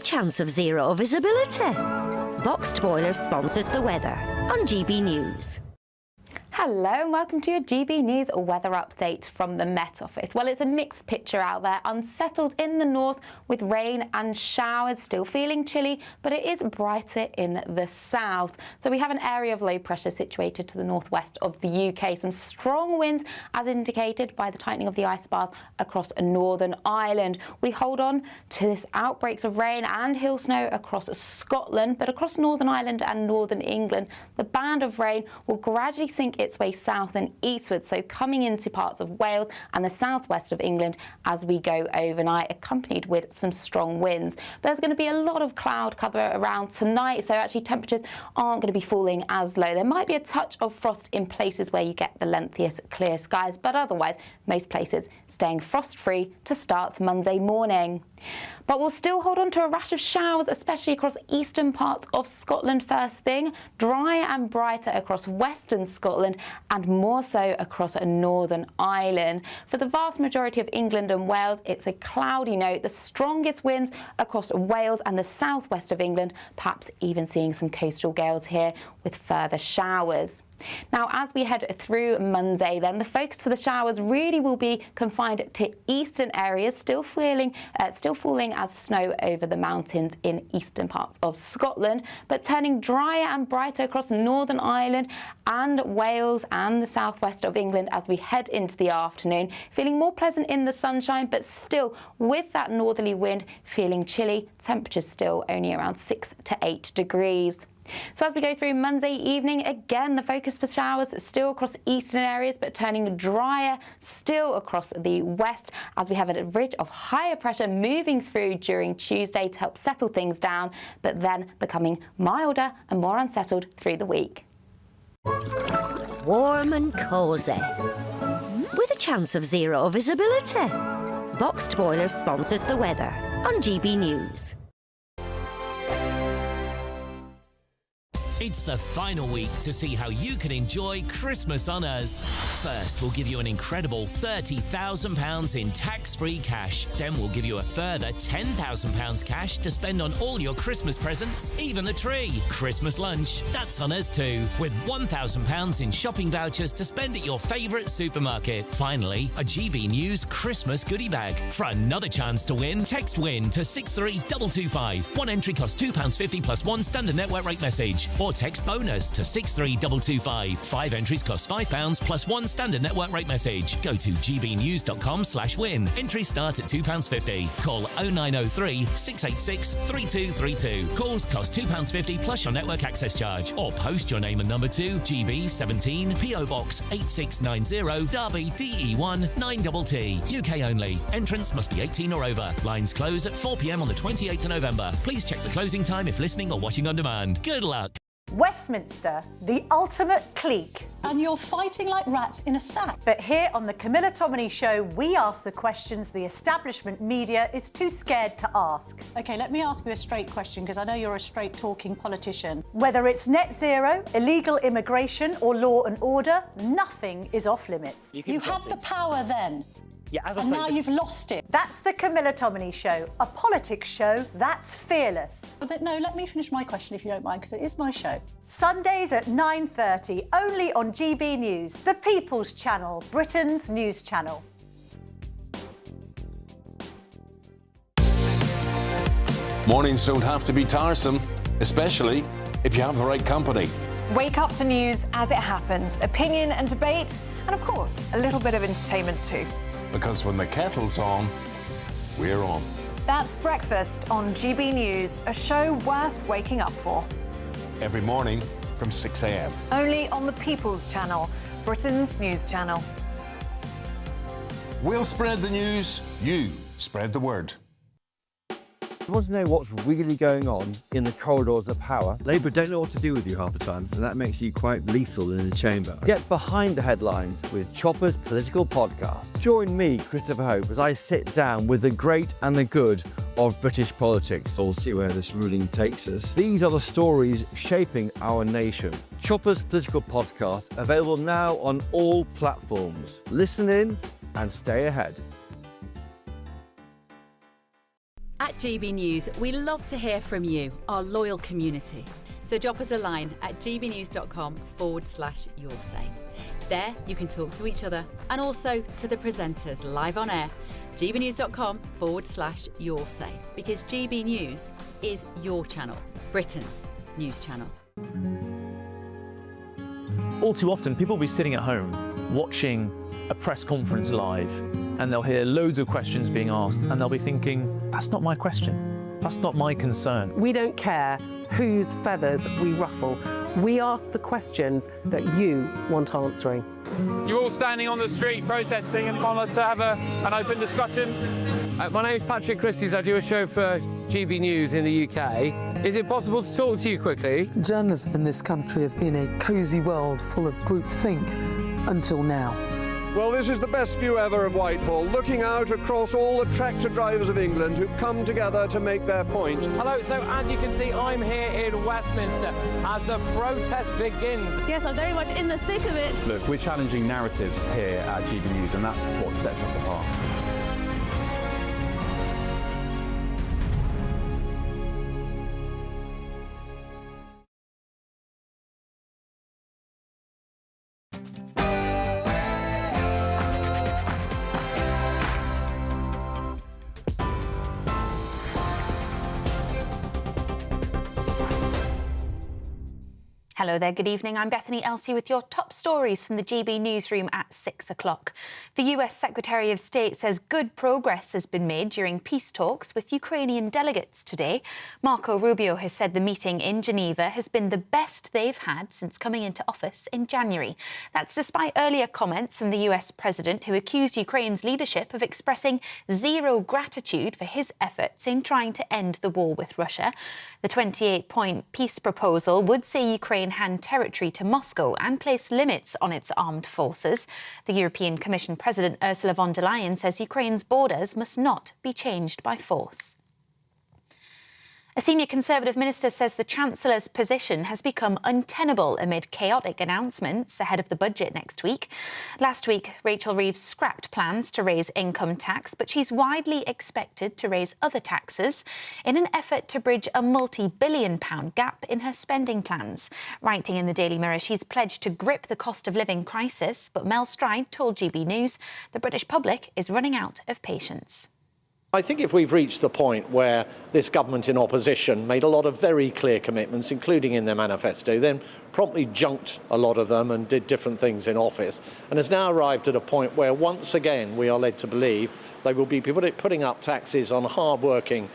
a chance of zero visibility. Boxed Boilers sponsors the weather on GB News. Hello and welcome to your GB News weather update from the Met Office. Well, it's a mixed picture out there. Unsettled in the north with rain and showers, still feeling chilly, but it is brighter in the south. So we have an area of low pressure situated to the northwest of the UK. Some strong winds as indicated by the tightening of the ice bars across Northern Ireland. We hold on to this outbreaks of rain and hail snow across Scotland, but across Northern Ireland and Northern England, the band of rain will gradually sink its way south and eastward, so coming into parts of Wales and the southwest of England as we go overnight, accompanied with some strong winds. But there's going to be a lot of cloud cover around tonight, so actually temperatures aren't going to be falling as low. There might be a touch of frost in places where you get the lengthiest clear skies, but otherwise most places staying frost-free to start Monday morning. But we'll still hold on to a rash of showers, especially across eastern parts of Scotland first thing, dry and brighter across western Scotland and more so across Northern Ireland. For the vast majority of England and Wales, it's a cloudy note. The strongest winds across Wales and the southwest of England, perhaps even seeing some coastal gales here with further showers. Now, as we head through Monday, then the focus for the showers really will be confined to eastern areas, still falling as snow over the mountains in eastern parts of Scotland, but turning drier and brighter across Northern Ireland and Wales and the southwest of England as we head into the afternoon. Feeling more pleasant in the sunshine, but still with that northerly wind, feeling chilly. Temperatures still only around 6 to 8 degrees. So as we go through Monday evening, again, the focus for showers still across eastern areas, but turning drier still across the west as we have a ridge of higher pressure moving through during Tuesday to help settle things down, but then becoming milder and more unsettled through the week. Warm and cosy, with a chance of zero visibility. Boxed Boilers sponsors the weather on GB News. It's the final week to see how you can enjoy Christmas on us. First, we'll give you an incredible £30,000 in tax-free cash. Then we'll give you a further £10,000 cash to spend on all your Christmas presents, even the tree. Christmas lunch, that's on us too, with £1,000 in shopping vouchers to spend at your favourite supermarket. Finally, a GB News Christmas goodie bag. For another chance to win, text WIN to 63225. One entry costs £2.50 plus one standard network rate message. Or text BONUS to 63225. 5 entries cost £5 plus one standard network rate message. Go to gbnews.com/win. Entries start at £2.50. Call 0903 686 3232. Calls cost £2.50 plus your network access charge. Or post your name and number to GB17 PO Box 8690 Derby DE1 9TT. UK only. Entrance must be 18 or over. Lines close at 4 p.m. on the 28th of November. Please check the closing time if listening or watching on demand. Good luck. Westminster, the ultimate clique. And you're fighting like rats in a sack. But here on the Camilla Tominey Show, we ask the questions the establishment media is too scared to ask. OK, let me ask you a straight question, because I know you're a straight-talking politician. Whether it's net zero, illegal immigration or law and order, nothing is off limits. You had the power then. Yeah, as I and say, now you've lost it. That's the Camilla Tominey Show, a politics show that's fearless. But no, let me finish my question if you don't mind, because it is my show. Sundays at 9:30, only on GB News, the People's Channel, Britain's news channel. Mornings don't have to be tiresome, especially if you have the right company. Wake up to news as it happens, opinion and debate, and of course, a little bit of entertainment too. Because when the kettle's on, we're on. That's Breakfast on GB News, a show worth waking up for. Every morning from 6 a.m. Only on the People's Channel, Britain's news channel. We'll spread the news, you spread the word. You want to know what's really going on in the corridors of power? Labour don't know what to do with you half the time, and that makes you quite lethal in the chamber. Get behind the headlines with Chopper's Political Podcast. Join me, Christopher Hope, as I sit down with the great and the good of British politics. We'll see where this ruling takes us. These are the stories shaping our nation. Chopper's Political Podcast, available now on all platforms. Listen in and stay ahead. At GB News, we love to hear from you, our loyal community. So drop us a line at gbnews.com/yoursay. There you can talk to each other and also to the presenters live on air. gbnews.com/yoursay, because GB News is your channel, Britain's news channel. All too often, people will be sitting at home watching a press conference live, and they'll hear loads of questions being asked, and they'll be thinking, that's not my question. That's not my concern. We don't care whose feathers we ruffle. We ask the questions that you want answering. You're all standing on the street protesting and want to have an open discussion. My name is Patrick Christie's. I do a show for GB News in the UK. Is it possible to talk to you quickly? Journalism in this country has been a cosy world full of groupthink until now. Well, this is the best view ever of Whitehall, looking out across all the tractor drivers of England who've come together to make their point. Hello, so as you can see, I'm here in Westminster as the protest begins. Yes, I'm very much in the thick of it. Look, we're challenging narratives here at GB News, and that's what sets us apart. Hello there, good evening. I'm Bethany Elsey with your top stories from the GB Newsroom at 6 o'clock. The US Secretary of State says good progress has been made during peace talks with Ukrainian delegates today. Marco Rubio has said the meeting in Geneva has been the best they've had since coming into office in January. That's despite earlier comments from the US president, who accused Ukraine's leadership of expressing zero gratitude for his efforts in trying to end the war with Russia. The 28-point peace proposal would see Ukraine hand territory to Moscow and place limits on its armed forces. The European Commission President Ursula von der Leyen says Ukraine's borders must not be changed by force. A senior Conservative minister says the Chancellor's position has become untenable amid chaotic announcements ahead of the budget next week. Last week, Rachel Reeves scrapped plans to raise income tax, but she's widely expected to raise other taxes in an effort to bridge a multi-billion-pound gap in her spending plans. Writing in the Daily Mirror, she's pledged to grip the cost of living crisis, but Mel Stride told GB News the British public is running out of patience. I think if we've reached the point where this government in opposition made a lot of very clear commitments, including in their manifesto, then promptly junked a lot of them and did different things in office, and has now arrived at a point where once again we are led to believe they will be putting up taxes on hard-working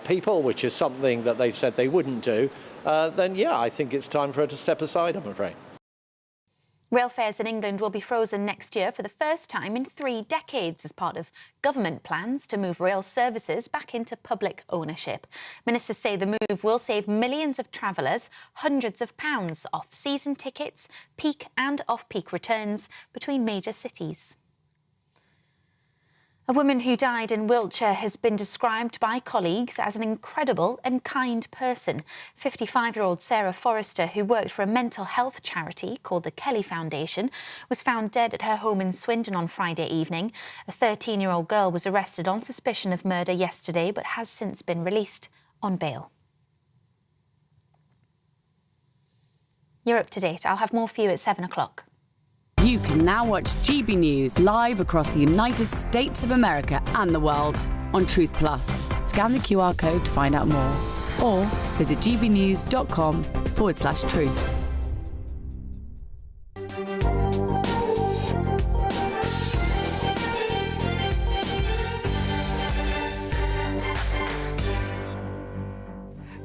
people, which is something that they've said they wouldn't do, then yeah, I think it's time for her to step aside, I'm afraid. Rail fares in England will be frozen next year for the first time in 3 decades as part of government plans to move rail services back into public ownership. Ministers say the move will save millions of travellers hundreds of pounds off season tickets, peak and off-peak returns between major cities. A woman who died in Wiltshire has been described by colleagues as an incredible and kind person. 55-year-old Sarah Forrester, who worked for a mental health charity called the Kelly Foundation, was found dead at her home in Swindon on Friday evening. A 13-year-old girl was arrested on suspicion of murder yesterday, but has since been released on bail. You're up to date. I'll have more for you at 7 o'clock. You can now watch GB News live across the United States of America and the world on Truth Plus. Scan the QR code to find out more, or visit gbnews.com/truth.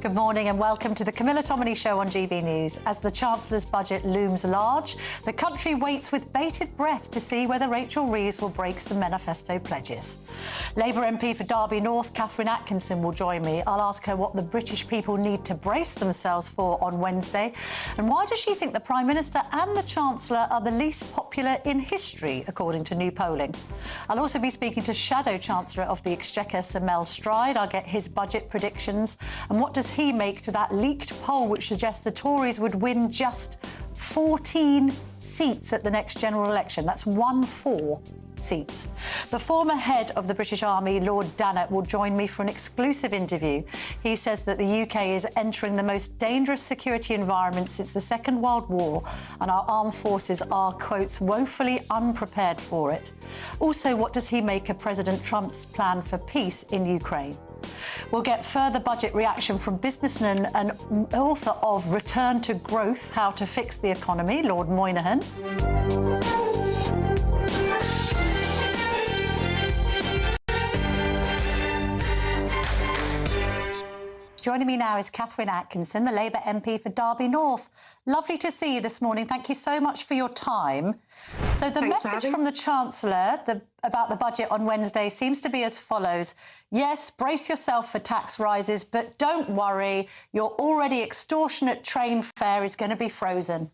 Good morning and welcome to the Camilla Tominey Show on GB News. As the Chancellor's budget looms large, the country waits with bated breath to see whether Rachel Reeves will break some manifesto pledges. Labour MP for Derby North, Catherine Atkinson, will join me. I'll ask her what the British people need to brace themselves for on Wednesday, and why does she think the Prime Minister and the Chancellor are the least popular in history, according to new polling. I'll also be speaking to Shadow Chancellor of the Exchequer, Sir Mel Stride. I'll get his budget predictions, and what does he make to that leaked poll which suggests the Tories would win just 14 seats at the next general election. That's 1-4. seats. The former head of the British Army, Lord Dannatt, will join me for an exclusive interview. He says that the UK is entering the most dangerous security environment since the Second World War, and our armed forces are, quotes, woefully unprepared for it. Also, what does he make of President Trump's plan for peace in Ukraine? We'll get further budget reaction from businessman and author of Return to Growth, How to Fix the Economy, Lord Moynihan. Joining me now is Catherine Atkinson, the Labour MP for Derby North. Lovely to see you this morning. Thank you so much for your time. So the message from the Chancellor about the budget on Wednesday seems to be as follows. Yes, brace yourself for tax rises, but don't worry, your already extortionate train fare is going to be frozen.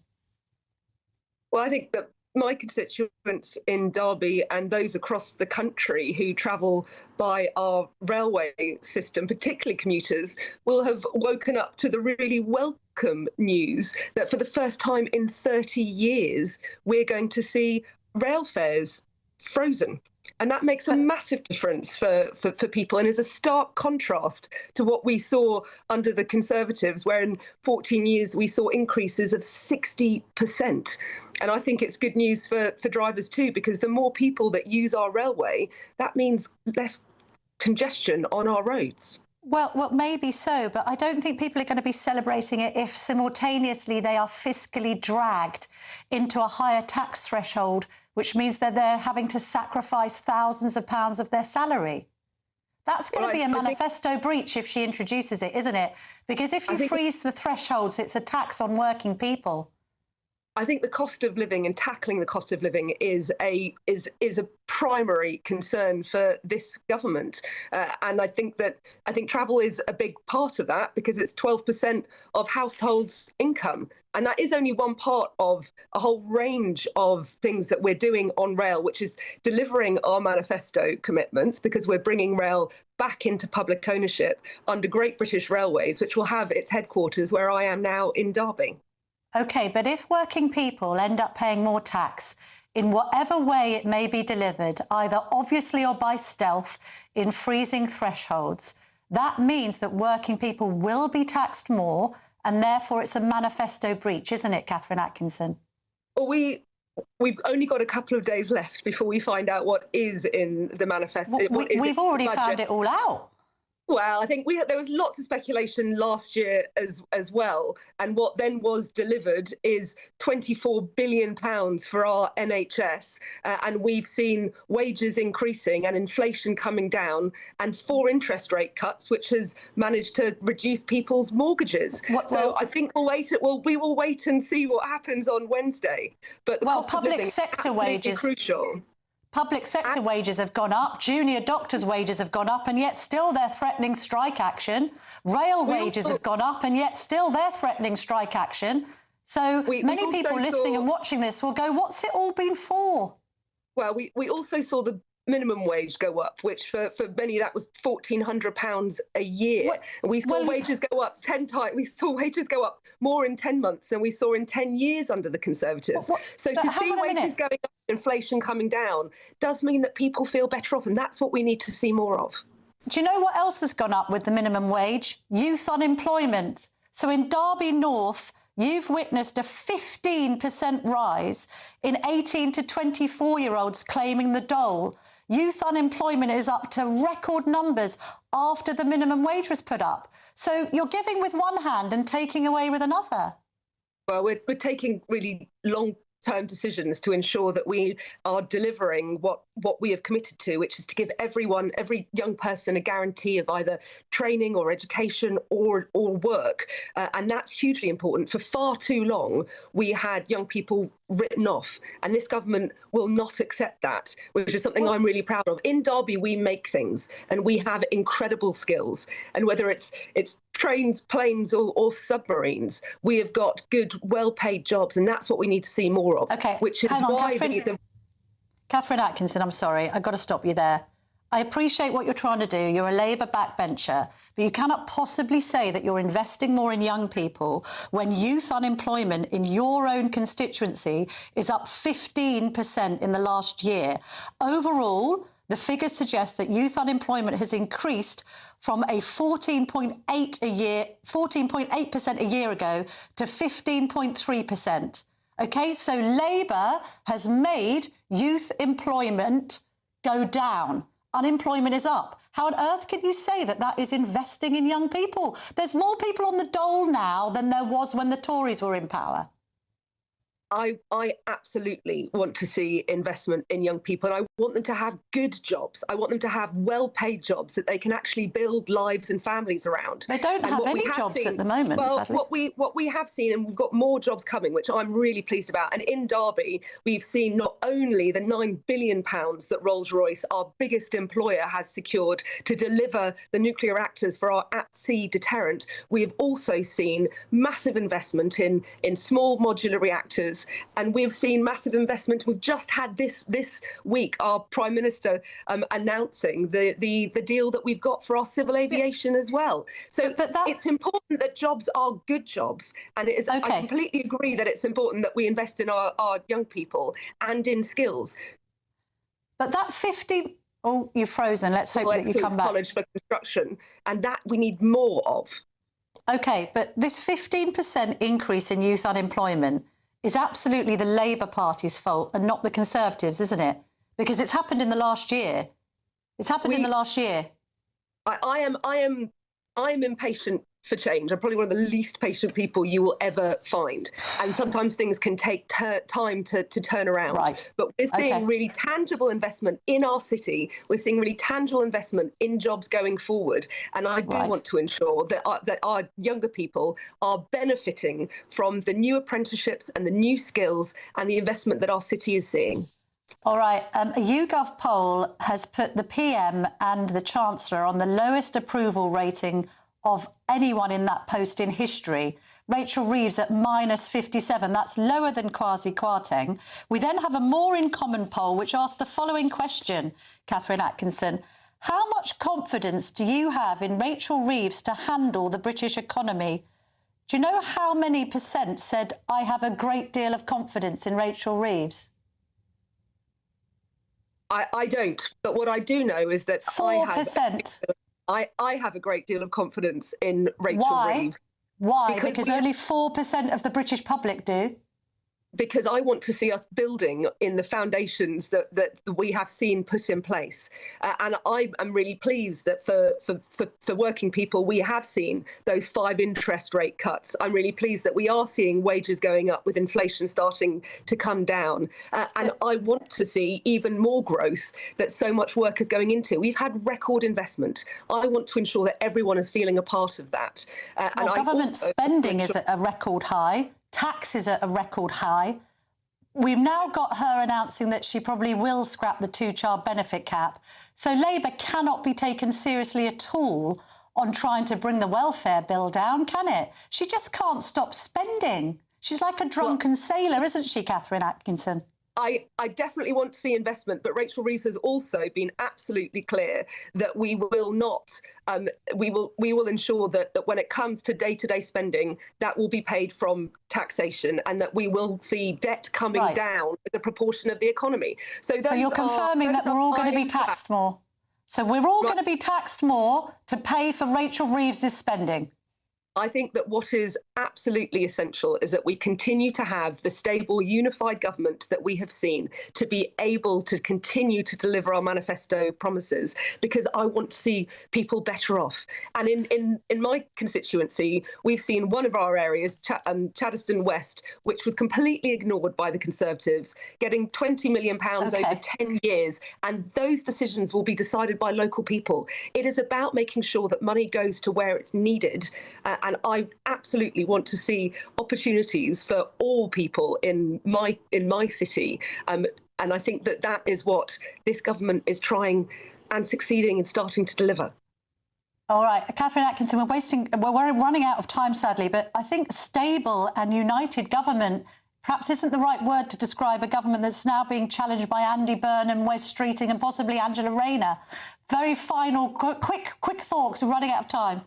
Well, I think that my constituents in Derby and those across the country who travel by our railway system, particularly commuters, will have woken up to the really welcome news that for the first time in 30 years, we're going to see rail fares frozen. And that makes a massive difference for people and is a stark contrast to what we saw under the Conservatives, where in 14 years we saw increases of 60%. And I think it's good news for drivers too, because the more people that use our railway, that means less congestion on our roads. Well, maybe so, but I don't think people are going to be celebrating it if simultaneously they are fiscally dragged into a higher tax threshold, which means that they're having to sacrifice thousands of pounds of their salary. That's going to be a manifesto breach if she introduces it, isn't it? Because if you freeze the thresholds, it's a tax on working people. I think the cost of living and tackling the cost of living is a primary concern for this government, and I think travel is a big part of that because it's 12% of households' income, and that is only one part of a whole range of things that we're doing on rail, which is delivering our manifesto commitments because we're bringing rail back into public ownership under Great British Railways, which will have its headquarters where I am now in Derby. OK, but if working people end up paying more tax in whatever way it may be delivered, either obviously or by stealth, in freezing thresholds, that means that working people will be taxed more, and therefore it's a manifesto breach, isn't it, Catherine Atkinson? Well, we've only got a couple of days left before we find out what is in the manifesto. We've already found it all out. Well, I think there was lots of speculation last year as well. And what then was delivered is £24 billion for our NHS. And we've seen wages increasing and inflation coming down and 4 interest rate cuts, which has managed to reduce people's mortgages. So I think we will wait and see what happens on Wednesday. But the cost of living is absolutely crucial. Public sector wages have gone up, junior doctors' wages have gone up, and yet still they're threatening strike action. Rail wages have gone up, and yet still they're threatening strike action. So many people listening and watching this will go, what's it all been for? Well, we also saw the minimum wage go up, which for many that was £1,400 a year. We saw wages go up 10 times. We saw wages go up more in 10 months than we saw in 10 years under the Conservatives. So to see wages going up, inflation coming down, does mean that people feel better off, and that's what we need to see more of. Do you know what else has gone up with the minimum wage? Youth unemployment. So in Derby North, you've witnessed a 15% rise in 18 to 24-year-olds claiming the dole. Youth unemployment is up to record numbers after the minimum wage was put up. So you're giving with one hand and taking away with another. Well, we're taking really long-term decisions to ensure that we are delivering what we have committed to, which is to give every young person a guarantee of either training or education or work. And that's hugely important. For far too long, we had young people written off, and this government will not accept that, which is something I'm really proud of. In Derby, we make things, and we have incredible skills. And whether it's trains, planes, or submarines, we have got good, well-paid jobs, and that's what we need to see more of. Okay, which is hang on, why Catherine Atkinson, I'm sorry, I've got to stop you there. I appreciate what you're trying to do. You're a Labour backbencher, but you cannot possibly say that you're investing more in young people when youth unemployment in your own constituency is up 15% in the last year. Overall, the figures suggest that youth unemployment has increased from a 14.8% a year ago to 15.3%. OK, so Labour has made youth employment go down. Unemployment is up. How on earth can you say that that is investing in young people? There's more people on the dole now than there was when the Tories were in power. I absolutely want to see investment in young people. And I want them to have good jobs. I want them to have well-paid jobs that they can actually build lives and families around. They don't have any jobs at the moment. Well, sadly. what we have seen, and we've got more jobs coming, which I'm really pleased about. And in Derby, we've seen not only the £9 billion that Rolls-Royce, our biggest employer, has secured to deliver the nuclear reactors for our at-sea deterrent. We have also seen massive investment in small modular reactors. And we've seen massive investment. We've just had this week our Prime Minister announcing the deal that we've got for our civil aviation as well. So it's important that jobs are good jobs. And it is, I completely agree that it's important that we invest in our young people and in skills. But that 50... Oh, you're frozen. Let's hope that you come back. College for construction. And that we need more of. OK, but this 15% increase in youth unemployment is absolutely the Labour Party's fault and not the Conservatives, isn't it? Because it's happened in the last year. It's happened in the last year. I am impatient for change. I'm probably one of the least patient people you will ever find. And sometimes things can take time to turn around. Right. But we're seeing really tangible investment in our city. We're seeing really tangible investment in jobs going forward. And I do want to ensure that our younger people are benefiting from the new apprenticeships and the new skills and the investment that our city is seeing. All right. A YouGov poll has put the PM and the Chancellor on the lowest approval rating of anyone in that post in history. Rachel Reeves at -57. That's lower than Kwasi Kwarteng. We then have a More in Common poll, which asked the following question, Catherine Atkinson. How much confidence do you have in Rachel Reeves to handle the British economy? Do you know how many percent said, I have a great deal of confidence in Rachel Reeves? I don't. But what I do know is that 4%. I have a great deal of confidence in Rachel Reeves. Why? Because only 4% of the British public do. Because I want to see us building in the foundations that we have seen put in place. And I am really pleased that for working people, we have seen those 5 interest rate cuts. I'm really pleased that we are seeing wages going up with inflation starting to come down. And I want to see even more growth that so much work is going into. We've had record investment. I want to ensure that everyone is feeling a part of that. And government spending is at a record high. Tax is at a record high. We've now got her announcing that she probably will scrap the 2-child benefit cap. So Labour cannot be taken seriously at all on trying to bring the welfare bill down, can it? She just can't stop spending. She's like a drunken sailor, isn't she, Catherine Atkinson? I definitely want to see investment, but Rachel Reeves has also been absolutely clear that we will not. We will ensure that when it comes to day-to-day spending, that will be paid from taxation, and that we will see debt coming down as a proportion of the economy. So you're confirming that we're all going to be taxed more. So we're all going to be taxed more to pay for Rachel Reeves' spending. I think that what is absolutely essential is that we continue to have the stable, unified government that we have seen to be able to continue to deliver our manifesto promises, because I want to see people better off. And in my constituency, we've seen one of our areas, Chaddeston West, which was completely ignored by the Conservatives, getting £20 million over 10 years. And those decisions will be decided by local people. It is about making sure that money goes to where it's needed. And I absolutely want to see opportunities for all people in my city. And I think that is what this government is trying and succeeding in starting to deliver. All right, Catherine Atkinson, we're running out of time, sadly, but I think stable and united government perhaps isn't the right word to describe a government that's now being challenged by Andy Burnham, Wes Streeting and possibly Angela Rayner. Very final, quick thoughts. We're running out of time.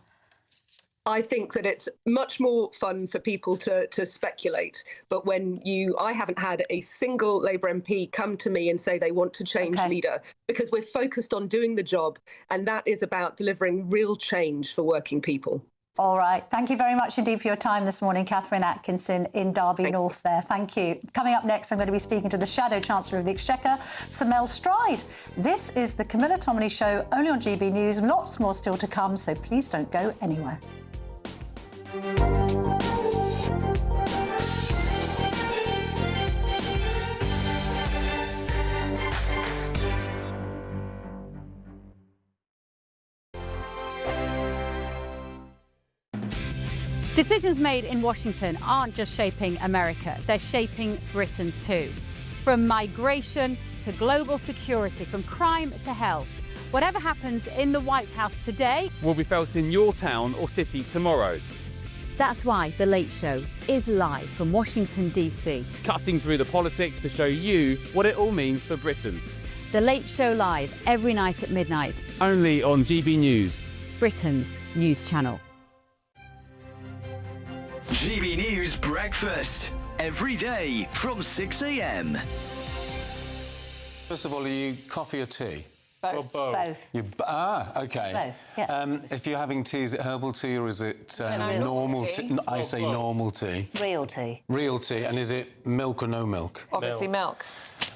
I think that it's much more fun for people to speculate. But when I haven't had a single Labour MP come to me and say they want to change leader, because we're focused on doing the job, and that is about delivering real change for working people. All right. Thank you very much indeed for your time this morning, Catherine Atkinson in Derby North there. Thank you. Coming up next, I'm going to be speaking to the Shadow Chancellor of the Exchequer, Sir Mel Stride. This is the Camilla Tominey Show, only on GB News. Lots more still to come, so please don't go anywhere. Decisions made in Washington aren't just shaping America, they're shaping Britain too. From migration to global security, from crime to health. Whatever happens in the White House today will be felt in your town or city tomorrow. That's why The Late Show is live from Washington, D.C. Cutting through the politics to show you what it all means for Britain. The Late Show live every night at midnight. Only on GB News, Britain's news channel. GB News Breakfast, every day from 6 a.m. First of all, are you coffee or tea? Both. Both. Okay. Both, yeah. If you're having tea, is it herbal tea or is it normal tea? I say normal tea. Real tea. Real tea. And is it milk or no milk? Obviously milk.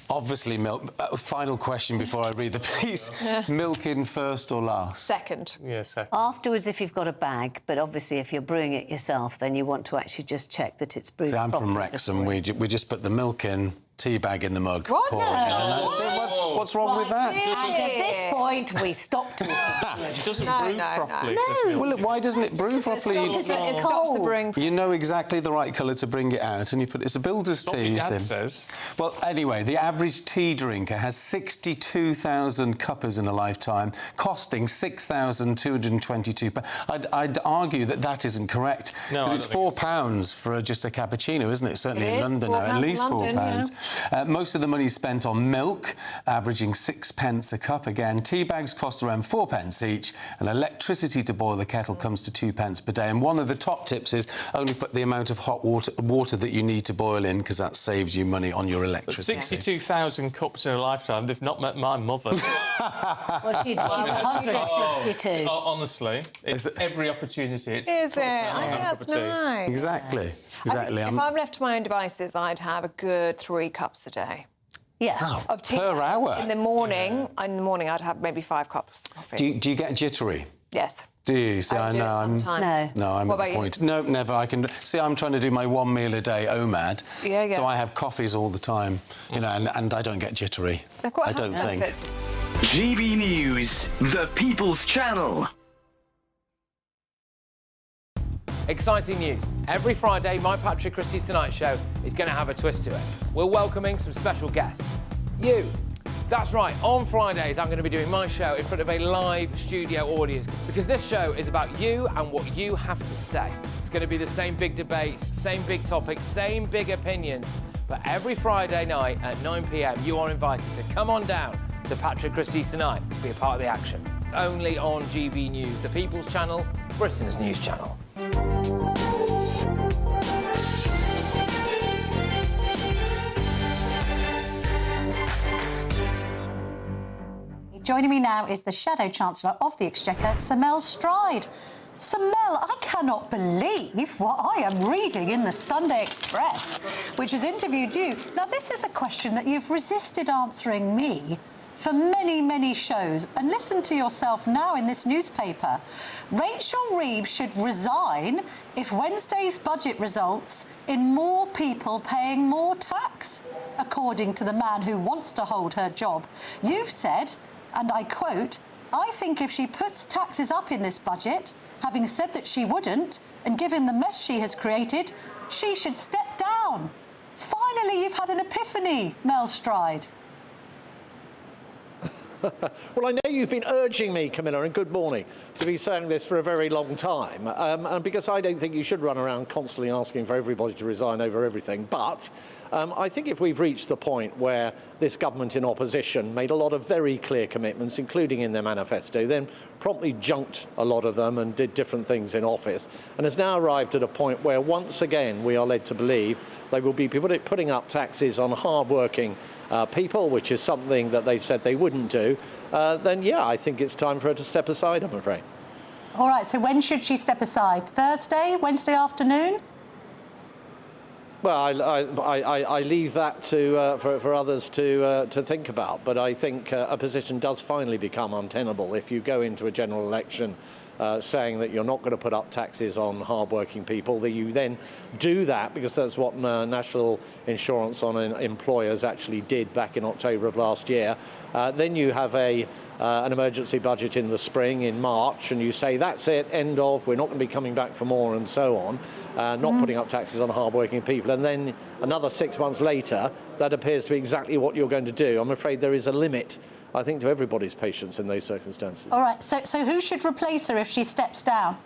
Obviously milk. Final question before I read the piece. Milk in first or last? Second. Yeah, second. Afterwards, if you've got a bag, but obviously if you're brewing it yourself, then you want to actually just check that it's brewed See, I'm from properly. Wrexham. We just put the milk in, tea bag in the mug. What? Pour it in, and that's it. What's wrong with that? And at this point, we stop talking. It doesn't brew properly. Well, look, why doesn't it brew properly? It stops the brewing. You know exactly the right colour to bring it out, and you put it's a builder's What tea. my dad says. Well, anyway, the average tea drinker has 62,000 cuppers in a lifetime, costing £6,222. I'd argue that isn't correct because it's £4 for just a cappuccino, isn't it? Certainly in London now, at least £4. Most of the money is spent on milk, averaging 6 pence a cup. Again, tea bags cost around 4 pence each, and electricity to boil the kettle comes to 2 pence per day. And one of the top tips is only put the amount of hot water that you need to boil in, because that saves you money on your electricity. But 62,000 cups in a lifetime, they've not met my mother. Well, she's 162. Honestly, it's every opportunity. Is it? I think that's nice. Exactly. If I'm left to my own devices, I'd have a good 3 cups a day. Yeah. Of tea per hour? In the morning, I'd have maybe 5 cups of coffee. Do you get jittery? Yes. Do you? See, I know. No, I'm What at the about point. you? No, never. I'm trying to do my 1 meal a day OMAD. Yeah. So I have coffees all the time, you know, and I don't get jittery. I don't think. GB News, the People's Channel. Exciting news. Every Friday, my Patrick Christie's Tonight Show is going to have a twist to it. We're welcoming some special guests. You. That's right, on Fridays I'm going to be doing my show in front of a live studio audience, because this show is about you and what you have to say. It's going to be the same big debates, same big topics, same big opinions, but every Friday night at 9 p.m. you are invited to come on down to Patrick Christie's Tonight to be a part of the action. Only on GB News, the People's Channel, Britain's news channel. Joining me now is the Shadow Chancellor of the Exchequer, Sir Mel Stride. Sir Mel, I cannot believe what I am reading in the Sunday Express, which has interviewed you. Now, this is a question that you've resisted answering me for many, many shows. And listen to yourself now in this newspaper. Rachel Reeves should resign if Wednesday's budget results in more people paying more tax, according to the man who wants to hold her job. You've said, and I quote, "I think if she puts taxes up in this budget, having said that she wouldn't, and given the mess she has created, she should step down." Finally, you've had an epiphany, Mel Stride. Well, I know you've been urging me, Camilla, and good morning, to be saying this for a very long time, and because I don't think you should run around constantly asking for everybody to resign over everything, but I think if we've reached the point where this government in opposition made a lot of very clear commitments, including in their manifesto, then promptly junked a lot of them and did different things in office, and has now arrived at a point where once again we are led to believe they will be putting up taxes on hard-working people, which is something that they said they wouldn't do, then yeah, I think it's time for her to step aside, I'm afraid. All right, so when should she step aside? Thursday, Wednesday afternoon? Well, I leave that to for others to think about, but I think a position does finally become untenable if you go into a general election saying that you're not going to put up taxes on hard-working people, that you then do that because that's what National Insurance on Employers actually did back in October of last year. Then you have an emergency budget in the spring, in March, and you say that's it, end of, we're not going to be coming back for more and so on, not putting up taxes on hard-working people. And then another 6 months later, that appears to be exactly what you're going to do. I'm afraid there is a limit, I think, to everybody's patience in those circumstances. All right, so who should replace her if she steps down?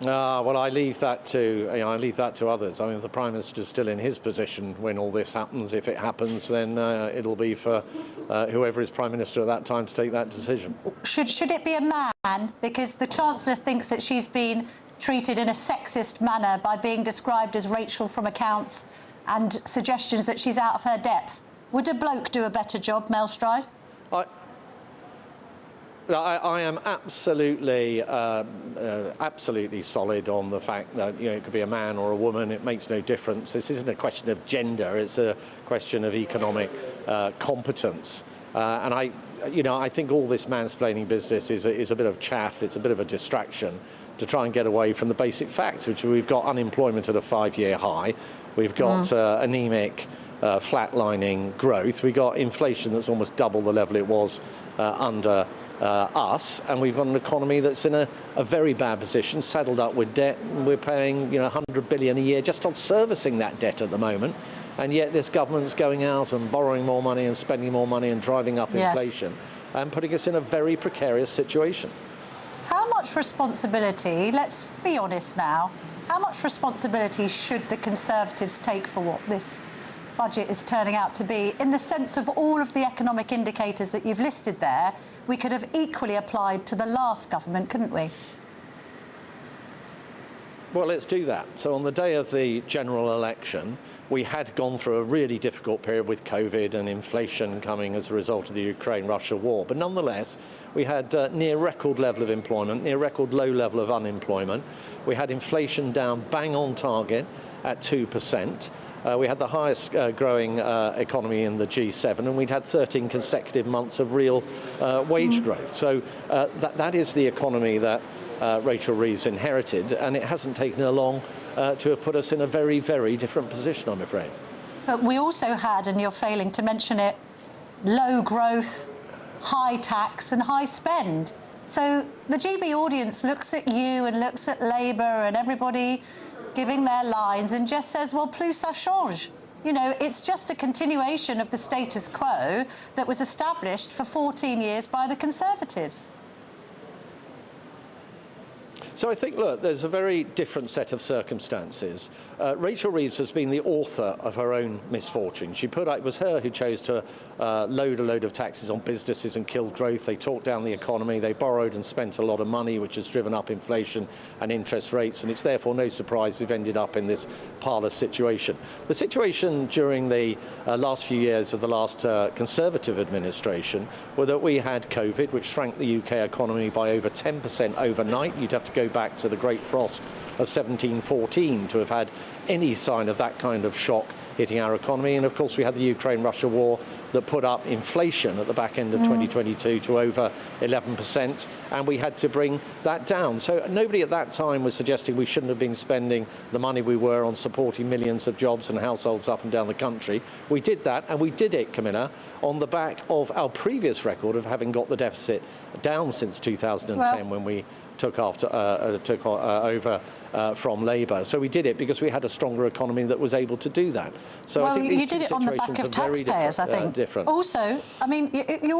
Well, I leave that to others. I mean, if the Prime Minister's still in his position when all this happens, if it happens, then it'll be for whoever is Prime Minister at that time to take that decision. Should it be a man? Because the Chancellor thinks that she's been treated in a sexist manner by being described as Rachel from accounts and suggestions that she's out of her depth. Would a bloke do a better job, Mel Stride? I am absolutely solid on the fact that it could be a man or a woman. It makes no difference. This isn't a question of gender. It's a question of economic competence. And I think all this mansplaining business is a bit of chaff. It's a bit of a distraction to try and get away from the basic facts, which we've got unemployment at a 5-year high. We've got anemic, flatlining growth. We've got inflation that's almost double the level it was under us, and we've got an economy that's in a very bad position, saddled up with debt, and we're paying 100 billion a year just on servicing that debt at the moment, and yet this government's going out and borrowing more money and spending more money and driving up inflation and putting us in a very precarious situation. How much responsibility, let's be honest now, how much responsibility should the Conservatives take for what this budget is turning out to be, in the sense of all of the economic indicators that you've listed there, we could have equally applied to the last government, couldn't we? Well, let's do that. So on the day of the general election, we had gone through a really difficult period with COVID and inflation coming as a result of the Ukraine-Russia war. But nonetheless, we had near record level of employment, near record low level of unemployment. We had inflation down bang on target at 2%. We had the highest growing economy in the G7, and we'd had 13 consecutive months of real wage growth. So that is the economy that Rachel Reeves inherited, and it hasn't taken her long to have put us in a very, very different position, I'm afraid. But we also had, and you're failing to mention it, low growth, high tax and high spend. So the GB audience looks at you and looks at Labour and everybody giving their lines and just says, well, plus ça change. It's just a continuation of the status quo that was established for 14 years by the Conservatives. So I think, look, there's a very different set of circumstances. Rachel Reeves has been the author of her own misfortune. It was her who chose to load a load of taxes on businesses and killed growth. They talked down the economy. They borrowed and spent a lot of money, which has driven up inflation and interest rates. And it's therefore no surprise we've ended up in this parlous situation. The situation during the last few years of the last Conservative administration were that we had COVID, which shrank the UK economy by over 10% overnight. You'd have to go back to the Great Frost of 1714 to have had any sign of that kind of shock hitting our economy. And of course we had the Ukraine-Russia war that put up inflation at the back end of 2022 to over 11%, and we had to bring that down. So nobody at that time was suggesting we shouldn't have been spending the money we were on supporting millions of jobs and households up and down the country. We did that, and we did it, Camilla, on the back of our previous record of having got the deficit down since 2010 when we took over from Labour. So we did it because we had a stronger economy that was able to do that. So well, I think these you did it on the back of taxpayers, I think. Also, I mean,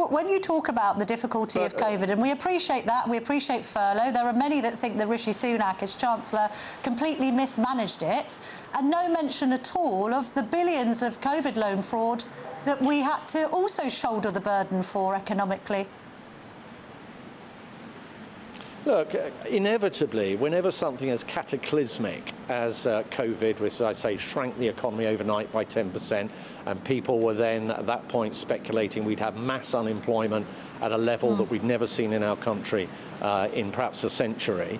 when you talk about the difficulty of COVID, and we appreciate that, we appreciate furlough, there are many that think that Rishi Sunak, as Chancellor, completely mismanaged it, and no mention at all of the billions of COVID loan fraud that we had to also shoulder the burden for economically. Look, inevitably, whenever something as cataclysmic as COVID, which, as I say, shrank the economy overnight by 10%, and people were then, at that point, speculating we'd have mass unemployment at a level that we'd never seen in our country in perhaps a century,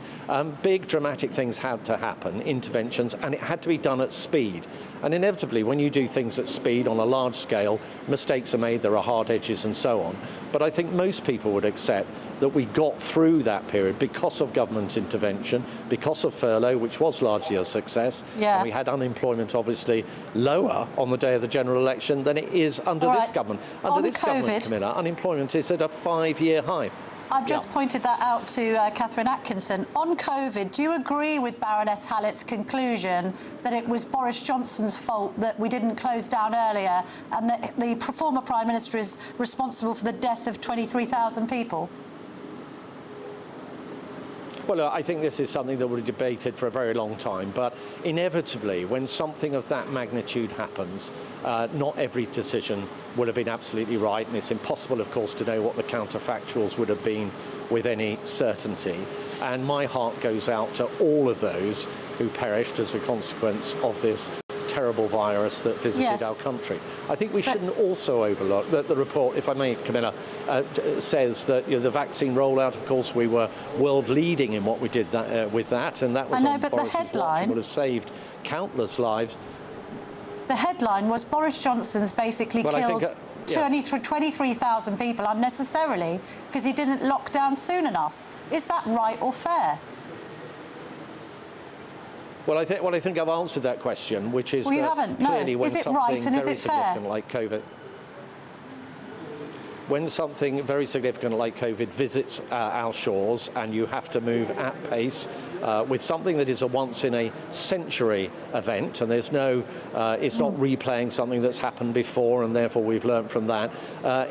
big dramatic things had to happen, interventions, and it had to be done at speed. And inevitably, when you do things at speed on a large scale, mistakes are made, there are hard edges and so on. But I think most people would accept that we got through that period because of government intervention, because of furlough, which was largely a success. Yeah. And we had unemployment obviously lower on the day of the general election than it is under this government. Under this government, Camilla, unemployment is at a 5-year high. I've just pointed that out to Catherine Atkinson. On COVID, do you agree with Baroness Hallett's conclusion that it was Boris Johnson's fault that we didn't close down earlier and that the former Prime Minister is responsible for the death of 23,000 people? Well, I think this is something that will be debated for a very long time, but inevitably, when something of that magnitude happens, not every decision would have been absolutely right, and it's impossible, of course, to know what the counterfactuals would have been with any certainty. And my heart goes out to all of those who perished as a consequence of this terrible virus that visited our country. I think we shouldn't also overlook that the report, if I may, Camilla, says that the vaccine rollout, of course, we were world leading in what we did with that, and that was on but the headline would have saved countless lives. The headline was Boris Johnson's basically killed 23,000 people unnecessarily because he didn't lock down soon enough. Is that right or fair? Well, I think I've answered that question, which is well, you haven't. No. Is it right and is it fair? Like COVID, when something very significant like COVID visits our shores and you have to move at pace with something that is a once-in-a-century event, and there's no, it's not replaying something that's happened before, and therefore we've learned from that,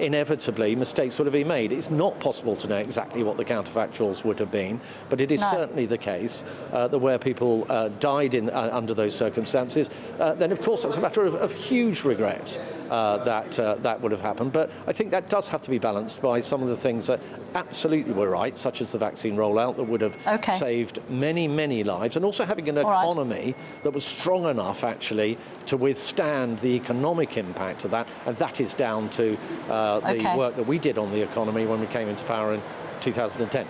inevitably mistakes would have been made. It's not possible to know exactly what the counterfactuals would have been, but it is certainly the case that where people died under those circumstances, then of course that's a matter of huge regret that would have happened. But I think that does have to be balanced by some of the things that absolutely were right, such as the vaccine rollout that would have saved many, many lives, and also having an economy that was strong enough actually to withstand the economic impact of that, and that is down to the work that we did on the economy when we came into power in 2010.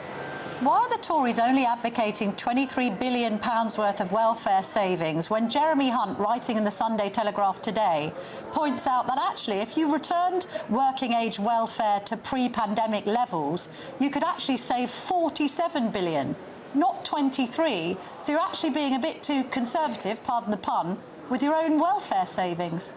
Why are the Tories only advocating £23 billion worth of welfare savings when Jeremy Hunt, writing in the Sunday Telegraph today, points out that actually if you returned working age welfare to pre-pandemic levels, you could actually save £47 billion, not 23. So you're actually being a bit too conservative, pardon the pun, with your own welfare savings.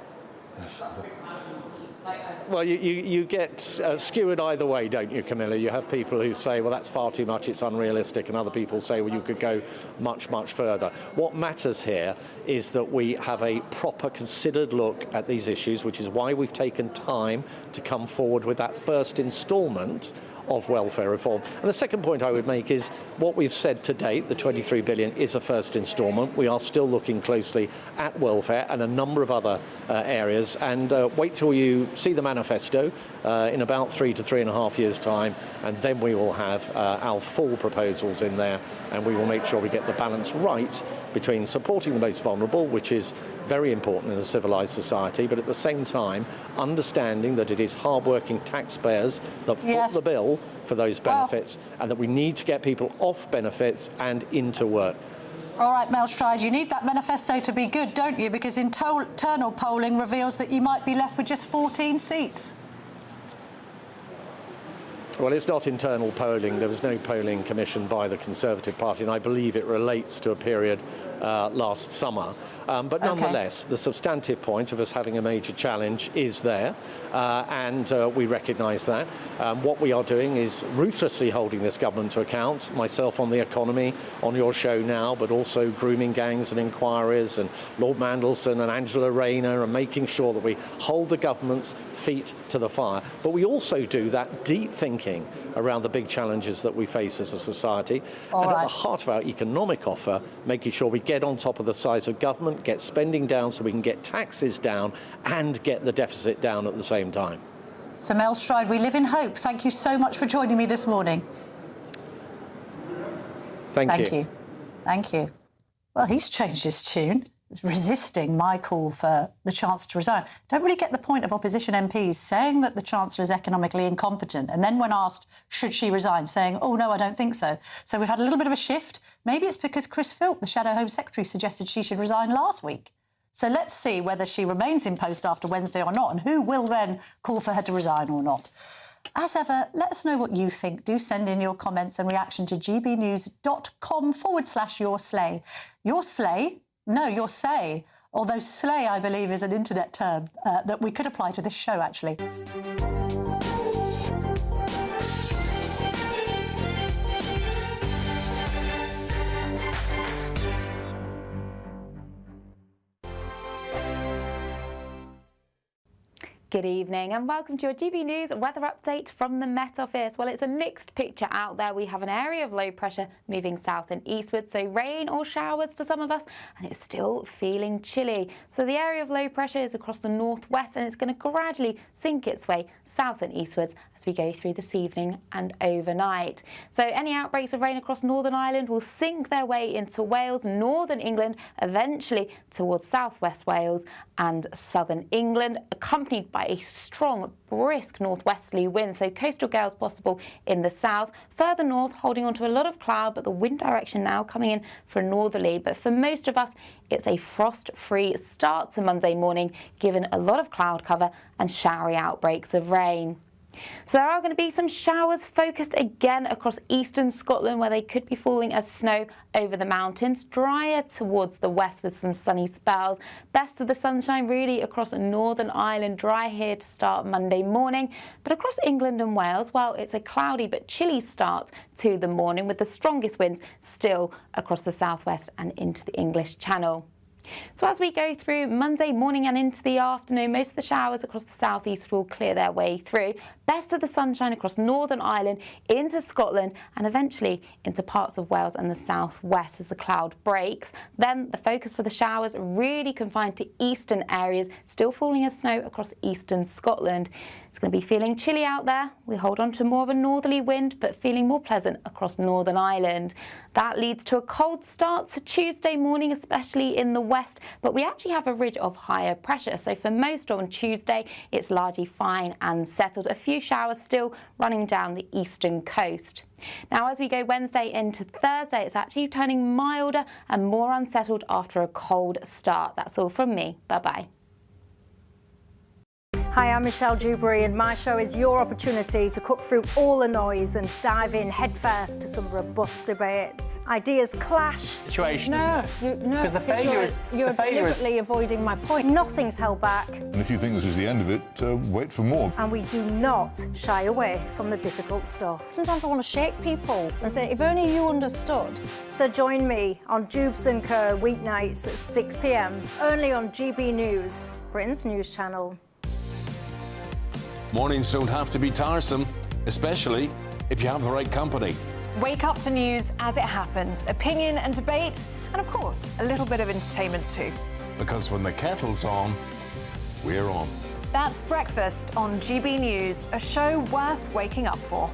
Well, you get skewered either way, don't you, Camilla? You have people who say, well, that's far too much, it's unrealistic, and other people say, well, you could go much, much further. What matters here is that we have a proper, considered look at these issues, which is why we've taken time to come forward with that first instalment of welfare reform. And the second point I would make is what we've said to date, the 23 billion is a first instalment. We are still looking closely at welfare and a number of other areas, and wait till you see the manifesto in about 3 to 3.5 years' time, and then we will have our full proposals in there, and we will make sure we get the balance right between supporting the most vulnerable, which is very important in a civilised society, but at the same time understanding that it is hard-working taxpayers that foot the bill for those benefits, and that we need to get people off benefits and into work. All right, Mel Stride, you need that manifesto to be good, don't you? Because internal polling reveals that you might be left with just 14 seats. Well, it's not internal polling. There was no polling commissioned by the Conservative Party, and I believe it relates to a period last summer. But nonetheless, the substantive point of us having a major challenge is there, and we recognise that. What we are doing is ruthlessly holding this government to account, myself on the economy, on your show now, but also grooming gangs and inquiries, and Lord Mandelson and Angela Rayner, and making sure that we hold the government's feet to the fire. But we also do that deep thinking around the big challenges that we face as a society. At the heart of our economic offer, making sure we get on top of the size of government, get spending down so we can get taxes down and get the deficit down at the same time. So Mel Stride, we live in hope. Thank you so much for joining me this morning. Thank you. Thank you. Well, he's changed his tune, resisting my call for the Chancellor to resign. Don't really get the point of opposition MPs saying that the Chancellor is economically incompetent, and then when asked, should she resign, saying, oh, no, I don't think so. So we've had a little bit of a shift. Maybe it's because Chris Philp, the Shadow Home Secretary, suggested she should resign last week. So let's see whether she remains in post after Wednesday or not, and who will then call for her to resign or not. As ever, let us know what you think. Do send in your comments and reaction to gbnews.com/your slay. Your slay? No, your say. Although slay, I believe, is an internet term that we could apply to this show, actually. Good evening and welcome to your GB News weather update from the Met Office. Well, it's a mixed picture out there. We have an area of low pressure moving south and eastward, so rain or showers for some of us, and it's still feeling chilly. So the area of low pressure is across the northwest, and it's going to gradually sink its way south and eastwards as we go through this evening and overnight. So any outbreaks of rain across Northern Ireland will sink their way into Wales, northern England, eventually towards southwest Wales and southern England, accompanied by a strong, brisk northwesterly wind, so coastal gales possible in the south. Further north, holding on to a lot of cloud, but the wind direction now coming in for a northerly. But for most of us, it's a frost-free start to Monday morning, given a lot of cloud cover and showery outbreaks of rain. So there are going to be some showers focused again across eastern Scotland, where they could be falling as snow over the mountains. Drier towards the west with some sunny spells. Best of the sunshine really across Northern Ireland. Dry here to start Monday morning. But across England and Wales, well, it's a cloudy but chilly start to the morning, with the strongest winds still across the southwest and into the English Channel. So as we go through Monday morning and into the afternoon, most of the showers across the southeast will clear their way through. Best of the sunshine across Northern Ireland, into Scotland and eventually into parts of Wales and the southwest as the cloud breaks. Then the focus for the showers really confined to eastern areas, still falling as snow across eastern Scotland. It's going to be feeling chilly out there. We hold on to more of a northerly wind, but feeling more pleasant across Northern Ireland. That leads to a cold start to Tuesday morning, especially in the west, but we actually have a ridge of higher pressure. So for most on Tuesday, it's largely fine and settled. A few showers still running down the eastern coast. Now, as we go Wednesday into Thursday, it's actually turning milder and more unsettled after a cold start. That's all from me. Bye-bye. Hi, I'm Michelle Dewberry, and my show is your opportunity to cut through all the noise and dive in headfirst to some robust debates. Ideas clash. Situation, isn't it? No, because the failure is you're deliberately avoiding my point. Nothing's held back. And if you think this is the end of it, wait for more. And we do not shy away from the difficult stuff. Sometimes I want to shake people and say, if only you understood. So join me on Dubes & Co. weeknights at 6 p.m, only on GB News, Britain's news channel. Mornings don't have to be tiresome, especially if you have the right company. Wake up to news as it happens, opinion and debate, and of course, a little bit of entertainment too. Because when the kettle's on, we're on. That's Breakfast on GB News, a show worth waking up for.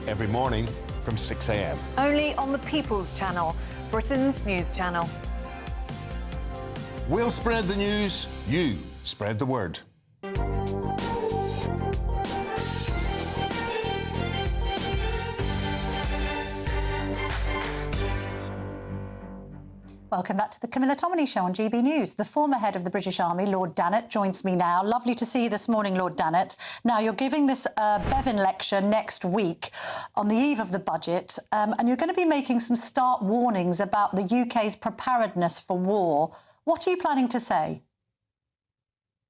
Every morning from 6 a.m. Only on the People's Channel, Britain's news channel. We'll spread the news, you spread the word. Welcome back to the Camilla Tominey Show on GB News. The former head of the British Army, Lord Dannatt, joins me now. Lovely to see you this morning, Lord Dannatt. Now, you're giving this Bevan lecture next week on the eve of the budget, and you're going to be making some stark warnings about the UK's preparedness for war. What are you planning to say?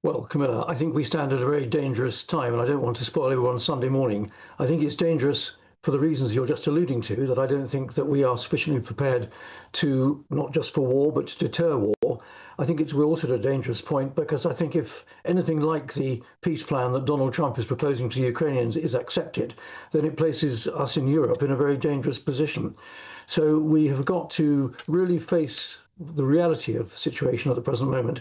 Well, Camilla, I think we stand at a very dangerous time, and I don't want to spoil everyone's Sunday morning. I think it's dangerous for the reasons you're just alluding to, that I don't think that we are sufficiently prepared to, not just for war, but to deter war. I think we're also at a dangerous point, because I think if anything like the peace plan that Donald Trump is proposing to Ukrainians is accepted, then it places us in Europe in a very dangerous position. So we have got to really face the reality of the situation at the present moment.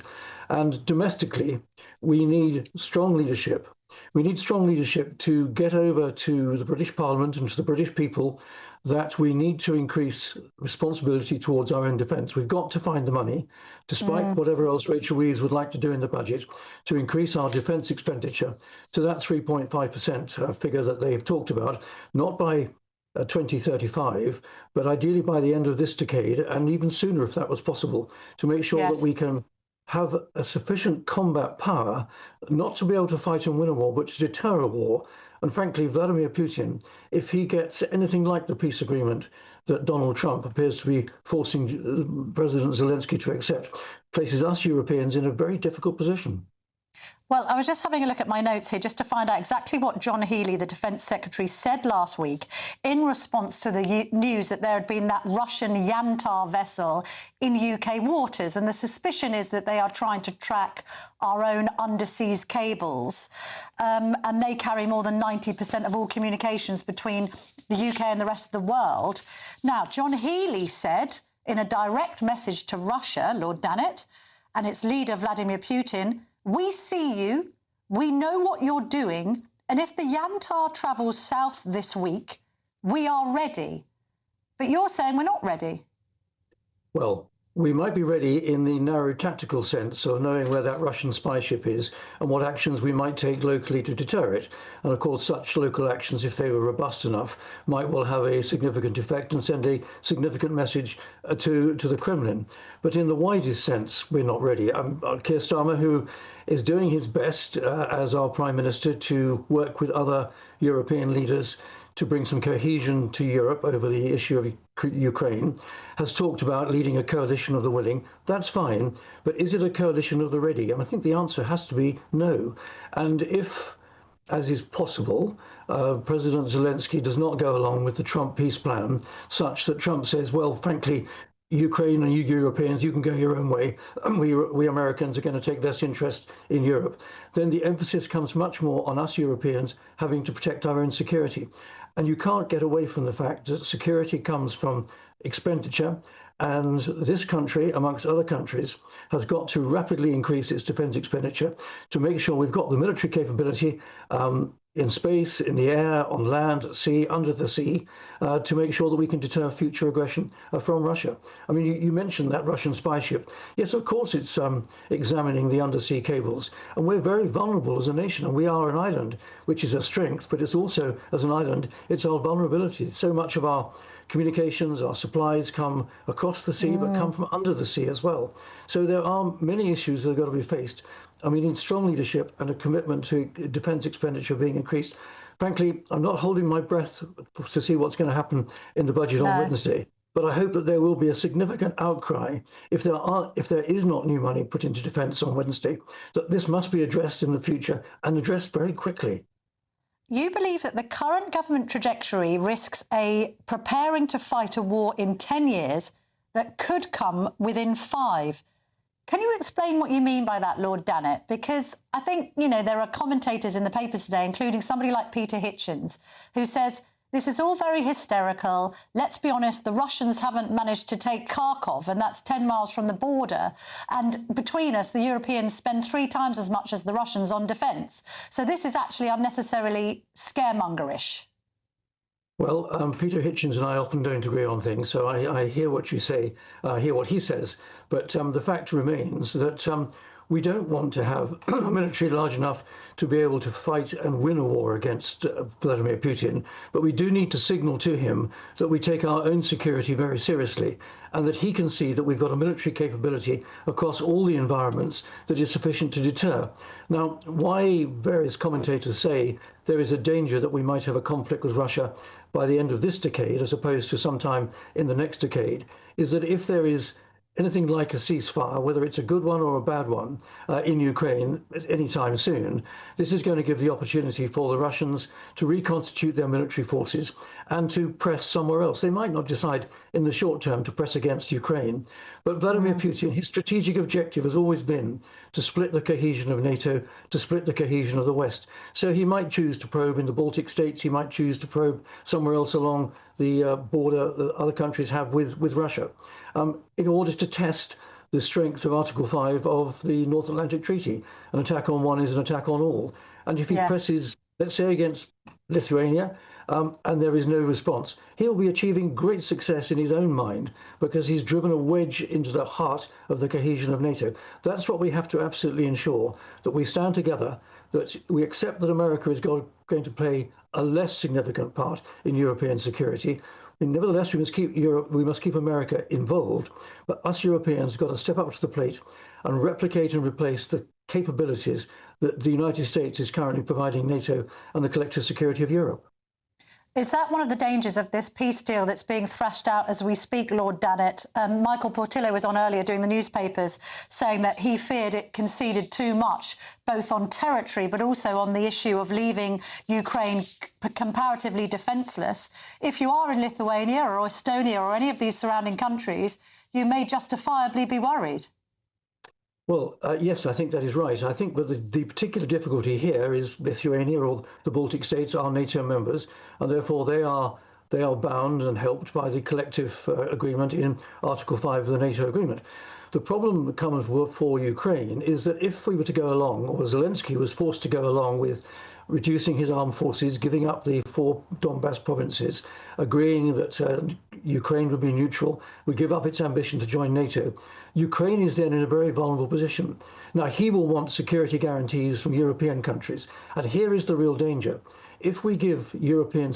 And domestically, we need strong leadership. We need strong leadership to get over to the British Parliament and to the British people that we need to increase responsibility towards our own defence. We've got to find the money, despite whatever else Rachel Reeves would like to do in the budget, to increase our defence expenditure to that 3.5% figure that they've talked about, not by 2035, but ideally by the end of this decade, and even sooner if that was possible, to make sure that we can have a sufficient combat power, not to be able to fight and win a war, but to deter a war. And frankly, Vladimir Putin, if he gets anything like the peace agreement that Donald Trump appears to be forcing President Zelensky to accept, places us Europeans in a very difficult position. Well, I was just having a look at my notes here just to find out exactly what John Healey, the Defence Secretary, said last week in response to the news that there had been that Russian Yantar vessel in UK waters. And the suspicion is that they are trying to track our own underseas cables. And they carry more than 90% of all communications between the UK and the rest of the world. Now, John Healey said in a direct message to Russia, Lord Dannatt, and its leader, Vladimir Putin, "We see you, we know what you're doing, and if the Yantar travels south this week, we are ready." But you're saying we're not ready. Well, we might be ready in the narrow tactical sense of knowing where that Russian spy ship is and what actions we might take locally to deter it. And of course, such local actions, if they were robust enough, might well have a significant effect and send a significant message to the Kremlin. But in the widest sense, we're not ready. Keir Starmer, who is doing his best as our Prime Minister to work with other European leaders to bring some cohesion to Europe over the issue of Ukraine, has talked about leading a coalition of the willing. That's fine, but is it a coalition of the ready? And I think the answer has to be no. And if, as is possible, President Zelensky does not go along with the Trump peace plan, such that Trump says, well, frankly, Ukraine and you Europeans, you can go your own way, and we Americans are going to take less interest in Europe, then the emphasis comes much more on us Europeans having to protect our own security. And you can't get away from the fact that security comes from expenditure, and this country, amongst other countries, has got to rapidly increase its defence expenditure to make sure we've got the military capability in space, in the air, on land, at sea, under the sea, to make sure that we can deter future aggression from Russia. I mean, you mentioned that Russian spy ship. Yes, of course, it's examining the undersea cables. And we're very vulnerable as a nation, and we are an island, which is a strength, but it's also, as an island, it's our vulnerability. So much of our communications, our supplies come across the sea, but come from under the sea as well. So there are many issues that have got to be faced. And we need strong leadership and a commitment to defence expenditure being increased. Frankly, I'm not holding my breath to see what's going to happen in the budget on Wednesday. But I hope that there will be a significant outcry if there is not new money put into defence on Wednesday, that this must be addressed in the future and addressed very quickly. You believe that the current government trajectory risks a preparing to fight a war in 10 years that could come within 5. Can you explain what you mean by that, Lord Dannatt? Because I think, you know, there are commentators in the papers today, including somebody like Peter Hitchens, who says this is all very hysterical. Let's be honest, the Russians haven't managed to take Kharkov, and that's 10 miles from the border. And between us, the Europeans spend 3 times as much as the Russians on defence. So this is actually unnecessarily scaremongerish. Well, Peter Hitchens and I often don't agree on things, so I hear what you say, hear what he says. But the fact remains that We don't want to have a military large enough to be able to fight and win a war against Vladimir Putin, but we do need to signal to him that we take our own security very seriously and that he can see that we've got a military capability across all the environments that is sufficient to deter. Now, why various commentators say there is a danger that we might have a conflict with Russia by the end of this decade as opposed to sometime in the next decade is that if there is anything like a ceasefire, whether it's a good one or a bad one, in Ukraine anytime soon, this is going to give the opportunity for the Russians to reconstitute their military forces and to press somewhere else. They might not decide in the short term to press against Ukraine, but Vladimir Putin, his strategic objective has always been to split the cohesion of NATO, to split the cohesion of the West. So he might choose to probe in the Baltic states, he might choose to probe somewhere else along the border that other countries have with Russia, in order to test the strength of Article 5 of the North Atlantic Treaty. An attack on one is an attack on all. And if he presses, let's say, against Lithuania, and there is no response, he'll be achieving great success in his own mind because he's driven a wedge into the heart of the cohesion of NATO. That's what we have to absolutely ensure, that we stand together, that we accept that America is going to play a less significant part in European security. And nevertheless, we must keep America involved, but us Europeans have got to step up to the plate and replicate and replace the capabilities that the United States is currently providing NATO and the collective security of Europe. Is that one of the dangers of this peace deal that's being thrashed out as we speak, Lord Dannatt? Michael Portillo was on earlier doing the newspapers saying that he feared it conceded too much, both on territory but also on the issue of leaving Ukraine comparatively defenceless. If you are in Lithuania or Estonia or any of these surrounding countries, you may justifiably be worried. Well, yes, I think that is right. I think that the particular difficulty here is Lithuania or the Baltic states are NATO members, and therefore they are bound and helped by the collective agreement in Article 5 of the NATO agreement. The problem that comes for Ukraine is that if we were to go along, or Zelensky was forced to go along with reducing his armed forces, giving up the 4 Donbass provinces, agreeing that Ukraine would be neutral, would give up its ambition to join NATO, Ukraine is then in a very vulnerable position. Now, he will want security guarantees from European countries, and here is the real danger. If we give European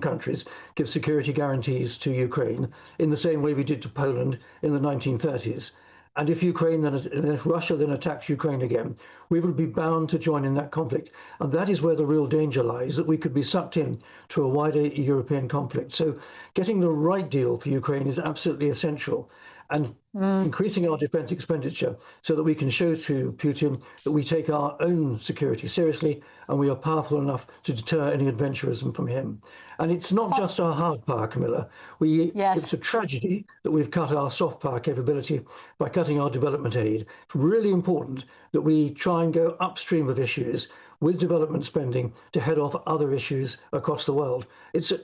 countries give security guarantees to Ukraine in the same way we did to Poland in the 1930s, and if Russia then attacks Ukraine again, we would be bound to join in that conflict. And that is where the real danger lies, that we could be sucked in to a wider European conflict. So getting the right deal for Ukraine is absolutely essential, and increasing our defence expenditure so that we can show to Putin that we take our own security seriously and we are powerful enough to deter any adventurism from him. And it's not just our hard power, Camilla. It's a tragedy that we've cut our soft power capability by cutting our development aid. It's really important that we try and go upstream of issues with development spending to head off other issues across the world. It's a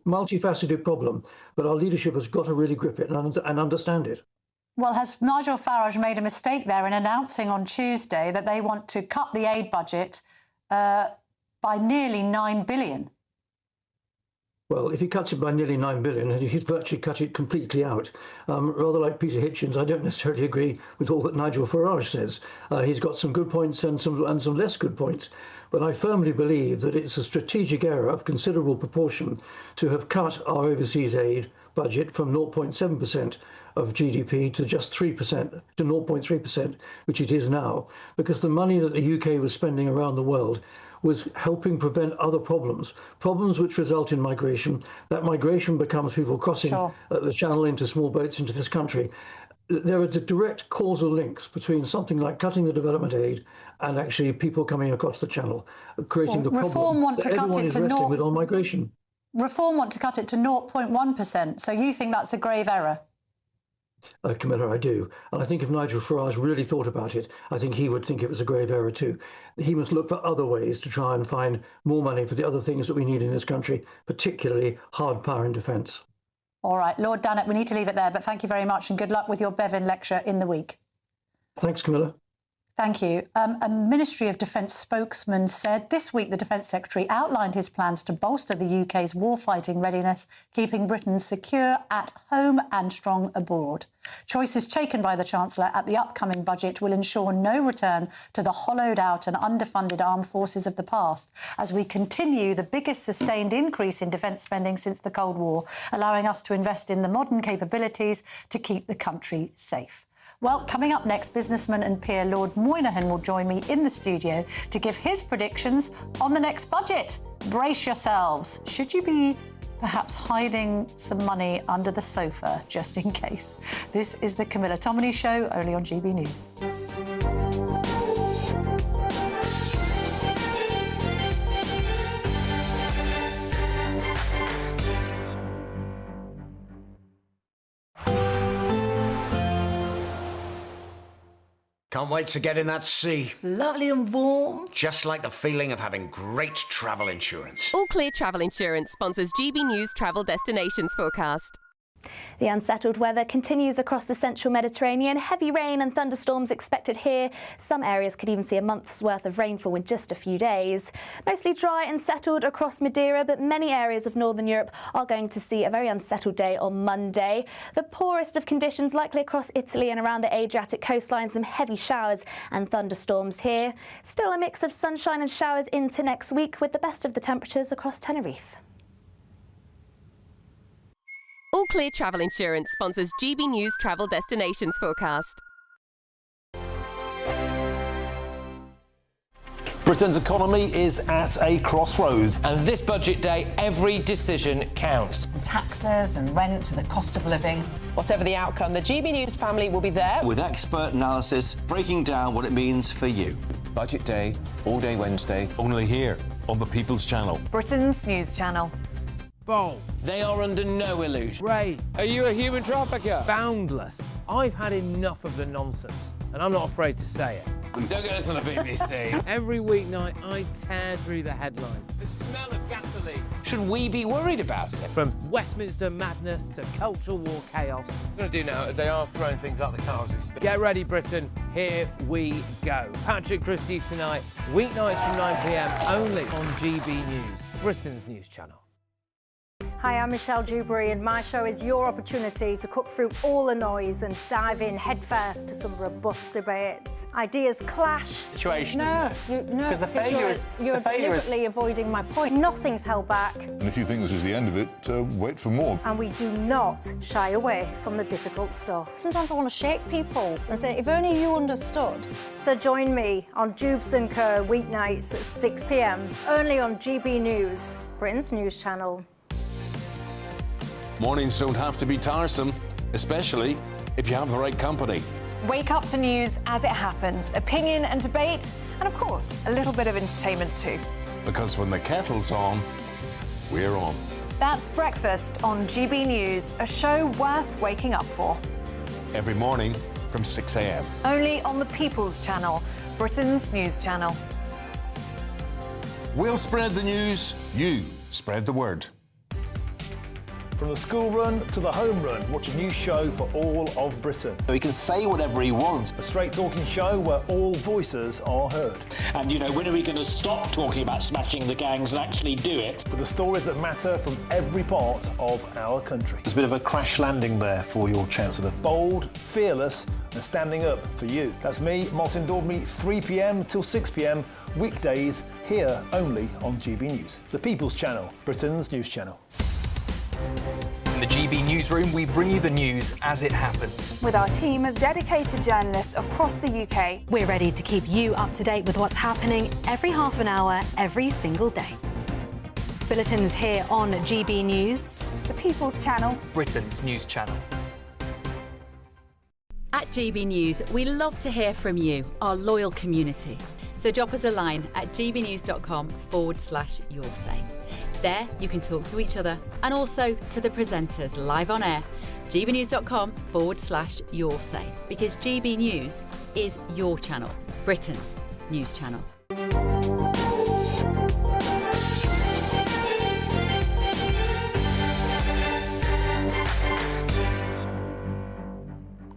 multifaceted problem, but our leadership has got to really grip it and understand it. Well, has Nigel Farage made a mistake there in announcing on Tuesday that they want to cut the aid budget by nearly $9 billion? Well, if he cuts it by nearly $9 billion, he's virtually cut it completely out. Rather like Peter Hitchens, I don't necessarily agree with all that Nigel Farage says. He's got some good points and some less good points. But I firmly believe that it's a strategic error of considerable proportion to have cut our overseas aid budget from 0.7% of GDP to just 3%, to 0.3%, which it is now, because the money that the UK was spending around the world was helping prevent other problems which result in migration. That migration becomes people crossing the channel into small boats into this country. There are direct causal links between something like cutting the development aid and actually people coming across the channel, creating the problem that everyone is wrestling with on migration. Reform want to cut it to 0.1%, so you think that's a grave error? Camilla, I do. And I think if Nigel Farage really thought about it, I think he would think it was a grave error too. He must look for other ways to try and find more money for the other things that we need in this country, particularly hard power and defence. All right, Lord Dannatt, we need to leave it there, but thank you very much and good luck with your Bevin lecture in the week. Thanks, Camilla. Thank you. A Ministry of Defence spokesman said this week the Defence Secretary outlined his plans to bolster the UK's warfighting readiness, keeping Britain secure at home and strong abroad. Choices taken by the Chancellor at the upcoming budget will ensure no return to the hollowed-out and underfunded armed forces of the past, as we continue the biggest sustained increase in defence spending since the Cold War, allowing us to invest in the modern capabilities to keep the country safe. Well, coming up next, businessman and peer Lord Moynihan will join me in the studio to give his predictions on the next budget. Brace yourselves. Should you be perhaps hiding some money under the sofa, just in case? This is the Camilla Tominey Show, only on GB News. Can't wait to get in that sea. Lovely and warm. Just like the feeling of having great travel insurance. All Clear Travel Insurance sponsors GB News travel destinations forecast. The unsettled weather continues across the central Mediterranean. Heavy rain and thunderstorms expected here. Some areas could even see a month's worth of rainfall in just a few days. Mostly dry and settled across Madeira, but many areas of northern Europe are going to see a very unsettled day on Monday. The poorest of conditions likely across Italy and around the Adriatic coastline. Some heavy showers and thunderstorms here. Still a mix of sunshine and showers into next week, with the best of the temperatures across Tenerife. All Clear Travel Insurance sponsors GB News travel destinations forecast. Britain's economy is at a crossroads. And this budget day, every decision counts. From taxes and rent to the cost of living. Whatever the outcome, the GB News family will be there. With expert analysis breaking down what it means for you. Budget day, all day Wednesday. Only here on the People's Channel. Britain's news channel. Bold. They are under no illusion. Ray. Are you a human trafficker? Boundless. I've had enough of the nonsense, and I'm not afraid to say it. Don't get this on the BBC. Every weeknight, I tear through the headlines. The smell of gasoline. Should we be worried about it? From Westminster madness to cultural war chaos. What I'm going to do now, they are throwing things out the car as we speak. Get ready, Britain. Here we go. Patrick Christie's tonight, weeknights from 9 p.m, only on GB News, Britain's news channel. Hi, I'm Michelle Dewberry, and my show is your opportunity to cut through all the noise and dive in headfirst to some robust debates. Ideas clash. Situation, no, isn't it? No, because the failure is you're deliberately avoiding my point. Nothing's held back. And if you think this is the end of it, wait for more. And we do not shy away from the difficult stuff. Sometimes I want to shake people and say, if only you understood. So join me on Jubes & Co. weeknights at 6 p.m, only on GB News, Britain's news channel. Mornings don't have to be tiresome, especially if you have the right company. Wake up to news as it happens, opinion and debate, and of course, a little bit of entertainment too. Because when the kettle's on, we're on. That's Breakfast on GB News, a show worth waking up for. Every morning from 6 a.m. Only on the People's Channel, Britain's news channel. We'll spread the news, you spread the word. From the school run to the home run, watch a new show for all of Britain. So he can say whatever he wants. A straight-talking show where all voices are heard. And, you know, when are we going to stop talking about smashing the gangs and actually do it? With the stories that matter from every part of our country. There's a bit of a crash landing there for your Chancellor. Bold, fearless and standing up for you. That's me, Martin Daubney, 3 p.m. till 6 p.m, weekdays, here only on GB News. The People's Channel, Britain's news channel. In the GB Newsroom, we bring you the news as it happens. With our team of dedicated journalists across the UK, we're ready to keep you up to date with what's happening every half an hour, every single day. Bulletins here on GB News. The People's Channel, Britain's news channel. At GB News, we love to hear from you, our loyal community. So drop us a line at gbnews.com/yoursay. There, you can talk to each other and also to the presenters live on air. gbnews.com/yoursay, because GB News is your channel, Britain's news channel.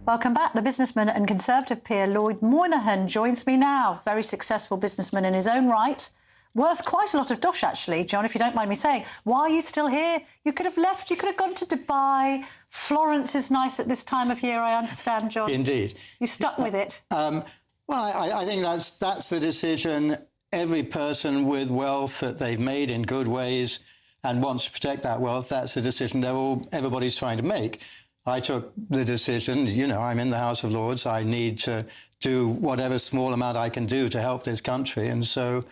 Welcome back. The businessman and Conservative peer Lloyd Moynihan joins me now. Very successful businessman in his own right. Worth quite a lot of dosh, actually, John, if you don't mind me saying. Why are you still here? You could have left. You could have gone to Dubai. Florence is nice at this time of year, I understand, John. Indeed. You stuck with it. Well, I think that's the decision every person with wealth that they've made in good ways and wants to protect that wealth, that's the decision everybody's trying to make. I took the decision, you know, I'm in the House of Lords. I need to do whatever small amount I can do to help this country. And so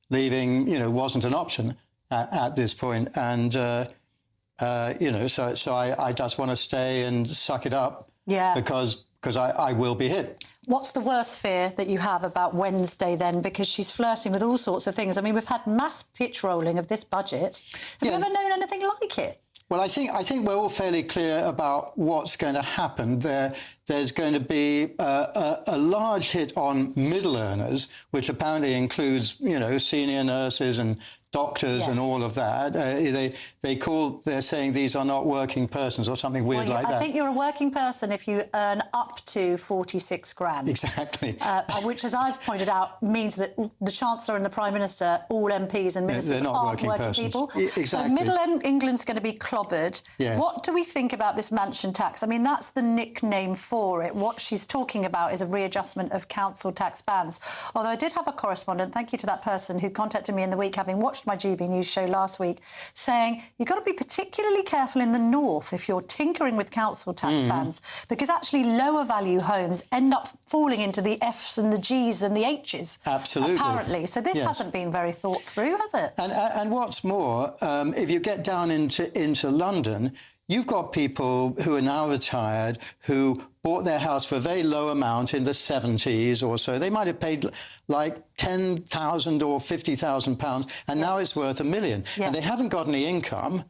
leaving, you know, wasn't an option at this point. And, you know, so I just want to stay and suck it up. Yeah. Because I will be hit. What's the worst fear that you have about Wednesday then? Because she's flirting with all sorts of things. I mean, we've had mass pitch rolling of this budget. Have you ever known anything like it? Well, I think we're all fairly clear about what's going to happen. There's going to be a large hit on middle earners, which apparently includes, you know, senior nurses and doctors and all of that. They're saying these are not working persons or something weird like that. I think you're a working person if you earn up to 46 grand. Exactly. Which, as I've pointed out, means that the Chancellor and the Prime Minister, all MPs and ministers, aren't working people. Exactly. So middle England's going to be clobbered. Yes. What do we think about this mansion tax? I mean, that's the nickname for it. What she's talking about is a readjustment of council tax bands. Although I did have a correspondent, thank you to that person who contacted me in the week, having watched my GB News show last week, saying you've got to be particularly careful in the north if you're tinkering with council tax bands, because actually lower value homes end up falling into the Fs and the Gs and the Hs. Absolutely. Apparently. So this hasn't been very thought through, has it? And what's more, if you get down into London, you've got people who are now retired who bought their house for a very low amount in the 70s or so. They might have paid like £10,000 or £50,000, and now it's worth £1 million. And they haven't got any income.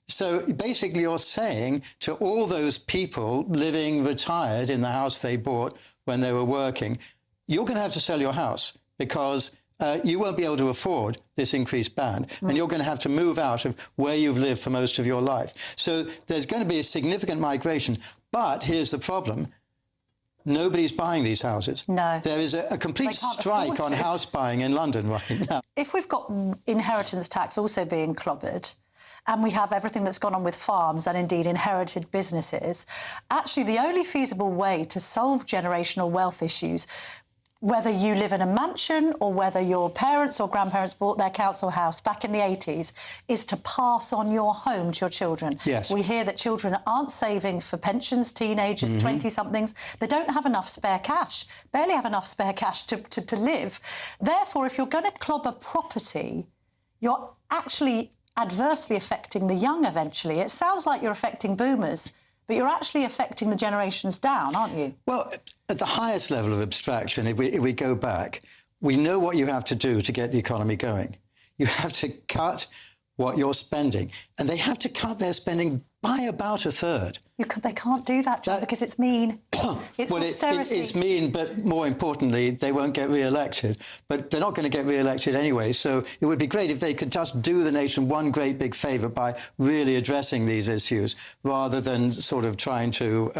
So basically you're saying to all those people living retired in the house they bought when they were working, you're going to have to sell your house because you won't be able to afford this increased band, and you're going to have to move out of where you've lived for most of your life. So there's going to be a significant migration. But here's the problem. Nobody's buying these houses. No. There is a complete strike on house buying in London right now. If we've got inheritance tax also being clobbered, and we have everything that's gone on with farms and indeed inherited businesses, actually the only feasible way to solve generational wealth issues, whether you live in a mansion or whether your parents or grandparents bought their council house back in the 80s, is to pass on your home to your children. Yes. We hear that children aren't saving for pensions, teenagers, 20-somethings. They don't have enough spare cash, barely have enough spare cash to live. Therefore, if you're going to clobber property, you're actually adversely affecting the young eventually. It sounds like you're affecting boomers, but you're actually affecting the generations down, aren't you? Well, at the highest level of abstraction, if we go back, we know what you have to do to get the economy going. You have to cut what you're spending, and they have to cut their spending by about a third. They can't do that, John, because it's mean. It's austerity. It's mean, but more importantly, they won't get re-elected. But they're not going to get re-elected anyway, so it would be great if they could just do the nation one great big favour by really addressing these issues, rather than sort of trying to,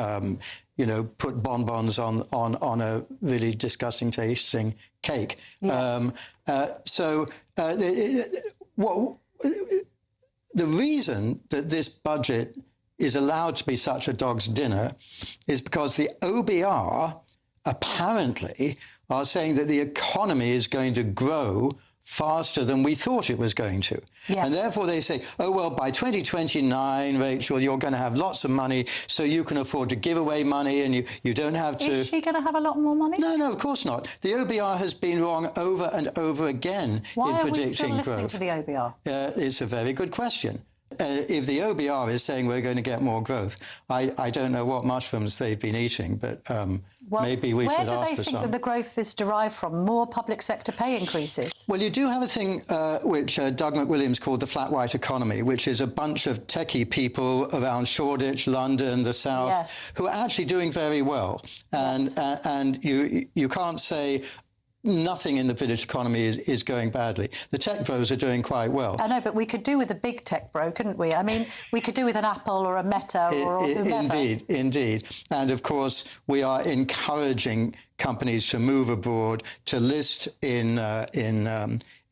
you know, put bonbons on a really disgusting tasting cake. Yes. The reason that this budget is allowed to be such a dog's dinner is because the OBR apparently are saying that the economy is going to grow faster than we thought it was going to. Yes. And therefore they say, oh, well, by 2029, Rachel, you're going to have lots of money so you can afford to give away money and you don't have to... Is she going to have a lot more money? No, of course not. The OBR has been wrong over and over again in predicting growth. Why are we still listening to the OBR? It's a very good question. If the OBR is saying we're going to get more growth, I don't know what mushrooms they've been eating, but maybe we should ask for some. Where do they think that the growth is derived from? More public sector pay increases? Well, you do have a thing which Doug McWilliams called the flat white economy, which is a bunch of techie people around Shoreditch, London, the South, who are actually doing very well. And you can't say nothing in the British economy is going badly. The tech bros are doing quite well. I know, but we could do with a big tech bro, couldn't we? I mean, we could do with an Apple or a Meta or whoever. Indeed. And of course, we are encouraging companies to move abroad, to list in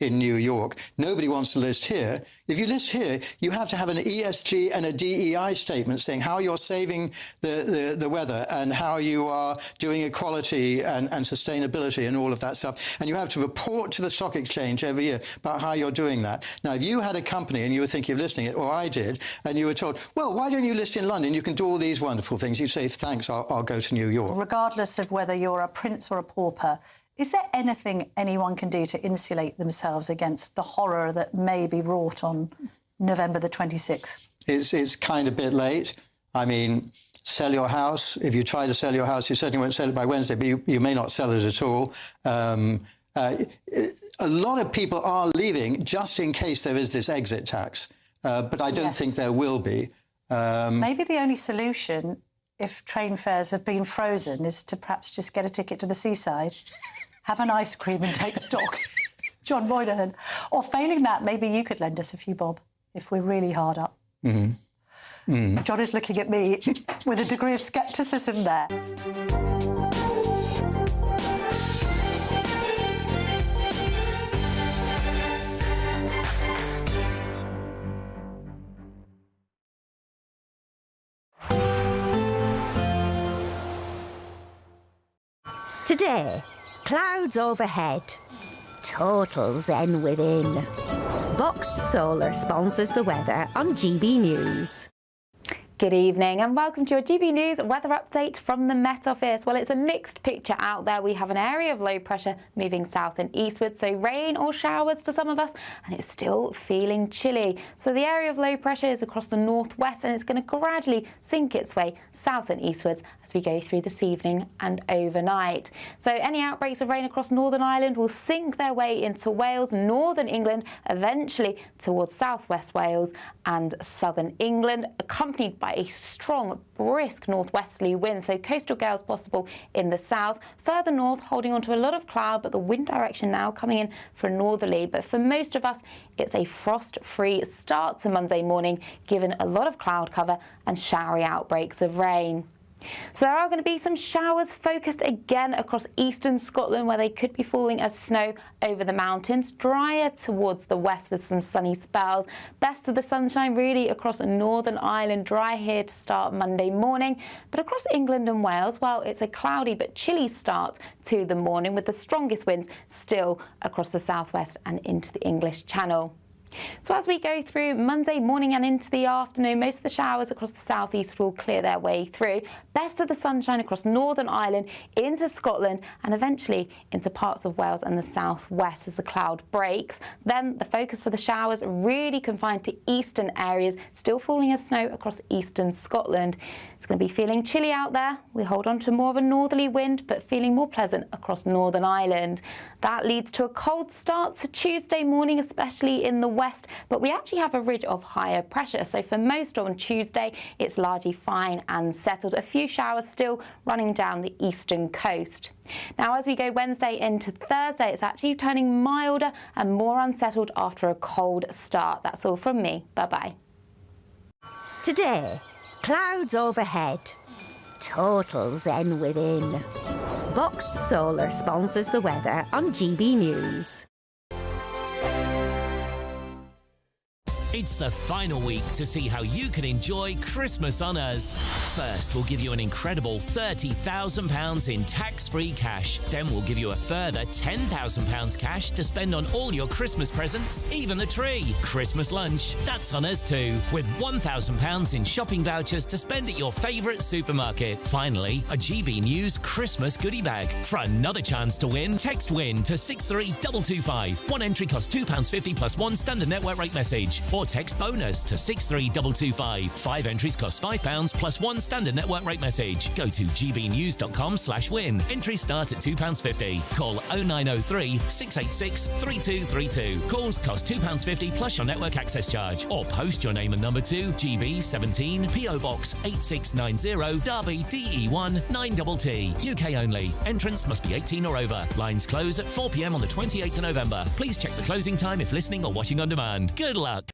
New York. Nobody wants to list here. If you list here, you have to have an ESG and a DEI statement saying how you're saving the weather and how you are doing equality and sustainability and all of that stuff. And you have to report to the stock exchange every year about how you're doing that. Now, if you had a company and you were thinking of listing it, or I did, and you were told, well, why don't you list in London? You can do all these wonderful things. You say, thanks, I'll go to New York. Regardless of whether you're a prince or a pauper, is there anything anyone can do to insulate themselves against the horror that may be wrought on November the 26th? It's kind of a bit late. I mean, sell your house. If you try to sell your house, you certainly won't sell it by Wednesday, but you may not sell it at all. A lot of people are leaving just in case there is this exit tax, but I don't think there will be. Maybe the only solution, if train fares have been frozen, is to perhaps just get a ticket to the seaside, have an ice cream and take stock. John Moynihan. Or failing that, maybe you could lend us a few bob if we're really hard up. John is looking at me with a degree of scepticism there. Today, clouds overhead, total zen within. Boxed Solar sponsors the weather on GB News. Good evening and welcome to your GB News weather update from the Met Office. Well, it's a mixed picture out there. We have an area of low pressure moving south and eastward, so rain or showers for some of us, and it's still feeling chilly. So the area of low pressure is across the northwest and it's going to gradually sink its way south and eastwards as we go through this evening and overnight. So any outbreaks of rain across Northern Ireland will sink their way into Wales, northern England, eventually towards southwest Wales and southern England, accompanied by a strong, brisk northwesterly wind, so coastal gales possible in the south. Further north, holding on to a lot of cloud, but the wind direction now coming in for northerly. But for most of us, it's a frost-free start to Monday morning, given a lot of cloud cover and showery outbreaks of rain. So there are going to be some showers focused again across eastern Scotland, where they could be falling as snow over the mountains. Drier towards the west with some sunny spells. Best of the sunshine really across Northern Ireland. Dry here to start Monday morning. But across England and Wales, well, it's a cloudy but chilly start to the morning, with the strongest winds still across the southwest and into the English Channel. So as we go through Monday morning and into the afternoon, most of the showers across the southeast will clear their way through. Best of the sunshine across Northern Ireland, into Scotland and eventually into parts of Wales and the southwest as the cloud breaks. Then the focus for the showers really confined to eastern areas, still falling as snow across eastern Scotland. It's going to be feeling chilly out there. We hold on to more of a northerly wind, but feeling more pleasant across Northern Ireland. That leads to a cold start to Tuesday morning, especially in the west, but we actually have a ridge of higher pressure. So for most on Tuesday, it's largely fine and settled. A few showers still running down the eastern coast. Now, as we go Wednesday into Thursday, it's actually turning milder and more unsettled after a cold start. That's all from me. Bye-bye. Today, clouds overhead, total zen within. Boxed Solar sponsors the weather on GB News. It's the final week to see how you can enjoy Christmas on us. First, we'll give you an incredible £30,000 in tax-free cash. Then we'll give you a further £10,000 cash to spend on all your Christmas presents, even the tree. Christmas lunch, that's on us too, with £1,000 in shopping vouchers to spend at your favourite supermarket. Finally, a GB News Christmas goodie bag. For another chance to win, text WIN to 63225. One entry costs £2.50 plus one standard network rate message. Or or text BONUS to 63225. 5 entries cost £5 plus 1 standard network rate message. Go to gbnews.com/win. Entries start at £2.50. Call 0903 686 3232. Calls cost £2.50 plus your network access charge. Or post your name and number to GB17 PO Box 8690 Derby DE1 9TT. UK only. Entrance must be 18 or over. Lines close at 4 p.m. on the 28th of November. Please check the closing time if listening or watching on demand. Good luck.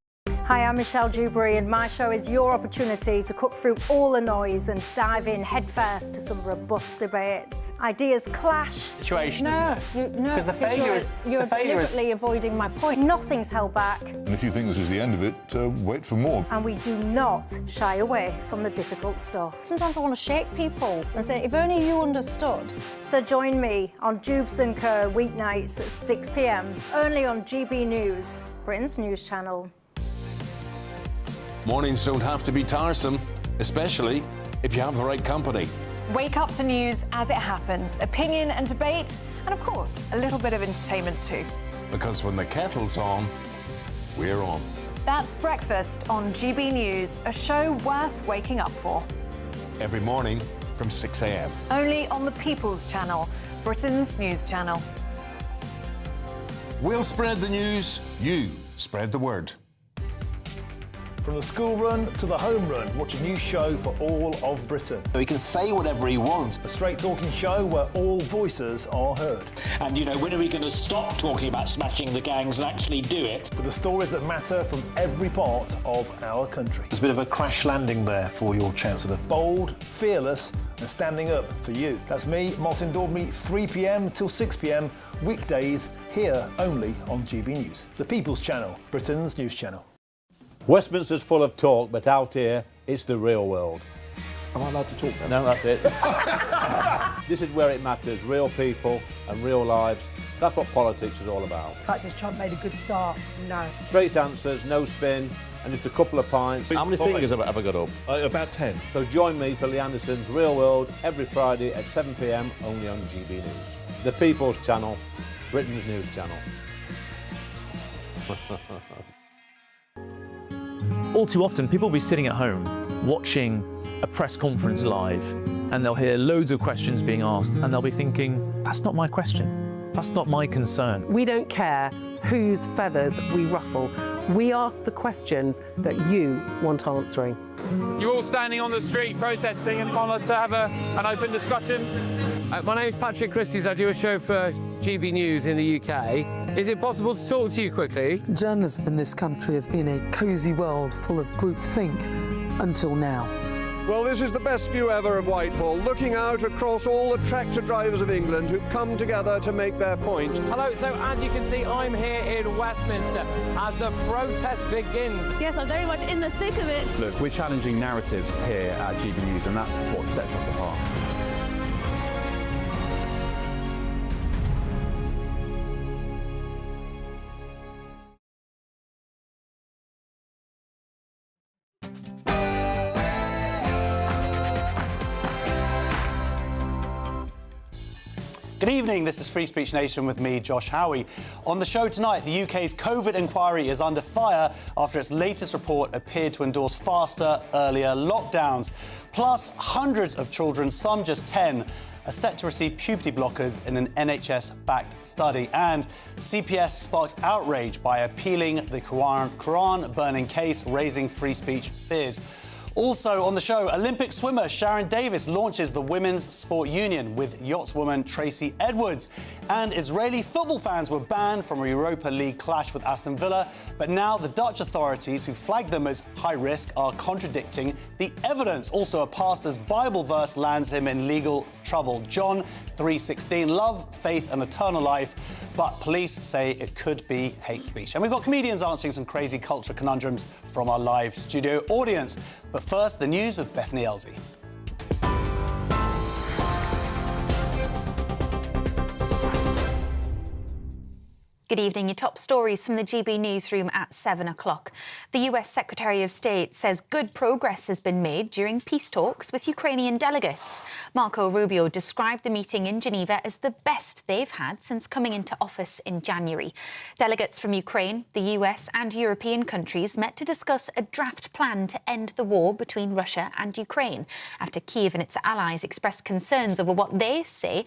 Hi, I'm Michelle Dewberry, and my show is your opportunity to cut through all the noise and dive in headfirst to some robust debates. Ideas clash. Situation, No, isn't it? no, Because the failure is you're deliberately avoiding my point. Nothing's held back, And if you think this is the end of it, wait for more. and we do not shy away from the difficult stuff. Sometimes I want to shake people and say, if only you understood. So join me on Dubes & Co. weeknights at 6 p.m. only on GB News, Britain's news channel. Mornings don't have to be tiresome, especially if you have the right company. Wake up to news as it happens, opinion and debate, and of course, a little bit of entertainment too. Because when the kettle's on, we're on. That's Breakfast on GB News, a show worth waking up for. Every morning from 6 a.m. Only on the People's Channel, Britain's news channel. We'll spread the news, you spread the word. From the school run to the home run, watch a new show for all of Britain. He can say whatever he wants. A straight-talking show where all voices are heard. And, you know, when are we going to stop talking about smashing the gangs and actually do it? With the stories that matter from every part of our country. There's a bit of a crash landing there for your Chancellor. Bold, fearless and standing up for you. That's me, Martin Daubney, 3 p.m. till 6 p.m, weekdays, here only on GB News. The People's Channel, Britain's news channel. Westminster's full of talk, but out here, it's the real world. Am I allowed to talk then? No, that's it. This is where it matters, real people and real lives. That's what politics is all about. In fact, has Trump made a good start? No. Straight answers, no spin, and just a couple of pints. How many fingers have I got up? About 10. So join me for Lee Anderson's Real World every Friday at 7 p.m, only on GB News. The People's Channel, Britain's news channel. All too often, people will be sitting at home watching a press conference live, and they'll hear loads of questions being asked, and they'll be thinking, that's not my question. That's not my concern. We don't care whose feathers we ruffle. We ask the questions that you want answering. You're all standing on the street protesting and want to have an open discussion. My name is Patrick Christys. I do a show for GB News in the UK. Is it possible to talk to you quickly? Journalism in this country has been a cosy world full of groupthink until now. Well, this is the best view ever of Whitehall, looking out across all the tractor drivers of England who've come together to make their point. Hello, so as you can see, I'm here in Westminster as the protest begins. Yes, I'm very much in the thick of it. Look, we're challenging narratives here at GB News, and that's what sets us apart. Good evening, this is Free Speech Nation with me, Josh Howie. On the show tonight, the UK's COVID inquiry is under fire after its latest report appeared to endorse faster, earlier lockdowns. Plus, hundreds of children, some just 10, are set to receive puberty blockers in an NHS-backed study. And CPS sparks outrage by appealing the Quran-burning case, raising free speech fears. Also on the show, Olympic swimmer Sharon Davis launches the Women's Sport Union with yachtswoman Tracy Edwards. And Israeli football fans were banned from a Europa League clash with Aston Villa. But now the Dutch authorities, who flagged them as high risk, are contradicting the evidence. Also, a pastor's Bible verse lands him in legal trouble. John 3:16, love, faith and eternal life. But police say it could be hate speech. And we've got comedians answering some crazy culture conundrums from our live studio audience. But first, the news with Bethany Elsie. Good evening. Your top stories from the GB Newsroom at 7 o'clock. The US Secretary of State says good progress has been made during peace talks with Ukrainian delegates. Marco Rubio described the meeting in Geneva as the best they've had since coming into office in January. Delegates from Ukraine, the US and European countries met to discuss a draft plan to end the war between Russia and Ukraine, after Kyiv and its allies expressed concerns over what they say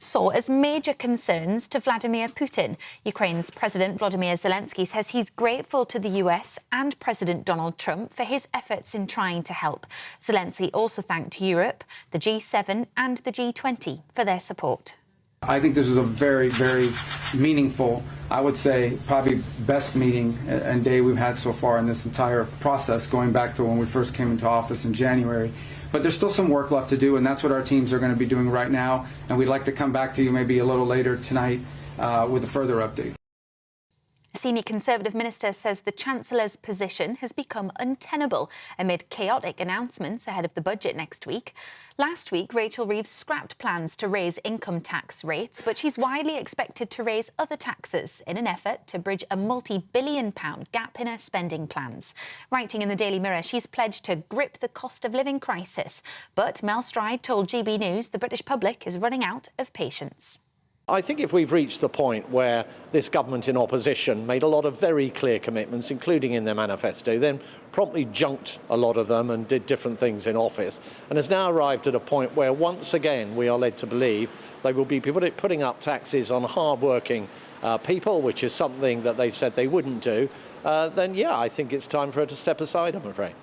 saw as major concerns to Vladimir Putin. Ukraine's President Volodymyr Zelensky says he's grateful to the US and President Donald Trump for his efforts in trying to help. Zelensky also thanked Europe, the G7 and the G20 for their support. I think this is a very, very meaningful, I would say probably best meeting and day we've had so far in this entire process, going back to when we first came into office in January. But there's still some work left to do, and that's what our teams are going to be doing right now. And we'd like to come back to you maybe a little later tonight with a further update. A senior Conservative minister says the Chancellor's position has become untenable amid chaotic announcements ahead of the budget next week. Last week, Rachel Reeves scrapped plans to raise income tax rates, but she's widely expected to raise other taxes in an effort to bridge a multi-billion-pound gap in her spending plans. Writing in the Daily Mirror, she's pledged to grip the cost of living crisis. But Mel Stride told GB News the British public is running out of patience. I think if we've reached the point where this government in opposition made a lot of very clear commitments, including in their manifesto, then promptly junked a lot of them and did different things in office, and has now arrived at a point where once again we are led to believe they will be putting up taxes on hard-working people, which is something that they've said they wouldn't do, then yeah, I think it's time for her to step aside, I'm afraid.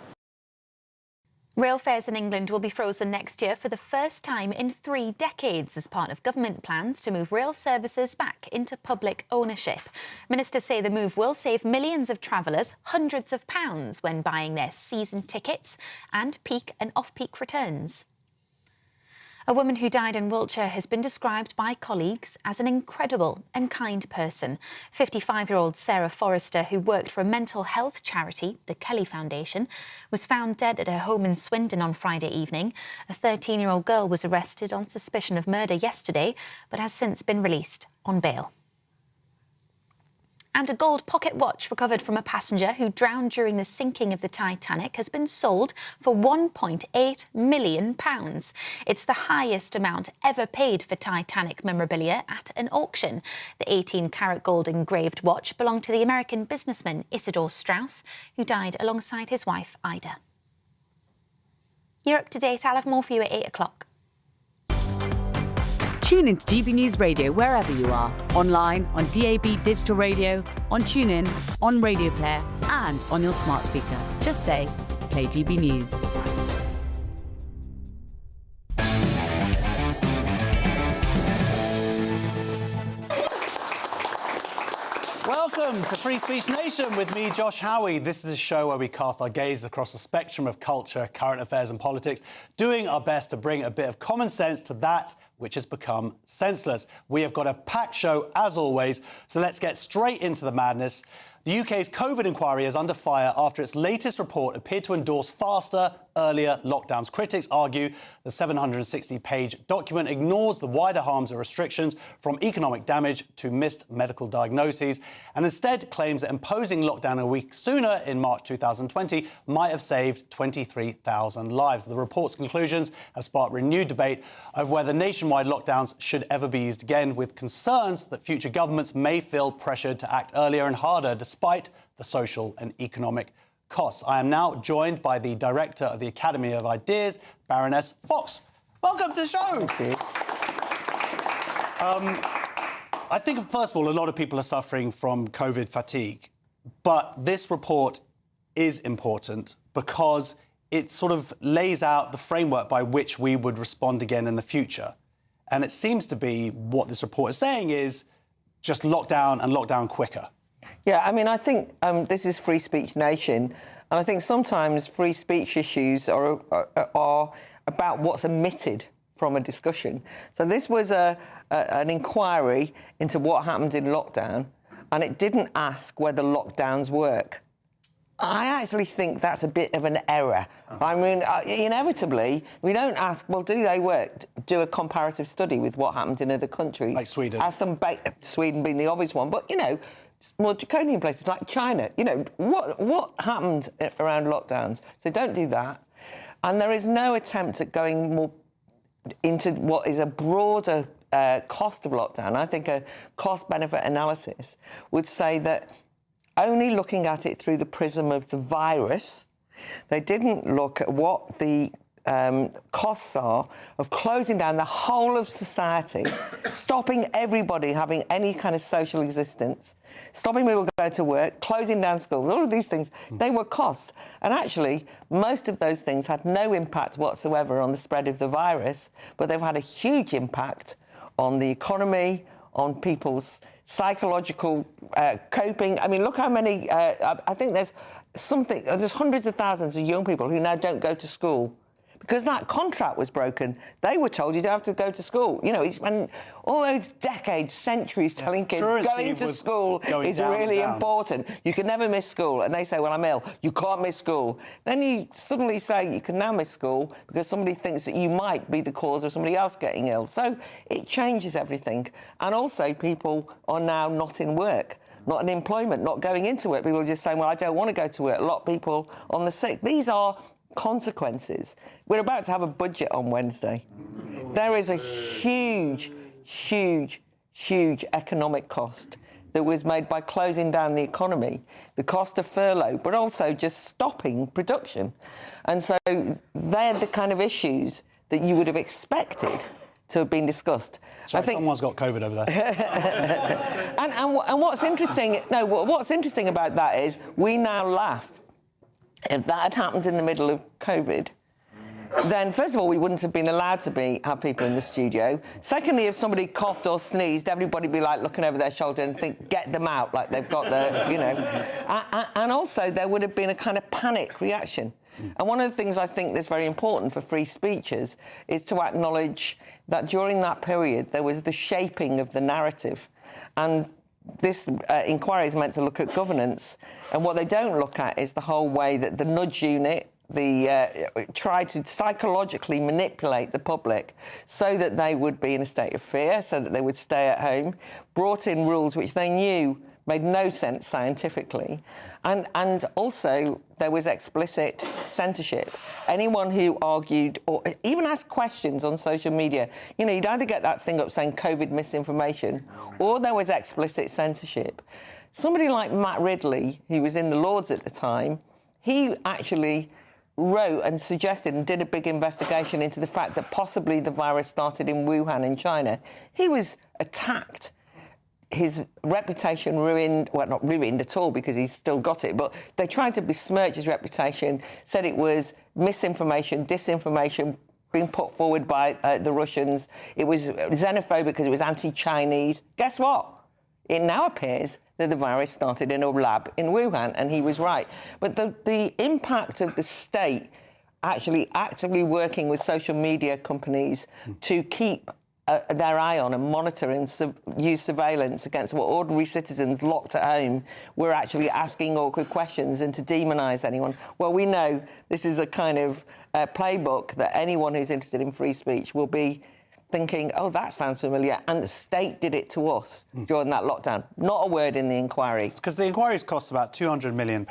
Rail fares in England will be frozen next year for the first time in 3 decades as part of government plans to move rail services back into public ownership. Ministers say the move will save millions of travellers hundreds of pounds when buying their season tickets and peak and off-peak returns. A woman who died in Wiltshire has been described by colleagues as an incredible and kind person. 55-year-old Sarah Forrester, who worked for a mental health charity, the Kelly Foundation, was found dead at her home in Swindon on Friday evening. A 13-year-old girl was arrested on suspicion of murder yesterday, but has since been released on bail. And a gold pocket watch recovered from a passenger who drowned during the sinking of the Titanic has been sold for £1.8 million. It's the highest amount ever paid for Titanic memorabilia at an auction. The 18-carat gold engraved watch belonged to the American businessman Isidore Straus, who died alongside his wife, Ida. You're up to date. I'll have more for you at 8 o'clock. Tune into GB News Radio wherever you are, online, on DAB digital radio, on TuneIn, on Radio Player and on your smart speaker. Just say, play GB News. Welcome to Free Speech Nation with me, Josh Howie. This is a show where we cast our gaze across the spectrum of culture, current affairs and politics, doing our best to bring a bit of common sense to that which has become senseless. We have got a packed show, as always, so let's get straight into the madness. The UK's COVID inquiry is under fire after its latest report appeared to endorse faster, earlier lockdowns. Critics argue the 760-page document ignores the wider harms of restrictions, from economic damage to missed medical diagnoses, and instead claims that imposing lockdown a week sooner in March 2020 might have saved 23,000 lives. The report's conclusions have sparked renewed debate over whether nationwide lockdowns should ever be used again, with concerns that future governments may feel pressured to act earlier and harder despite the social and economic costs. I am now joined by the Director of the Academy of Ideas, Baroness Fox. Welcome to the show. Thank you. I think, first of all, a lot of people are suffering from COVID fatigue, but this report is important because it sort of lays out the framework by which we would respond again in the future. And it seems to be what this report is saying is just lockdown and lockdown quicker. Yeah, I mean, I think this is Free Speech Nation, and I think sometimes free speech issues are about what's omitted from a discussion. So this was an inquiry into what happened in lockdown, and it didn't ask whether lockdowns work. I actually think that's a bit of an error. I mean, inevitably, we don't ask, well, do they work? Do a comparative study with what happened in other countries. Like Sweden. Sweden being the obvious one. But, you know, more draconian places like China. You know, what happened around lockdowns? So don't do that. And there is no attempt at going more into what is a broader cost of lockdown. I think a cost-benefit analysis would say that only looking at it through the prism of the virus, they didn't look at what the costs are of closing down the whole of society, stopping everybody having any kind of social existence, stopping people going to work, closing down schools, all of these things, they were costs. And actually, most of those things had no impact whatsoever on the spread of the virus, but they've had a huge impact on the economy, on people's psychological coping. I mean, look how many, I think there's hundreds of thousands of young people who now don't go to school because that contract was broken. They were told you don't have to go to school. You know, and all those decades, centuries telling kids going to school is really important. You can never miss school. And they say, well, I'm ill. You can't miss school. Then you suddenly say you can now miss school because somebody thinks that you might be the cause of somebody else getting ill. So it changes everything. And also people are now not in work, not in employment, not going into work. People are just saying, well, I don't want to go to work. A lot of people on the sick. These are consequences. We're about to have a budget on Wednesday. There is a huge, huge, huge economic cost that was made by closing down the economy, the cost of furlough, but also just stopping production. And so they're the kind of issues that you would have expected to have been discussed. Sorry, I think someone's got COVID over there. and what's interesting, what's interesting about that is we now laugh. If that had happened in the middle of COVID, then first of all, we wouldn't have been allowed to have people in the studio. Secondly, if somebody coughed or sneezed, everybody would be like looking over their shoulder and think, get them out, like they've got the, you know. And also, there would have been a kind of panic reaction. And one of the things I think that's very important for free speeches is to acknowledge that during that period, there was the shaping of the narrative. And this inquiry is meant to look at governance, and what they don't look at is the whole way that the nudge unit, try to psychologically manipulate the public so that they would be in a state of fear, so that they would stay at home, brought in rules which they knew made no sense scientifically, and also there was explicit censorship. Anyone who argued or even asked questions on social media, you know, you'd either get that thing up saying COVID misinformation, or there was explicit censorship. Somebody like Matt Ridley, who was in the Lords at the time, he actually wrote and suggested and did a big investigation into the fact that possibly the virus started in Wuhan in China. He was attacked. His reputation ruined, well, not ruined at all because he's still got it, but they tried to besmirch his reputation, said it was misinformation, disinformation being put forward by the Russians. It was xenophobic because it was anti-Chinese. Guess what? It now appears that the virus started in a lab in Wuhan, and he was right. But the impact of the state actually actively working with social media companies to keep their eye on and monitor and use surveillance against what ordinary citizens locked at home were actually asking awkward questions and to demonise anyone. Well, we know this is a kind of playbook that anyone who's interested in free speech will be thinking, oh, that sounds familiar, and the state did it to us during that lockdown. Not a word in the inquiry. Because the inquiry's cost about £200 million.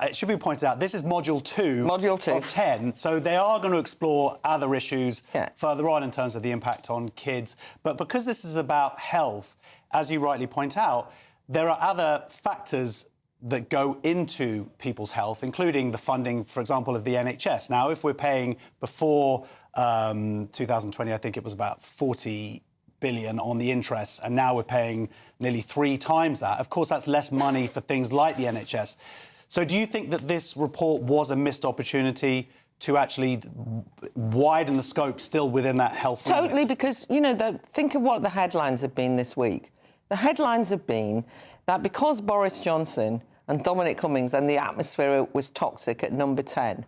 It should be pointed out, this is Module 2 of 10, so they are going to explore other issues further on in terms of the impact on kids. But because this is about health, as you rightly point out, there are other factors that go into people's health, including the funding, for example, of the NHS. Now, if we're paying before 2020, I think it was about 40 billion on the interest, and now we're paying nearly 3 times that. Of course, that's less money for things like the NHS. So do you think that this report was a missed opportunity to actually widen the scope still within that health remit? Totally, because, you know, think of what the headlines have been this week. The headlines have been that because Boris Johnson and Dominic Cummings and the atmosphere was toxic at number 10,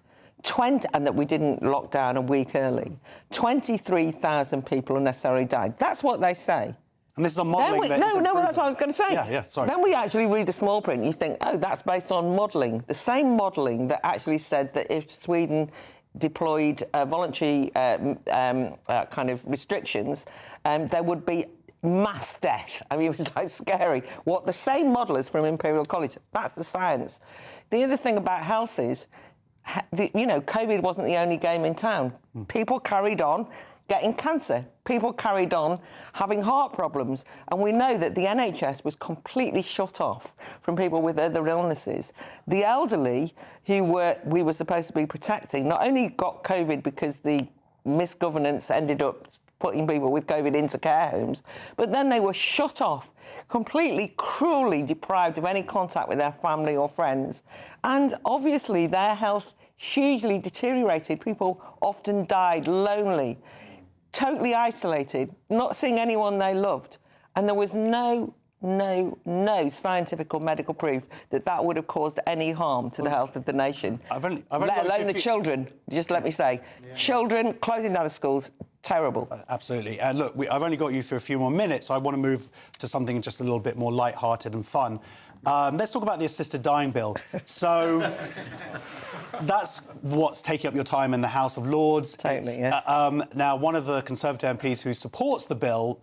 and that we didn't lock down a week early, 23,000 people unnecessarily died. That's what they say. And this is on modelling that isn't that's proven. what I was going to say. Yeah, sorry. Then we actually read the small print and you think, oh, that's based on modelling. The same modelling that actually said that if Sweden deployed voluntary kind of restrictions, there would be mass death. I mean, it was like scary. What the same modellers from Imperial College, that's the science. The other thing about health is, COVID wasn't the only game in town. People carried on getting cancer. People carried on having heart problems. And we know that the NHS was completely shut off from people with other illnesses. The elderly, who we were supposed to be protecting, not only got COVID because the misgovernance ended up putting people with COVID into care homes, but then they were shut off, completely cruelly deprived of any contact with their family or friends. And obviously their health hugely deteriorated. People often died lonely, totally isolated, not seeing anyone they loved. And there was no scientific or medical proof that would have caused any harm to the health of the nation. Let alone the children, just let me say. Children closing down the schools, terrible. Absolutely. And look, I've only got you for a few more minutes, so I want to move to something just a little bit more light-hearted and fun. Let's talk about the assisted dying bill. So that's what's taking up your time in the House of Lords. Totally, yeah. Now, one of the Conservative MPs who supports the bill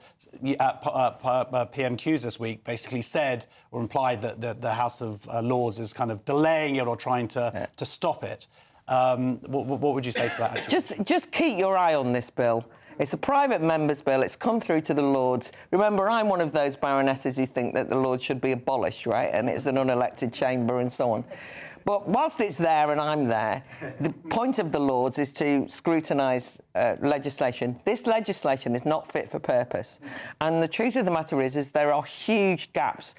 at PMQs this week basically said or implied that the House of Lords is kind of delaying it or trying to stop it. What would you say to that? Just keep your eye on this bill. It's a private member's bill. It's come through to the Lords. Remember, I'm one of those baronesses who think that the Lords should be abolished, right? And it's an unelected chamber and so on. But whilst it's there and I'm there, the point of the Lords is to scrutinise legislation. This legislation is not fit for purpose. And the truth of the matter is there are huge gaps,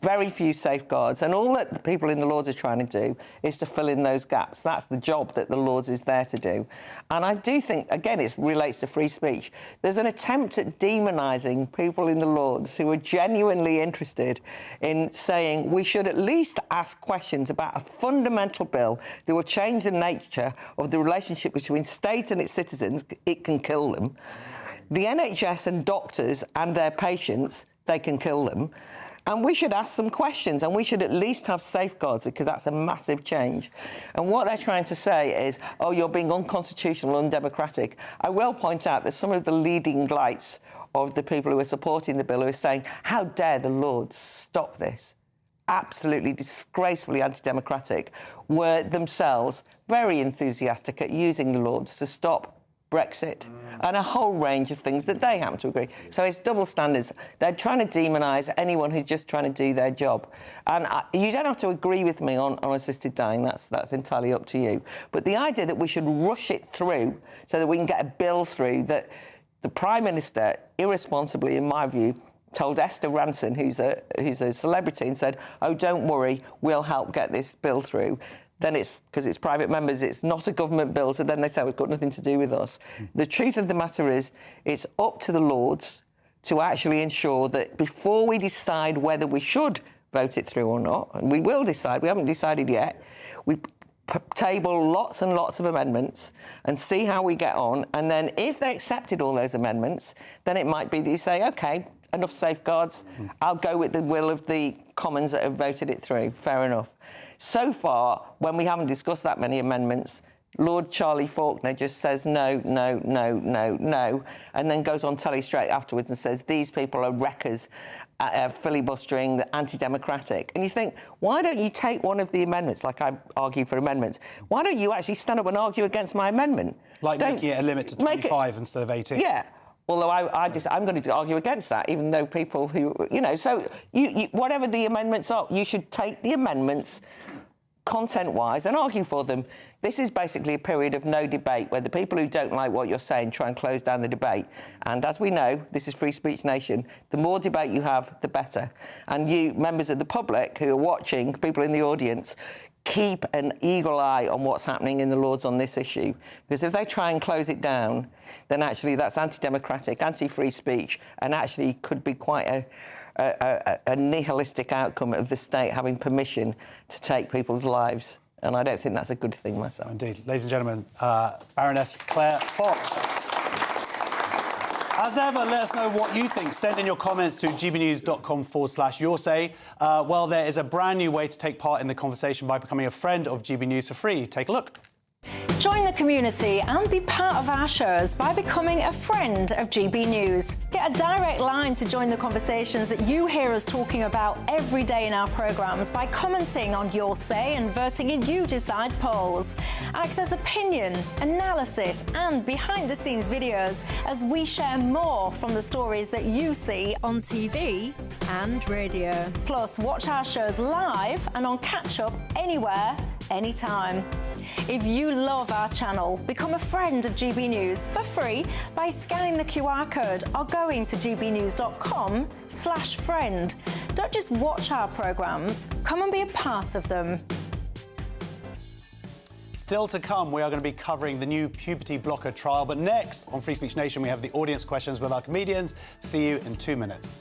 very few safeguards, and all that the people in the Lords are trying to do is to fill in those gaps. That's the job that the Lords is there to do. And I do think, again, it relates to free speech. There's an attempt at demonising people in the Lords who are genuinely interested in saying we should at least ask questions about a fundamental bill that will change the nature of the relationship between state and its citizens. It can kill them. The NHS and doctors and their patients, they can kill them. And we should ask some questions, and we should at least have safeguards, because that's a massive change. And what they're trying to say is, oh, you're being unconstitutional, undemocratic. I will point out that some of the leading lights of the people who are supporting the bill who are saying, how dare the Lords stop this? Absolutely disgracefully anti-democratic, were themselves very enthusiastic at using the Lords to stop Brexit and a whole range of things that they happen to agree. So it's double standards. They're trying to demonise anyone who's just trying to do their job. And you don't have to agree with me on assisted dying. That's entirely up to you. But the idea that we should rush it through so that we can get a bill through that the Prime Minister, irresponsibly, in my view, told Esther Ranson, who's a celebrity, and said, oh, don't worry, we'll help get this bill through. Then it's, because it's private members, it's not a government bill, so then they say, well, it's got nothing to do with us. The truth of the matter is, it's up to the Lords to actually ensure that before we decide whether we should vote it through or not, and we will decide, we haven't decided yet, we table lots and lots of amendments and see how we get on, and then if they accepted all those amendments, then it might be that you say, OK, enough safeguards, I'll go with the will of the Commons that have voted it through, fair enough. So far, when we haven't discussed that many amendments, Lord Charlie Faulkner just says no, no, no, no, no, and then goes on telly straight afterwards and says these people are wreckers, filibustering, anti-democratic. And you think, why don't you take one of the amendments, like I argue for amendments, why don't you actually stand up and argue against my amendment? Like making it a limit to 25 instead of 18? Yeah. Although I'm going to argue against that, even though people who, so you whatever the amendments are, you should take the amendments content-wise and argue for them. This is basically a period of no debate, where the people who don't like what you're saying try and close down the debate. And as we know, this is Free Speech Nation. The more debate you have, the better. And you, members of the public who are watching, people in the audience, keep an eagle eye on what's happening in the Lords on this issue. Because if they try and close it down, then actually that's anti-democratic, anti-free speech, and actually could be quite a nihilistic outcome of the state having permission to take people's lives. And I don't think that's a good thing myself. Indeed. Ladies and gentlemen, Baroness Claire Fox. As ever, let us know what you think. Send in your comments to gbnews.com/yoursay. Well, there is a brand new way to take part in the conversation by becoming a friend of GB News for free. Take a look. Join the community and be part of our shows by becoming a friend of GB News. Get a direct line to join the conversations that you hear us talking about every day in our programmes by commenting on Your Say and voting in You Decide polls. Access opinion, analysis and behind-the-scenes videos as we share more from the stories that you see on TV and radio. Plus, watch our shows live and on catch-up anywhere, anytime. If you love our channel, become a friend of GB News for free by scanning the QR code or going to gbnews.com/friend. Don't just watch our programmes, come and be a part of them. Still to come, we are going to be covering the new Puberty blocker trial. But next, on Free Speech Nation, we have the audience questions with our comedians. See you in 2 minutes.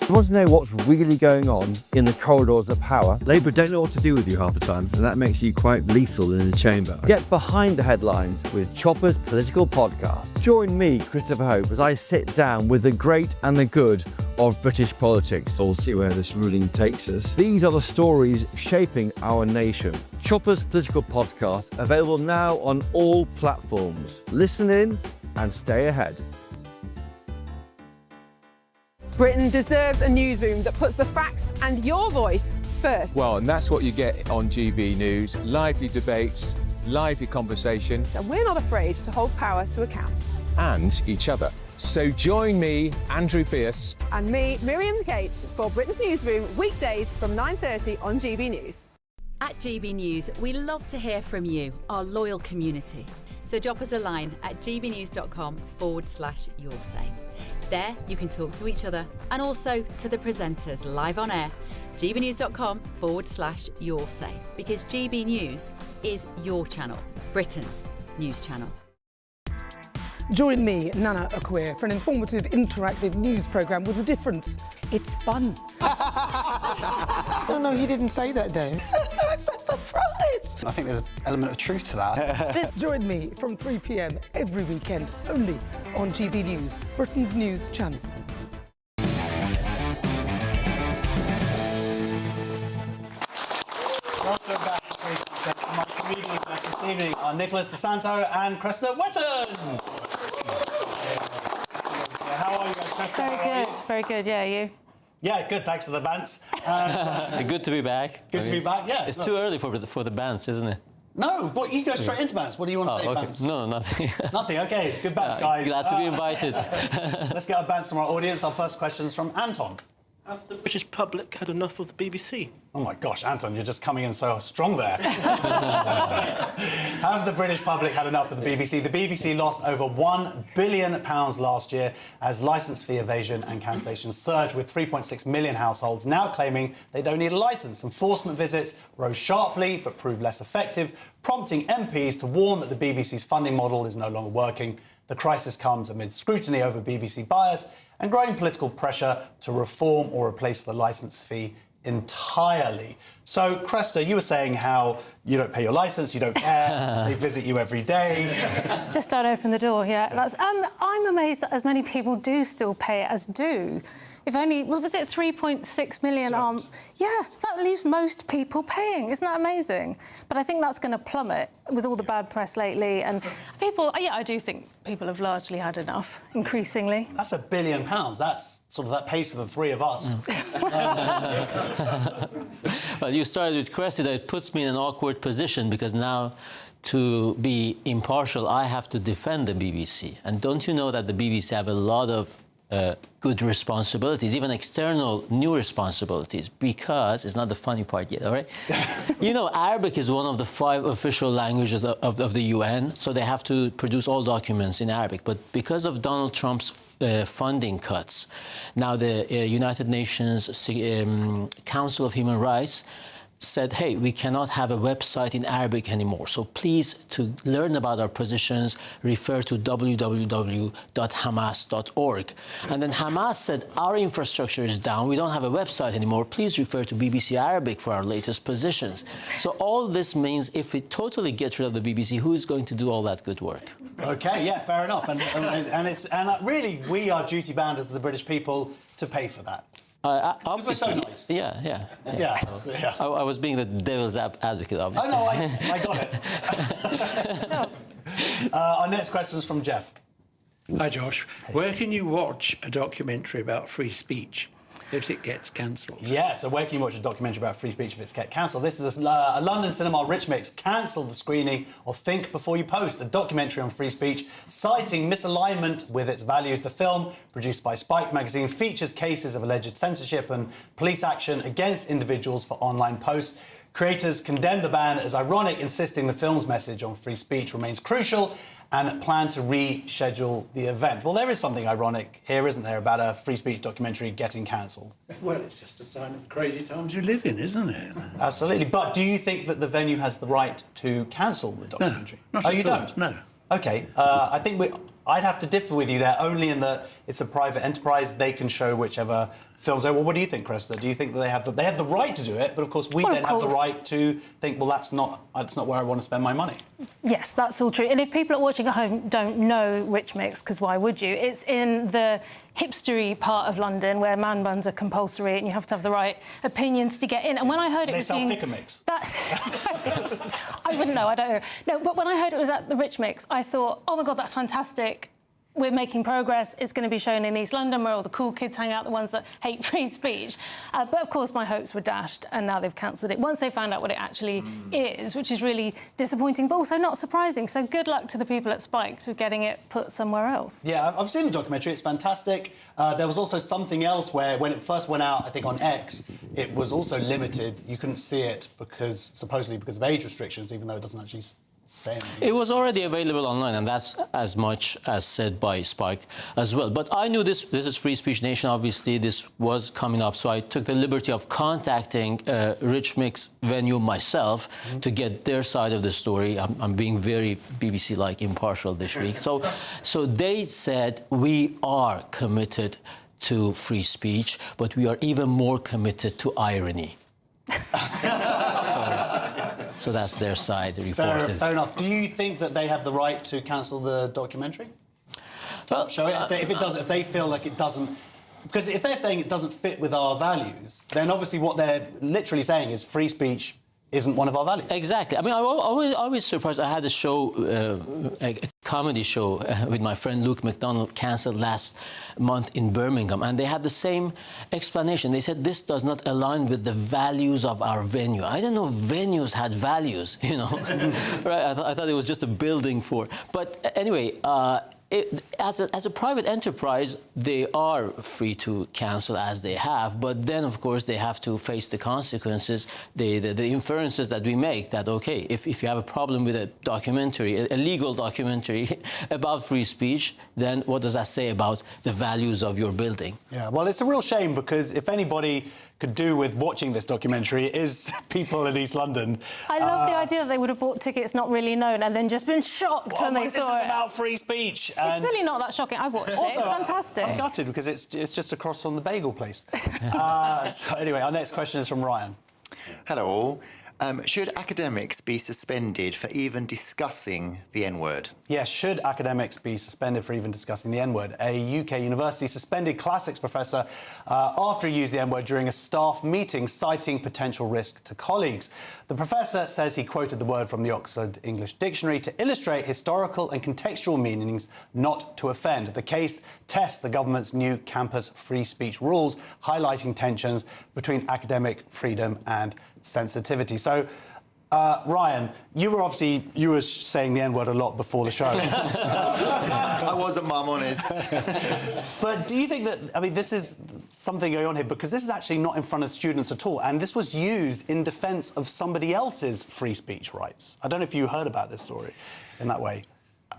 You want to know what's really going on in the corridors of power? Labour don't know what to do with you half the time, and that makes you quite lethal in the chamber. Get behind the headlines with Chopper's Political Podcast. Join me, Christopher Hope, as I sit down with the great and the good of British politics. We'll see where this ruling takes us. These are the stories shaping our nation. Chopper's Political Podcast, available now on all platforms. Listen in and stay ahead. Britain deserves a newsroom that puts the facts and your voice first. Well, and that's what you get on GB News. Lively debates, lively conversation. And we're not afraid to hold power to account. And each other. So join me, Andrew Pearce. And me, Miriam Cates, for Britain's Newsroom, weekdays from 9:30 on GB News. At GB News, we love to hear from you, our loyal community. So drop us a line at gbnews.com/yoursay. There, you can talk to each other and also to the presenters live on air. gbnews.com/yoursay, because GB News is your channel, Britain's news channel. Join me, Dannatt, for an informative, interactive news programme with a difference. It's fun. No, he didn't say that, Dave. I'm so surprised. I think there's an element of truth to that. Join me from 3 p.m. every weekend, only on GB News, Britain's news channel. Welcome back to Facebook. My comedians this evening are Nicholas DeSanto and Cresta Wetton. How are you guys, Cresta? Very good, yeah, you? Yeah, good, thanks for the bands. Good to be back. Good to be back, yeah. It's too early for the bands, isn't it? No, but you go straight into bands. What do you want to say, okay. bands? No, nothing. Nothing, okay. Good bands, guys. Glad to be invited. Let's get our bands from our audience. Our first question is from Anton. Have the British public had enough of the BBC? Oh my gosh, Anton, you're just coming in so strong there. Have the British public had enough of the BBC? The BBC lost over £1 billion last year as licence fee evasion and cancellations surged, with 3.6 million households now claiming they don't need a licence. Enforcement visits rose sharply but proved less effective, prompting MPs to warn that the BBC's funding model is no longer working. The crisis comes amid scrutiny over BBC buyers and growing political pressure to reform or replace the licence fee entirely. So, Cresta, you were saying how you don't pay your licence, you don't care, they visit you every day. Just don't open the door, yeah. That's, I'm amazed that as many people do still pay it as do. If only, was it 3.6 million? Yeah, that leaves most people paying. Isn't that amazing? But I think that's going to plummet with all the bad press lately. And people, yeah, I do think people have largely had enough, increasingly. That's £1 billion. That's sort of, that pays for the three of us. Well, you started with Cressida. It puts me in an awkward position because now, to be impartial, I have to defend the BBC. And don't you know that the BBC have a lot of good responsibilities, even external new responsibilities, because it's not the funny part yet, all right? You know, Arabic is one of the 5 official languages of the UN, so they have to produce all documents in Arabic. But because of Donald Trump's funding cuts, now the United Nations Council of Human Rights said, hey, we cannot have a website in Arabic anymore. So please, to learn about our positions, refer to www.hamas.org. And then Hamas said, our infrastructure is down. We don't have a website anymore. Please refer to BBC Arabic for our latest positions. So all this means if we totally get rid of the BBC, who is going to do all that good work? OK, yeah, fair enough. And really, we are duty-bound as the British people to pay for that. Obviously, so nice. Yeah. I was being the devil's advocate, obviously. Oh, no, I got it. Our next question is from Jeff. Hi, Josh. Where can you watch a documentary about free speech if it gets cancelled? Yeah, so where can you watch a documentary about free speech if it gets cancelled? This is a London cinema Rich Mix cancelled the screening of Think Before You Post, a documentary on free speech, citing misalignment with its values. The film, produced by Spike magazine, features cases of alleged censorship and police action against individuals for online posts. Creators condemned the ban as ironic, insisting the film's message on free speech remains crucial, and plan to reschedule the event. Well, there is something ironic here, isn't there, about a free speech documentary getting cancelled? Well, it's just a sign of the crazy times you live in, isn't it? Absolutely. But do you think that the venue has the right to cancel the documentary? No, not at all. Oh, you don't? No. OK. I think I'd have to differ with you there, only in that it's a private enterprise. They can show whichever films. Well, what do you think, Cresta? Do you think that they have the right to do it, but of course we then have the right to think, well, that's not where I want to spend my money? Yes, that's all true. And if people watching at home don't know Rich Mix, because why would you? It's in the hipstery part of London where man buns are compulsory and you have to have the right opinions to get in. And when I heard it was being... They sell pick-a-mix. I wouldn't know, I don't know. No, but when I heard it was at the Rich Mix, I thought, oh, my God, that's fantastic. We're making progress. It's going to be shown in East London where all the cool kids hang out, the ones that hate free speech. But, of course, my hopes were dashed and now they've cancelled it once they found out what it actually is, which is really disappointing, but also not surprising. So good luck to the people at Spike for getting it put somewhere else. Yeah, I've seen the documentary. It's fantastic. There was also something else where, when it first went out, I think on X, it was also limited. You couldn't see it supposedly because of age restrictions, even though it doesn't actually... It was already available online, and that's as much as said by Spike as well. But I knew this is Free Speech Nation. Obviously, this was coming up, so I took the liberty of contacting Rich Mix venue myself to get their side of the story. I'm being very BBC-like impartial this week. So they said we are committed to free speech, but we are even more committed to irony. So that's their side reported. Fair enough. Do you think that they have the right to cancel the documentary? Show it if they feel like it doesn't, because if they're saying it doesn't fit with our values, then obviously what they're literally saying is free speech isn't one of our values. Exactly. I mean, I was surprised. I had a show, a comedy show with my friend Luke McDonald, cancelled last month in Birmingham, and they had the same explanation. They said this does not align with the values of our venue. I didn't know venues had values, you know. Right? I thought it was just a building for... But anyway... as a private enterprise, they are free to cancel as they have, but then, of course, they have to face the consequences, the inferences that we make that, okay, if you have a problem with a documentary, a legal documentary about free speech, then what does that say about the values of your building? Yeah, well, it's a real shame because if anybody could do with watching this documentary is people in East London. I love the idea that they would have bought tickets not really known and then just been shocked when they saw it. This is about free speech. It's really not that shocking. I've watched it. It's fantastic. I'm gutted because it's just across from the bagel place. So anyway, our next question is from Ryan. Hello all. Should academics be suspended for even discussing the N-word? Yes, should academics be suspended for even discussing the N-word? A UK university suspended classics professor after he used the N-word during a staff meeting, citing potential risk to colleagues. The professor says he quoted the word from the Oxford English Dictionary to illustrate historical and contextual meanings, not to offend. The case tests the government's new campus free speech rules, highlighting tensions between academic freedom and sensitivity. So, Ryan, you were saying the N-word a lot before the show. I wasn't, Mum, honest. But do you think that, I mean, this is something going on here, because this is actually not in front of students at all, and this was used in defence of somebody else's free speech rights? I don't know if you heard about this story in that way.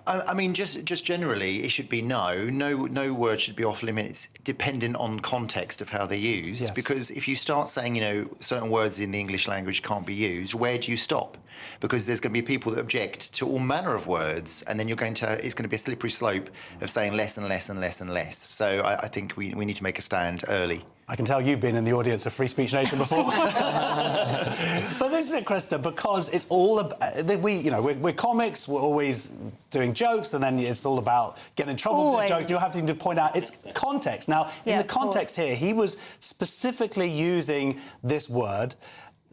I mean, just generally, it should be no word should be off limits, dependent on context of how they're used. Yes. Because if you start saying, you know, certain words in the English language can't be used, where do you stop? Because there's going to be people that object to all manner of words, and then it's going to be a slippery slope of saying less and less and less and less. So I think we need to make a stand early. I can tell you've been in the audience of Free Speech Nation before. But this is it, Krista, because it's all about... we're comics, we're always doing jokes, and then it's all about getting in trouble with the jokes. You're having to point out it's context. Now, in the context here, he was specifically using this word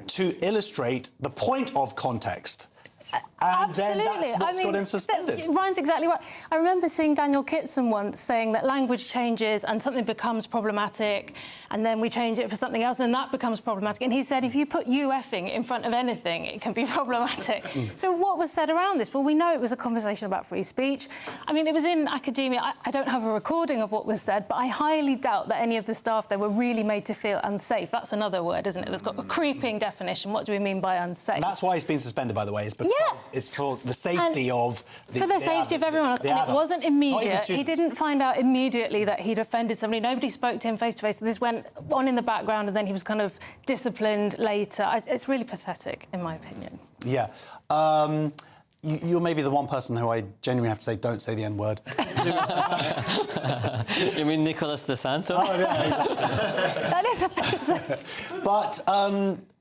to illustrate the point of context. And Absolutely. then that's what's got him suspended. Ryan's exactly right. I remember seeing Daniel Kitson once saying that language changes and something becomes problematic, and then we change it for something else, and then that becomes problematic. And he said if you put you effing in front of anything, it can be problematic. So what was said around this? Well, we know it was a conversation about free speech. I mean, it was in academia. I don't have a recording of what was said, but I highly doubt that any of the staff there were really made to feel unsafe. That's another word, isn't it? That's got a creeping definition. What do we mean by unsafe? And that's why he's been suspended, by the way, is because it's for the safety of the safety of everyone else. And it wasn't immediate. He didn't find out immediately that he'd offended somebody. Nobody spoke to him face to face. This went on in the background, and then he was kind of disciplined later. It's really pathetic, in my opinion. Yeah. You're maybe the one person who I genuinely have to say don't say the N-word. You mean Nicholas DeSanto? Oh, yeah. That is offensive. But,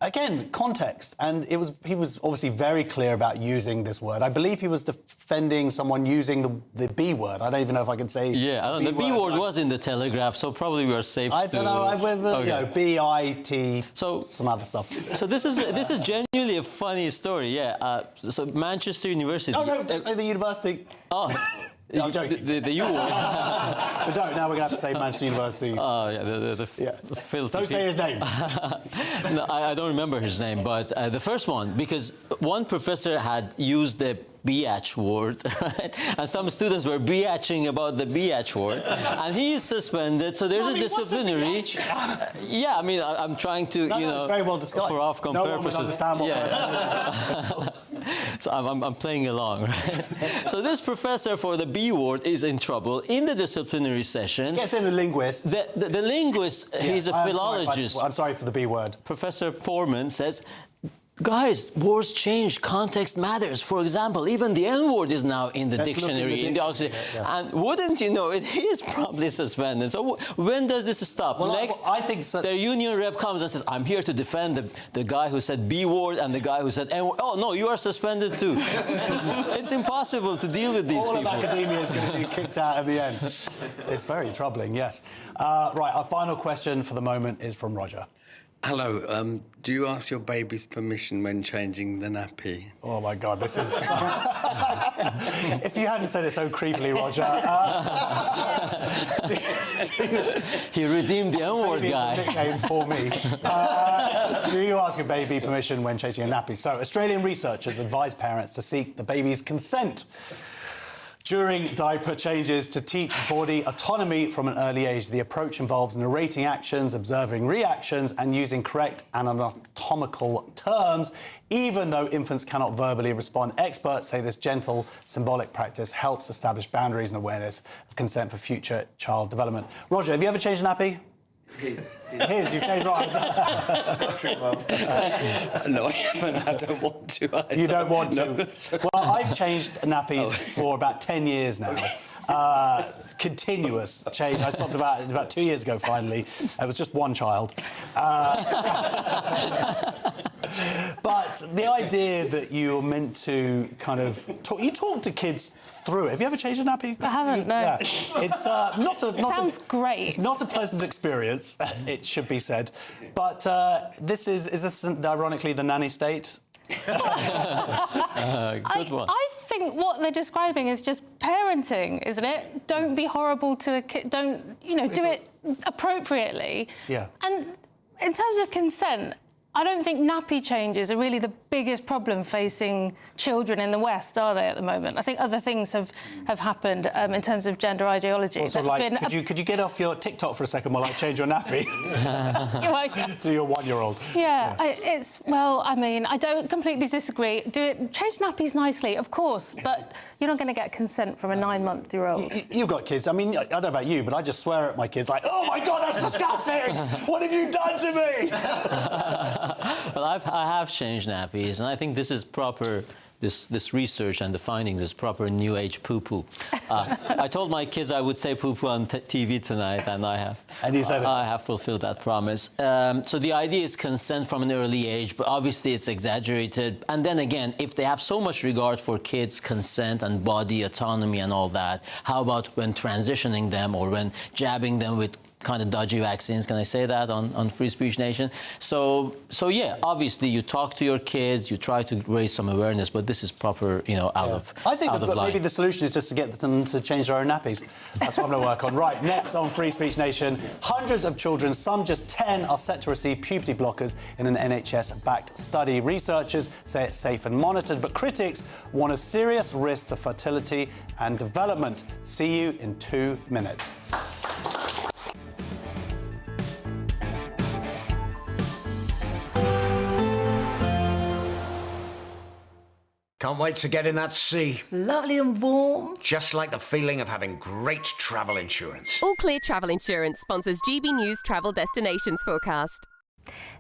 again, context. And he was obviously very clear about using this word. I believe he was defending someone using the B word. I don't even know if I can say... Yeah, the B word was in the Telegraph, so probably we are safe I don't know. You know, B-I-T, some other stuff. So this is genuinely a funny story, yeah. So Manchester University... Oh, no, don't say the university. Oh... No, I'm joking. The U word. We don't. Now we're going to have to say Manchester University. Oh, yeah, the filthy... Don't say his name. No, I don't remember his name, but the first one, because one professor had used the biatch word, right? And some students were biatching about the biatch word, and he is suspended, so there's a disciplinary... Yeah, I mean, I'm trying to, very well disguised. For Ofcom purposes. Understand what So I'm playing along, right? So this professor for the B word is in trouble in the disciplinary session. Gets in a linguist. The linguist, he's a philologist. I'm sorry for the B word. Professor Portman says, guys, words change, context matters. For example, even the N-word is now in the dictionary, in the Oxford. Yeah. And wouldn't you know, it is probably suspended. So when does this stop? Well, Next, I think so. their union rep comes and says, I'm here to defend the guy who said B-word and the guy who said N-word. Oh, no, you are suspended too. It's impossible to deal with these people. All of academia is going to be kicked out at the end. It's very troubling, yes. Right, our final question for the moment is from Roger. Hello, do you ask your baby's permission when changing the nappy? Oh, my God, this is... If you hadn't said it so creepily, Roger... He redeemed the N-word guy. It's a nickname for me. Do you ask your baby permission when changing a nappy? So, Australian researchers advise parents to seek the baby's consent During diaper changes to teach body autonomy from an early age, the approach involves narrating actions, observing reactions and using correct anatomical terms, even though infants cannot verbally respond. Experts say this gentle, symbolic practice helps establish boundaries and awareness of consent for future child development. Roger, have you ever changed a nappy? His. You've changed right. No, I haven't. I don't want to. You don't want to? No. Well, I've changed nappies for about 10 years now. Continuous change. I stopped about 2 years ago, finally. It was just one child. But the idea that you're meant to kind of talk to kids through it. Have you ever changed a nappy? I haven't, no. Yeah. It's sounds great. It's not a pleasant experience, it should be said. But this is ironically the nanny state? Good one. I think what they're describing is just parenting, isn't it? Don't be horrible to a kid. Don't, do it appropriately. Yeah. And in terms of consent, I don't think nappy changes are really the biggest problem facing children in the West, are they, at the moment? I think other things have happened in terms of gender ideology. Also, could you get off your TikTok for a second while I change your nappy? To your 1-year-old. Yeah, I don't completely disagree. Change nappies nicely, of course, but you're not going to get consent from a 9-month-year-old. You've got kids. I mean, I don't know about you, but I just swear at my kids like, oh my God, that's disgusting! What have you done to me? Well, I have changed nappies, and I think this is proper. This research and the findings is proper new age poo-poo. I told my kids I would say poo-poo on TV tonight, and I have. And you said it. I have fulfilled that promise. So the idea is consent from an early age, but obviously it's exaggerated. And then again, if they have so much regard for kids' consent and body autonomy and all that, how about when transitioning them or when jabbing them with kind of dodgy vaccines, can I say that on Free Speech Nation? So yeah, obviously you talk to your kids, you try to raise some awareness, but this is proper, I think maybe the solution is just to get them to change their own nappies. That's what I'm going to work on. Right, next on Free Speech Nation, hundreds of children, some just 10, are set to receive puberty blockers in an NHS-backed study. Researchers say it's safe and monitored, but critics warn of serious risks to fertility and development. See you in 2 minutes. Can't wait to get in that sea. Lovely and warm. Just like the feeling of having great travel insurance. All Clear Travel Insurance sponsors GBNews Travel Destinations Forecast.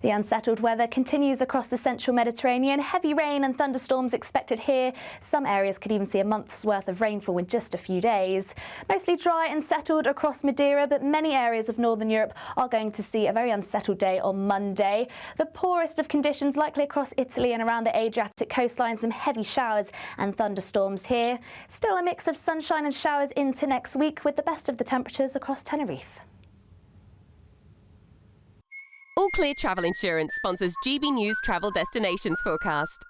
The unsettled weather continues across the central Mediterranean. Heavy rain and thunderstorms expected here. Some areas could even see a month's worth of rainfall in just a few days. Mostly dry and settled across Madeira, but many areas of northern Europe are going to see a very unsettled day on Monday. The poorest of conditions likely across Italy and around the Adriatic coastline. Some heavy showers and thunderstorms here. Still a mix of sunshine and showers into next week, with the best of the temperatures across Tenerife. All Clear Travel Insurance sponsors GBNews Travel Destinations Forecast.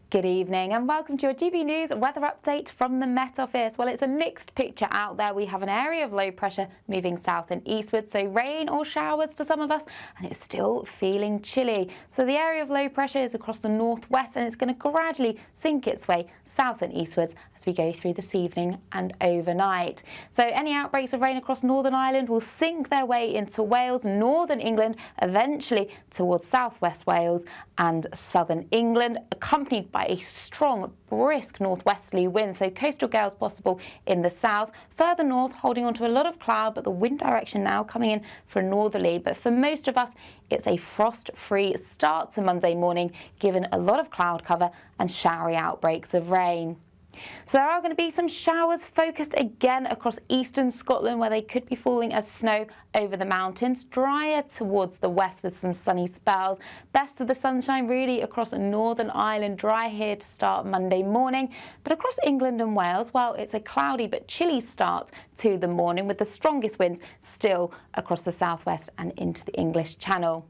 Good evening and welcome to your GB News weather update from the Met Office. Well, it's a mixed picture out there. We have an area of low pressure moving south and eastward, so rain or showers for some of us, and it's still feeling chilly. So the area of low pressure is across the northwest, and it's going to gradually sink its way south and eastwards as we go through this evening and overnight. So any outbreaks of rain across Northern Ireland will sink their way into Wales, northern England, eventually towards southwest Wales and southern England, accompanied by a strong, brisk northwesterly wind, so coastal gales possible in the south. Further north, holding on to a lot of cloud, but the wind direction now coming in for a northerly. But for most of us, it's a frost-free start to Monday morning, given a lot of cloud cover and showery outbreaks of rain. So there are going to be some showers focused again across eastern Scotland, where they could be falling as snow over the mountains. Drier towards the west with some sunny spells. Best of the sunshine really across Northern Ireland, dry here to start Monday morning. But across England and Wales, well, it's a cloudy but chilly start to the morning, with the strongest winds still across the southwest and into the English Channel.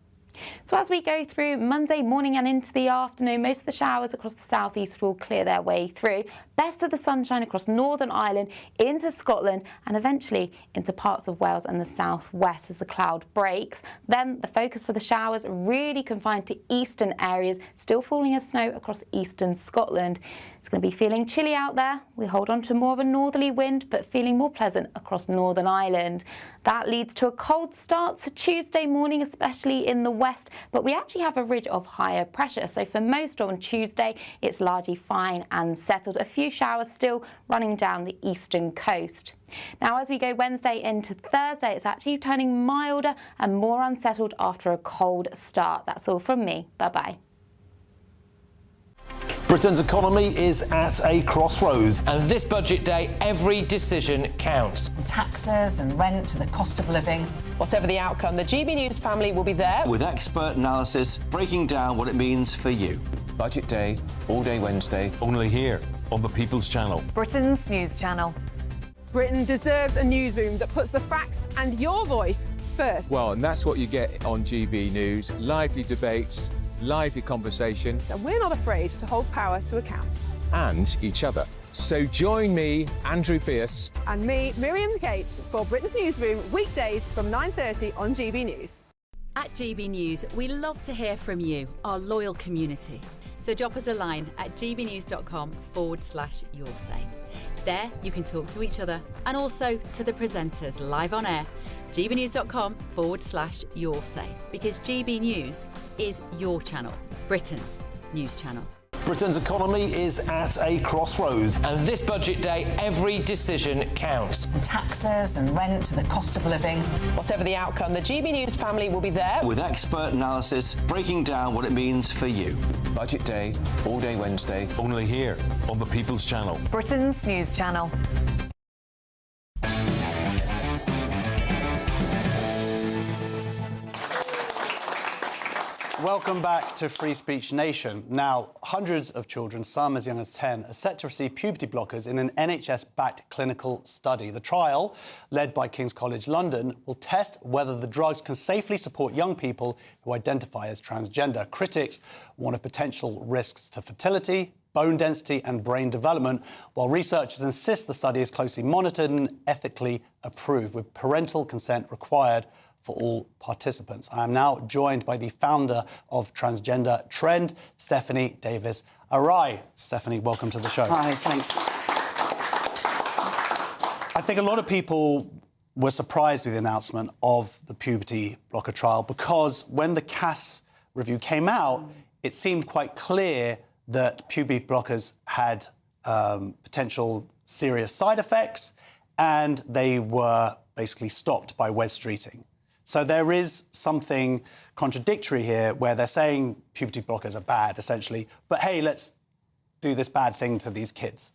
So as we go through Monday morning and into the afternoon, most of the showers across the southeast will clear their way through. best of the sunshine across Northern Ireland, into Scotland and eventually into parts of Wales and the southwest as the cloud breaks. Then the focus for the showers really confined to eastern areas, still falling as snow across eastern Scotland. It's going to be feeling chilly out there. We hold on to more of a northerly wind, but feeling more pleasant across Northern Ireland. That leads to a cold start to Tuesday morning, especially in the west, but we actually have a ridge of higher pressure. So for most on Tuesday, it's largely fine and settled. A few showers still running down the eastern coast. Now, as we go Wednesday into Thursday, it's actually turning milder and more unsettled after a cold start. That's all from me. Bye-bye. Britain's economy is at a crossroads. And this budget day, every decision counts. From taxes and rent to the cost of living. Whatever the outcome, the GB News family will be there. With expert analysis breaking down what it means for you. Budget day, all day Wednesday. Only here on the People's Channel. Britain's news channel. Britain deserves a newsroom that puts the facts and your voice first. Well, and that's what you get on GB News. Lively debates, lively conversation. And we're not afraid to hold power to account. And each other. So join me, Andrew Pierce. And me, Miriam Cates, for Britain's Newsroom, weekdays from 9:30 on GB News. At GB News, we love to hear from you, our loyal community. So drop us a line at gbnews.com/yoursay. There you can talk to each other and also to the presenters live on air. gbnews.com/yoursay, because GB News is your channel, Britain's news channel. Britain's economy is at a crossroads. And this budget day, every decision counts. From taxes and rent to the cost of living. Whatever the outcome, the GB News family will be there. With expert analysis breaking down what it means for you. Budget day, all day Wednesday. Only here on the People's Channel. Britain's news channel. Welcome back to Free Speech Nation. Now, hundreds of children, some as young as 10, are set to receive puberty blockers in an NHS-backed clinical study. The trial, led by King's College London, will test whether the drugs can safely support young people who identify as transgender. Critics warn of potential risks to fertility, bone density and brain development, while researchers insist the study is closely monitored and ethically approved, with parental consent required for all participants. I am now joined by the founder of Transgender Trend, Stephanie Davis-Arai. Stephanie, welcome to the show. Hi, thanks. I think a lot of people were surprised with the announcement of the puberty blocker trial, because when the CAS review came out, it seemed quite clear that puberty blockers had potential serious side effects, and they were basically stopped by Wes Streeting. So there is something contradictory here, where they're saying puberty blockers are bad, essentially, but hey, let's do this bad thing to these kids.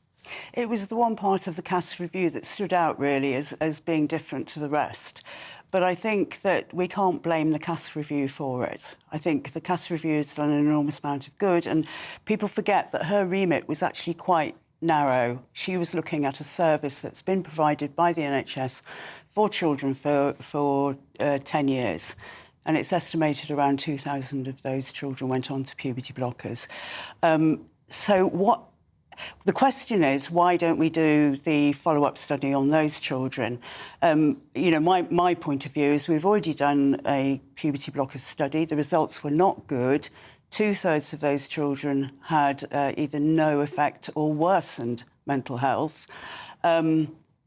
It was the one part of the CAS review that stood out, really, as being different to the rest. But I think that we can't blame the CAS review for it. I think the CAS review has done an enormous amount of good, and people forget that her remit was actually quite narrow. She was looking at a service that's been provided by the NHS for children for 10 years. And it's estimated around 2,000 of those children went on to puberty blockers. The question is, why don't we do the follow-up study on those children? My point of view is we've already done a puberty blocker study. The results were not good. 2/3 of those children had either no effect or worsened mental health.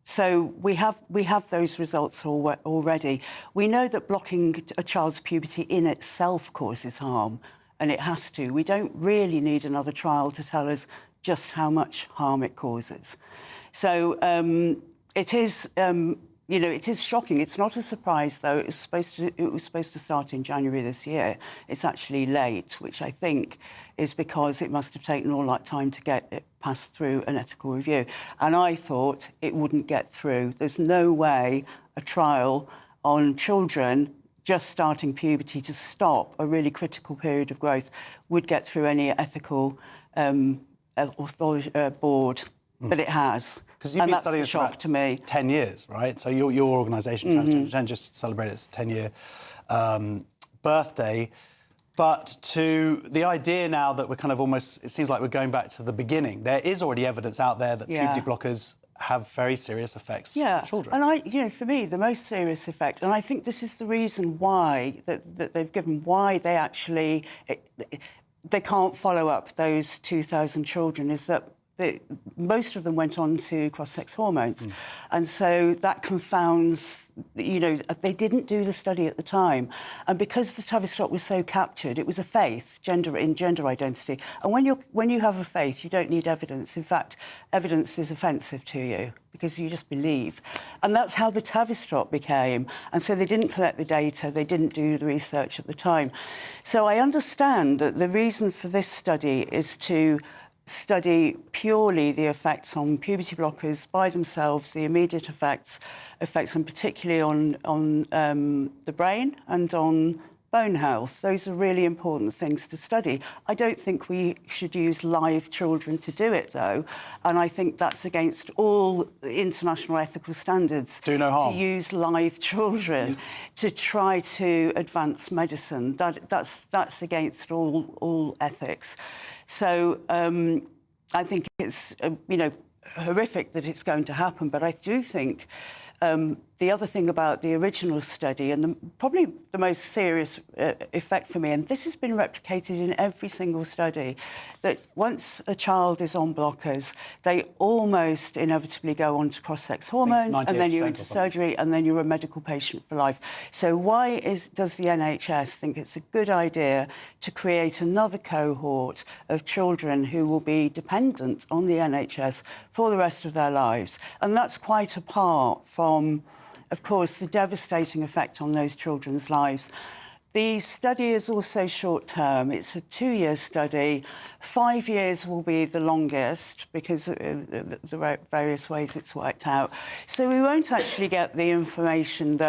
So we have those results already. We know that blocking a child's puberty in itself causes harm, and it has to. We don't really need another trial to tell us just how much harm it causes. So it is, it is shocking. It's not a surprise, though. It was supposed to start in January this year. It's actually late, which I think is because it must have taken all that time to get it passed through an ethical review. And I thought it wouldn't get through. There's no way a trial on children just starting puberty to stop a really critical period of growth would get through any ethical board, but it has. Because you've been studying this for to me. 10 years, right? So your organisation, Transgender Trend, just celebrated its 10-year birthday. But to the idea now that we're kind of almost, it seems like we're going back to the beginning. There is already evidence out there that puberty blockers have very serious effects for children. And for me, the most serious effect, and I think this is the reason why that they've given, why they actually they can't follow up those 2,000 children, is that most of them went on to cross-sex hormones. And so that confounds, they didn't do the study at the time. And because the Tavistock was so captured, it was a faith, gender identity. And when you have a faith, you don't need evidence. In fact, evidence is offensive to you because you just believe. And that's how the Tavistock became. And so they didn't collect the data, they didn't do the research at the time. So I understand that the reason for this study is to study purely the effects on puberty blockers by themselves, the immediate effects and particularly on the brain and on bone health. Those are really important things to study. I don't think we should use live children to do it, though, and I think that's against all international ethical standards. Do no harm. To use live children to try to advance medicine. That's against all ethics. So I think it's, horrific that it's going to happen, but I do think the other thing about the original study, and probably the most serious effect for me, and this has been replicated in every single study, that once a child is on blockers, they almost inevitably go on to cross-sex hormones, and then you're into surgery, and then you're a medical patient for life. So why does the NHS think it's a good idea to create another cohort of children who will be dependent on the NHS for the rest of their lives? And that's quite apart from, of course, the devastating effect on those children's lives. The study is also short-term. It's a 2-year study. 5 years will be the longest because of the various ways it's worked out. So we won't actually get the information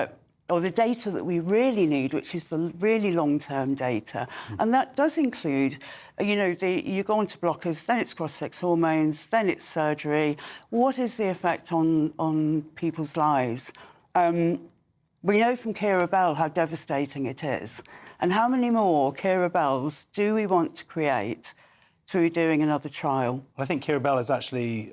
or the data that we really need, which is the really long-term data. And that does include, you go on to blockers, then it's cross-sex hormones, then it's surgery. What is the effect on people's lives? We know from Kira Bell how devastating it is. And how many more Kira Bells do we want to create through doing another trial? Well, I think Kira Bell is actually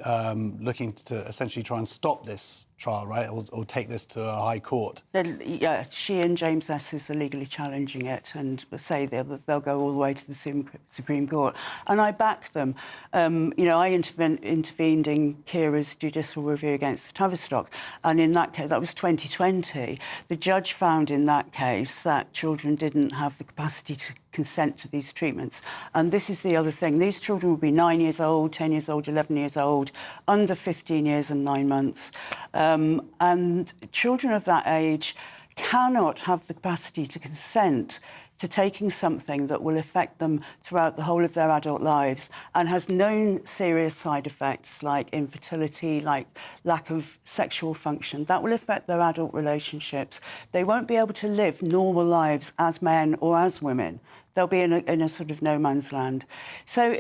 looking to essentially try and stop this trial, right, or take this to a high court. Yeah, she and James Esses are legally challenging it and say they'll go all the way to the Supreme Court. And I back them. I intervened in Kira's judicial review against the Tavistock, and in that case, that was 2020, the judge found in that case that children didn't have the capacity to consent to these treatments. And this is the other thing. These children will be 9 years old, 10 years old, 11 years old, under 15 years and 9 months. And children of that age cannot have the capacity to consent to taking something that will affect them throughout the whole of their adult lives and has known serious side effects like infertility, like lack of sexual function. That will affect their adult relationships. They won't be able to live normal lives as men or as women. They'll be in a sort of no man's land. So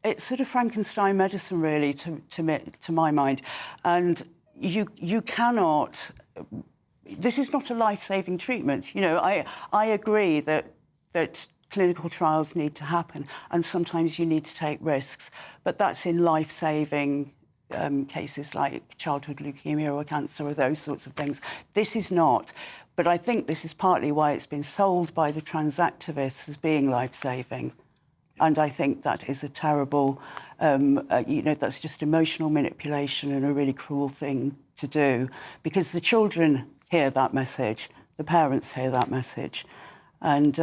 it's sort of Frankenstein medicine, really, to my mind. And you cannot... This is not a life-saving treatment. I agree that clinical trials need to happen, and sometimes you need to take risks, but that's in life-saving cases like childhood leukemia or cancer or those sorts of things. This is not. But I think this is partly why it's been sold by the trans activists as being life-saving. And I think that is a terrible, that's just emotional manipulation and a really cruel thing to do, because the children hear that message, the parents hear that message. And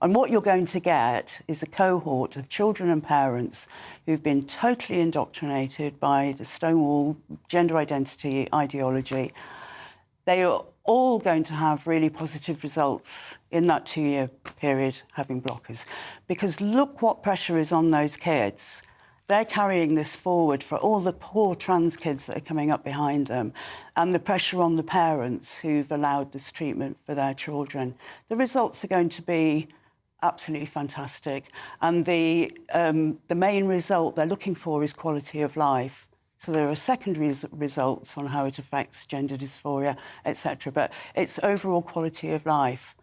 what you're going to get is a cohort of children and parents who've been totally indoctrinated by the Stonewall gender identity ideology. They are all going to have really positive results in that 2-year period having blockers. Because look what pressure is on those kids. They're carrying this forward for all the poor trans kids that are coming up behind them, and the pressure on the parents who've allowed this treatment for their children. The results are going to be absolutely fantastic. And the main result they're looking for is quality of life. So there are secondary results on how it affects gender dysphoria, etc. But it's overall quality of life.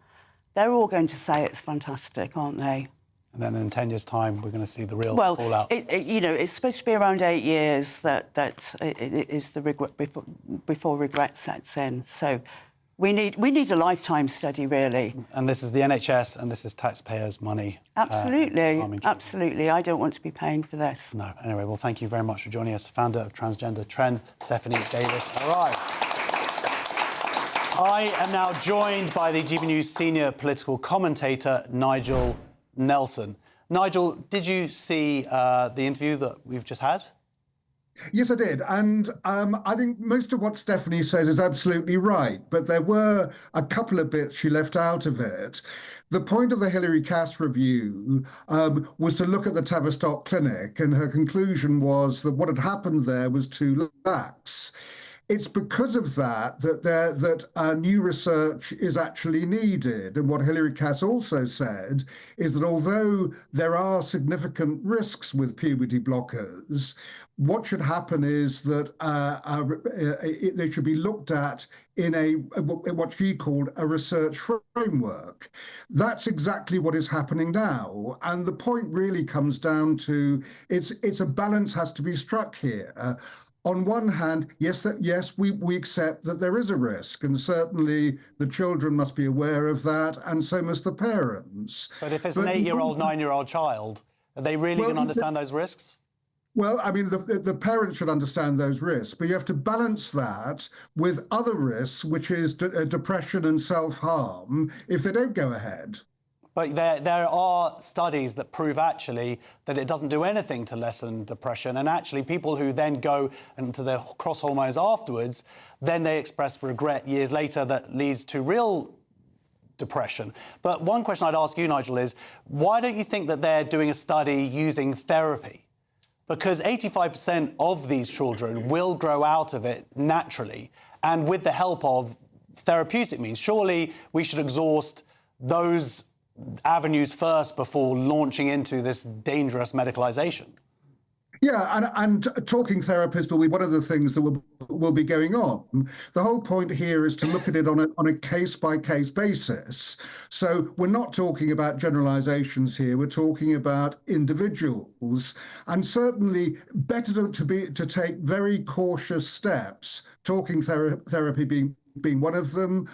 they're all going to say it's fantastic, aren't they? And then in 10 years' time, we're going to see the real well, fallout. You know, it's supposed to be around 8 years that it is the regret before regret sets in. So we need a lifetime study, really. And this is the NHS, and this is taxpayers' money. Absolutely, absolutely. I don't want to be paying for this. No. Anyway, well, thank you very much for joining us. Founder of Transgender Trend, Stephanie Davis arrived. I am now joined by the GB News senior political commentator, Nigel Nelson. Nigel, did you see the interview that we've just had? Yes, I did. And I think most of what Stephanie says is absolutely right. But there were a couple of bits she left out of it. The point of the Hilary Cass review was to look at the Tavistock Clinic, and her conclusion was that what had happened there was too lax. It's because of that that new research is actually needed. And what Hilary Cass also said is that although there are significant risks with puberty blockers, what should happen is that they should be looked at in what she called a research framework. That's exactly what is happening now. And the point really comes down to it's a balance has to be struck here. On one hand, yes, we accept that there is a risk, and certainly the children must be aware of that, and so must the parents. But if it's an 8-year-old, 9-year-old child, are they really going to understand those risks? Well, I mean, the parents should understand those risks, but you have to balance that with other risks, which is depression and self-harm, if they don't go ahead. But there are studies that prove actually that it doesn't do anything to lessen depression. And actually people who then go into the cross hormones afterwards, then they express regret years later that leads to real depression. But one question I'd ask you, Nigel, is why don't you think that they're doing a study using therapy? Because 85% of these children will grow out of it naturally and with the help of therapeutic means. Surely we should exhaust those avenues first before launching into this dangerous medicalisation. Yeah, and talking therapists will be one of the things that will be going on. The whole point here is to look at it on a case-by-case basis. So we're not talking about generalisations here, we're talking about individuals, and certainly better to take very cautious steps, talking therapy being one of them,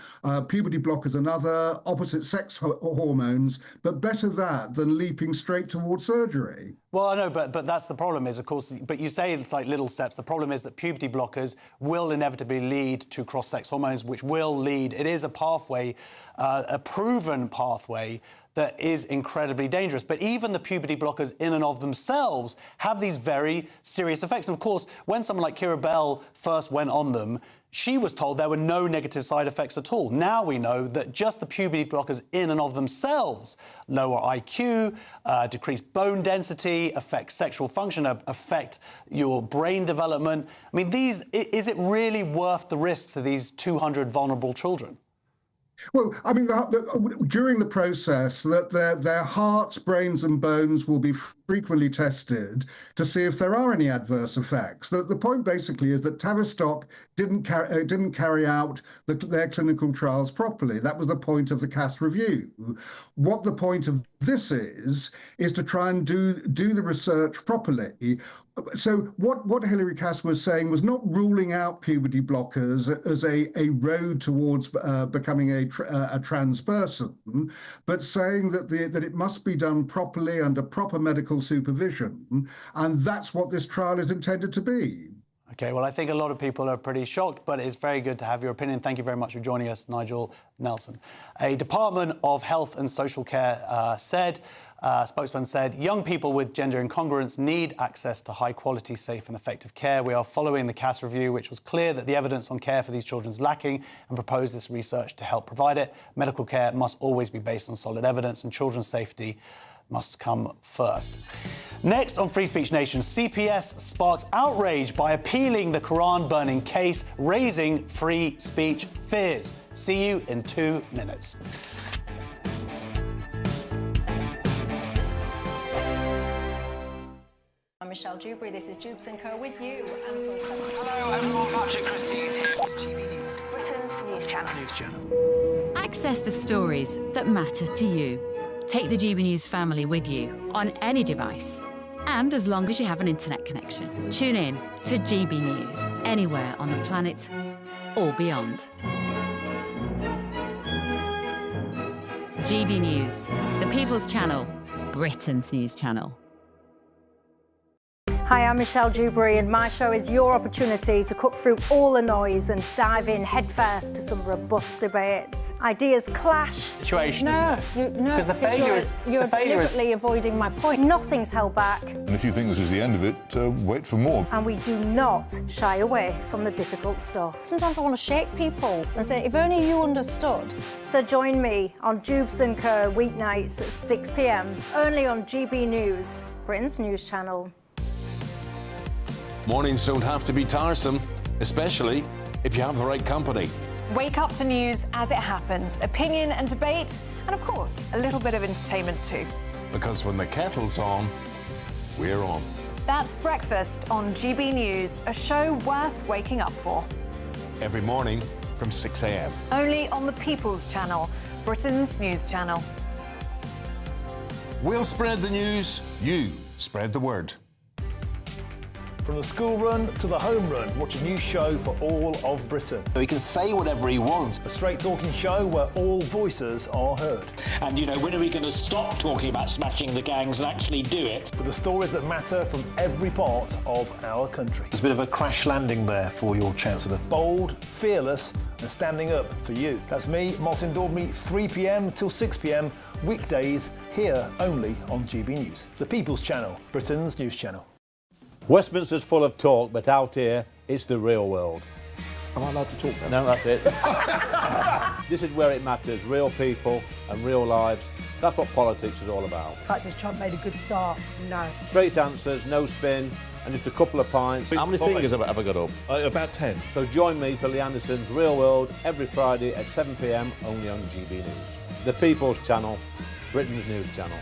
puberty blockers another, opposite sex hormones, but better that than leaping straight towards surgery. Well, I know, but that's the problem is, of course, but you say it's like little steps. The problem is that puberty blockers will inevitably lead to cross-sex hormones, which will lead, it is a pathway, a proven pathway that is incredibly dangerous. But even the puberty blockers in and of themselves have these very serious effects. And of course, when someone like Keira Bell first went on them, she was told there were no negative side effects at all. Now we know that just the puberty blockers in and of themselves lower IQ, decrease bone density, affect sexual function, affect your brain development. I mean, is it really worth the risk to these 200 vulnerable children? Well, I mean, during the process, that their hearts, brains and bones will be frequently tested to see if there are any adverse effects. The point basically is that Tavistock didn't carry out their clinical trials properly. That was the point of the Cass review. What the point of this is to try and do the research properly. So what Hilary Cass was saying was not ruling out puberty blockers as a road towards becoming a trans person, but saying that it must be done properly under proper medical supervision, and that's what this trial is intended to be. OK, well, I think a lot of people are pretty shocked, but it's very good to have your opinion. Thank you very much for joining us, Nigel Nelson. A Department of Health and Social Care spokesman said, young people with gender incongruence need access to high-quality, safe and effective care. We are following the Cass review, which was clear that the evidence on care for these children is lacking, and propose this research to help provide it. Medical care must always be based on solid evidence, and children's safety must come first. Next on Free Speech Nation, CPS sparks outrage by appealing the Quran-burning case, raising free speech fears. See you in 2 minutes. I'm Michelle Dewberry, this is Jubes & Co with you. Hello everyone, Patrick Christie is here. GB News, Britain's news channel. Access the stories that matter to you. Take the GB News family with you on any device. And as long as you have an internet connection, tune in to GB News anywhere on the planet or beyond. GB News, the People's Channel, Britain's news channel. Hi, I'm Michelle Dewberry, and my show is your opportunity to cut through all the noise and dive in headfirst to some robust debates. Ideas clash. Situation, no, isn't it? No, Because the failure is you're deliberately avoiding my point. Nothing's held back, And if you think this is the end of it, wait for more. and we do not shy away from the difficult stuff. Sometimes I want to shake people and say, if only you understood. So join me on Jubes & Co. weeknights at 6 p.m. only on GB News, Britain's news channel. Mornings don't have to be tiresome, especially if you have the right company. Wake up to news as it happens, opinion and debate, and of course, a little bit of entertainment too. Because when the kettle's on, we're on. That's Breakfast on GB News, a show worth waking up for. Every morning from 6 a.m. Only on the People's Channel, Britain's news channel. We'll spread the news, you spread the word. From the school run to the home run, watch a new show for all of Britain. He can say whatever he wants. A straight talking show where all voices are heard. And, you know, when are we going to stop talking about smashing the gangs and actually do it? With the stories that matter from every part of our country. There's a bit of a crash landing there for your Chancellor. Bold, fearless and standing up for you. That's me, Martin Daubney, 3 p.m. till 6 p.m, weekdays, here only on GB News. The People's Channel, Britain's news channel. Westminster's full of talk, but out here, it's the real world. Am I allowed to talk No, now? that's it. This is where it matters, real people and real lives. That's what politics is all about. The fact has Trump made a good start? No. Straight answers, no spin, and just a couple of pints. How many fingers have I got up? About 10. So join me for Lee Anderson's Real World every Friday at 7 p.m, only on GB News. The People's Channel, Britain's news channel.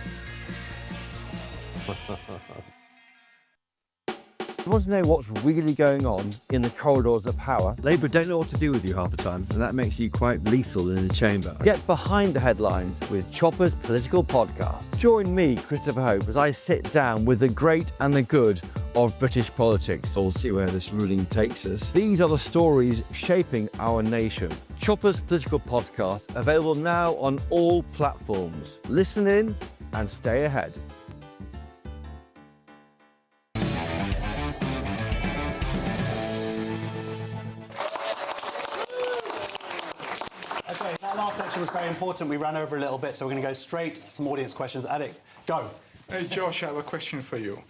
You want to know what's really going on in the corridors of power? Labour don't know what to do with you half the time, and that makes you quite lethal in the chamber. Get behind the headlines with Chopper's political podcast. Join me, Christopher Hope, as I sit down with the great and the good of British politics. We'll see where this ruling takes us. These are the stories shaping our nation. Chopper's political podcast, available now on all platforms. Listen in and stay ahead. Okay, that last section was very important. We ran over a little bit, so we're going to go straight to some audience questions. Adik, go. Hey, Josh, I have a question for you.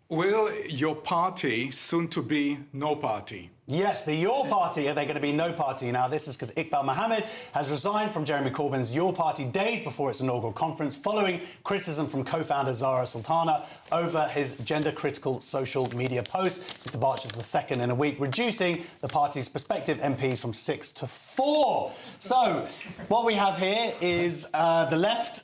Will your party soon to be no party? Yes, the Your Party, are they going to be no party? Now, this is because Iqbal Mohammed has resigned from Jeremy Corbyn's Your Party days before its inaugural conference, following criticism from co-founder Zara Sultana over his gender-critical social media post. His departure is the second in a week, reducing the party's prospective MPs from 6 to 4. So, what we have here is the left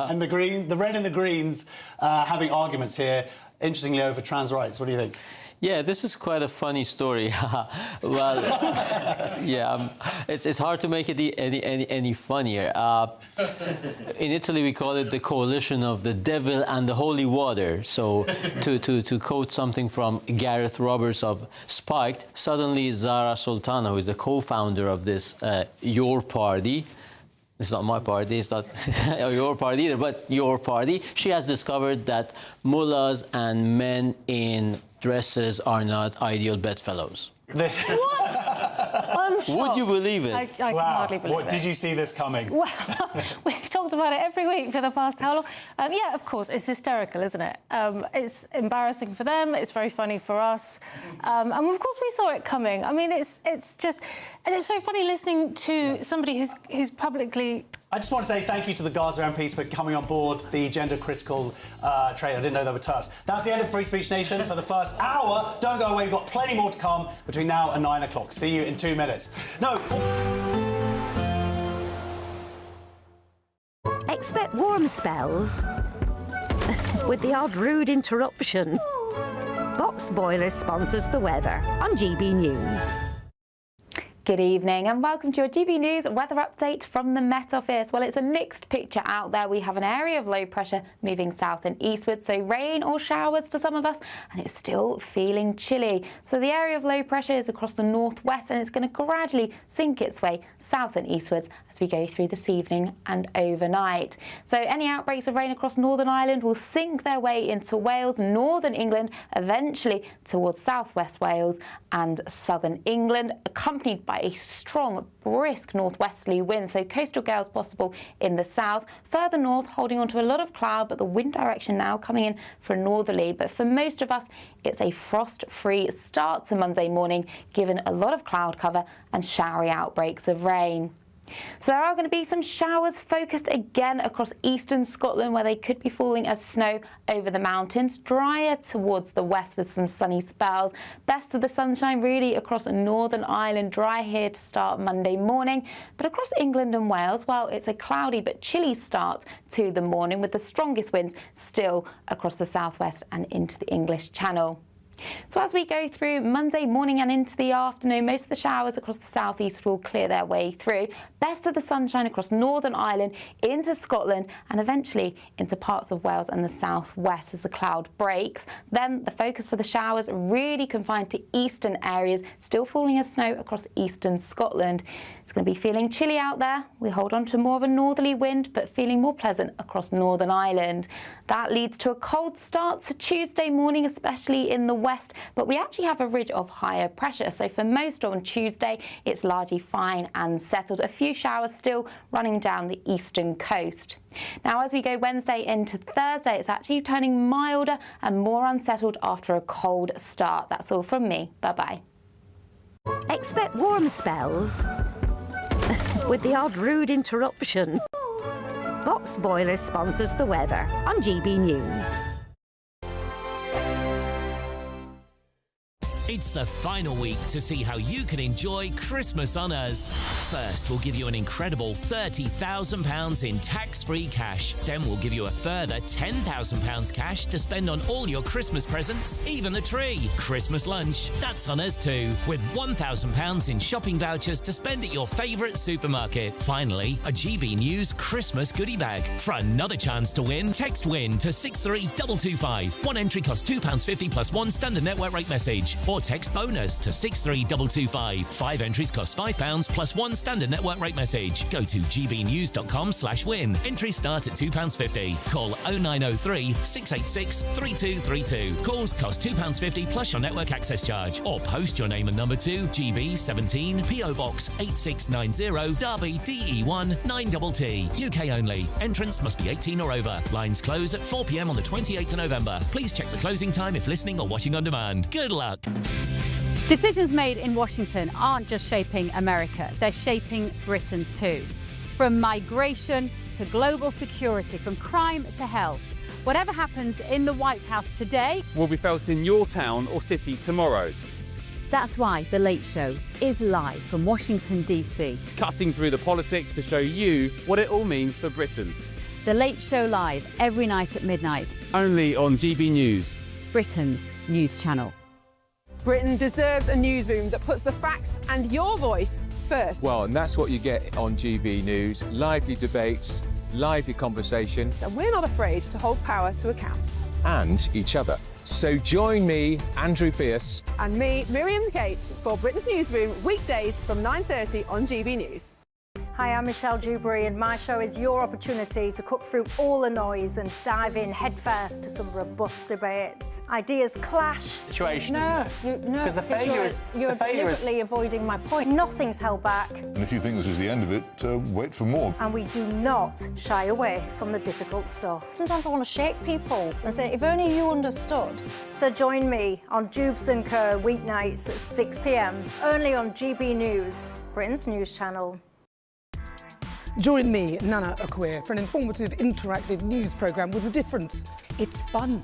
and the green, the red and the greens having arguments here, interestingly over trans rights. What do you think? Yeah, this is quite a funny story. Well, yeah, it's hard to make it any funnier. In Italy, we call it the coalition of the devil and the holy water. So, to quote something from Gareth Roberts of Spiked, suddenly Zara Sultana, who is the co-founder of this Your Party, it's not my party, it's not your party either, but Your Party. She has discovered that mullahs and men in dresses are not ideal bedfellows. What? I'm shocked. Would you believe it? I can hardly believe it. Did you see this coming? Well, we've talked about it every week for the past how long? Yeah, of course, it's hysterical, isn't it? It's embarrassing for them, it's very funny for us. And of course we saw it coming. I mean, it's just... And it's so funny listening to somebody who's publicly... I just want to say thank you to the Gaza MPs for coming on board the gender-critical trade. I didn't know they were TERFs. That's the end of Free Speech Nation for the first hour. Don't go away, we've got plenty more to come between now and 9 o'clock. See you in 2 minutes. No. Expect warm spells with the odd rude interruption. Box Boiler sponsors the weather on GB News. Good evening and welcome to your GB News weather update from the Met Office. Well, it's a mixed picture out there. We have an area of low pressure moving south and eastward, so rain or showers for some of us, and it's still feeling chilly. So the area of low pressure is across the northwest and it's going to gradually sink its way south and eastwards as we go through this evening and overnight. So any outbreaks of rain across Northern Ireland will sink their way into Wales, northern England, eventually towards southwest Wales and southern England, accompanied by a strong, brisk northwesterly wind, so coastal gales possible in the south. Further north, holding on to a lot of cloud, but the wind direction now coming in for a northerly. But for most of us, it's a frost-free start to Monday morning, given a lot of cloud cover and showery outbreaks of rain. So there are going to be some showers focused again across eastern Scotland, where they could be falling as snow over the mountains. Drier towards the west with some sunny spells. Best of the sunshine really across Northern Ireland. Dry here to start Monday morning. But across England and Wales, well, it's a cloudy but chilly start to the morning, with the strongest winds still across the southwest and into the English Channel. So as we go through Monday morning and into the afternoon, most of the showers across the southeast will clear their way through. Best of the sunshine across Northern Ireland, into Scotland and eventually into parts of Wales and the southwest as the cloud breaks. Then the focus for the showers really confined to eastern areas, still falling as snow across eastern Scotland. It's going to be feeling chilly out there. We hold on to more of a northerly wind, but feeling more pleasant across Northern Ireland. That leads to a cold start to Tuesday morning, especially in the west, but we actually have a ridge of higher pressure, so for most on Tuesday it's largely fine and settled. A few showers still running down the eastern coast. Now as we go Wednesday into Thursday, it's actually turning milder and more unsettled after a cold start. That's all from me. Bye-bye. Expect warm spells with the odd rude interruption. Box Boiler sponsors the weather on GB News. It's the final week to see how you can enjoy Christmas on us. First, we'll give you an incredible £30,000 in tax-free cash. Then we'll give you a further £10,000 cash to spend on all your Christmas presents, even the tree. Christmas lunch, that's on us too, with £1,000 in shopping vouchers to spend at your favourite supermarket. Finally, a GB News Christmas goodie bag. For another chance to win, text WIN to 63225. One entry costs £2.50 plus one standard network rate message. Or text BONUS to 63225. 5 entries cost £5 plus one standard network rate message. Go to gbnews.com/win. Entries start at £2.50. Call 0903 686 3232. Calls cost £2.50 plus your network access charge. Or post your name and number to GB17 PO Box 8690 Derby DE1 9TT. UK only. Entrance must be 18 or over. Lines close at 4 p.m. on the 28th of November. Please check the closing time if listening or watching on demand. Good luck. Decisions made in Washington aren't just shaping America, they're shaping Britain too. From migration to global security, from crime to health. Whatever happens in the White House today will be felt in your town or city tomorrow. That's why The Late Show is live from Washington, D.C. Cutting through the politics to show you what it all means for Britain. The Late Show live every night at midnight. Only on GB News, Britain's news channel. Britain deserves a newsroom that puts the facts and your voice first. Well, and that's what you get on GB News. Lively debates, lively conversation. And we're not afraid to hold power to account. And each other. So join me, Andrew Pearce. And me, Miriam Cates, for Britain's Newsroom, weekdays from 9:30 on GB News. Hi, I'm Michelle Dewberry and my show is your opportunity to cut through all the noise and dive in headfirst to some robust debates. Ideas clash. Situation, no, isn't it? No, because the failure is you're deliberately avoiding my point. Nothing's held back. And if you think this is the end of it, wait for more. And we do not shy away from the difficult stuff. Sometimes I want to shake people and say, if only you understood. So join me on Jubes & Co. weeknights at 6 p.m. only on GB News, Britain's news channel. Join me, Dannatt, for an informative, interactive news programme with a difference. It's fun.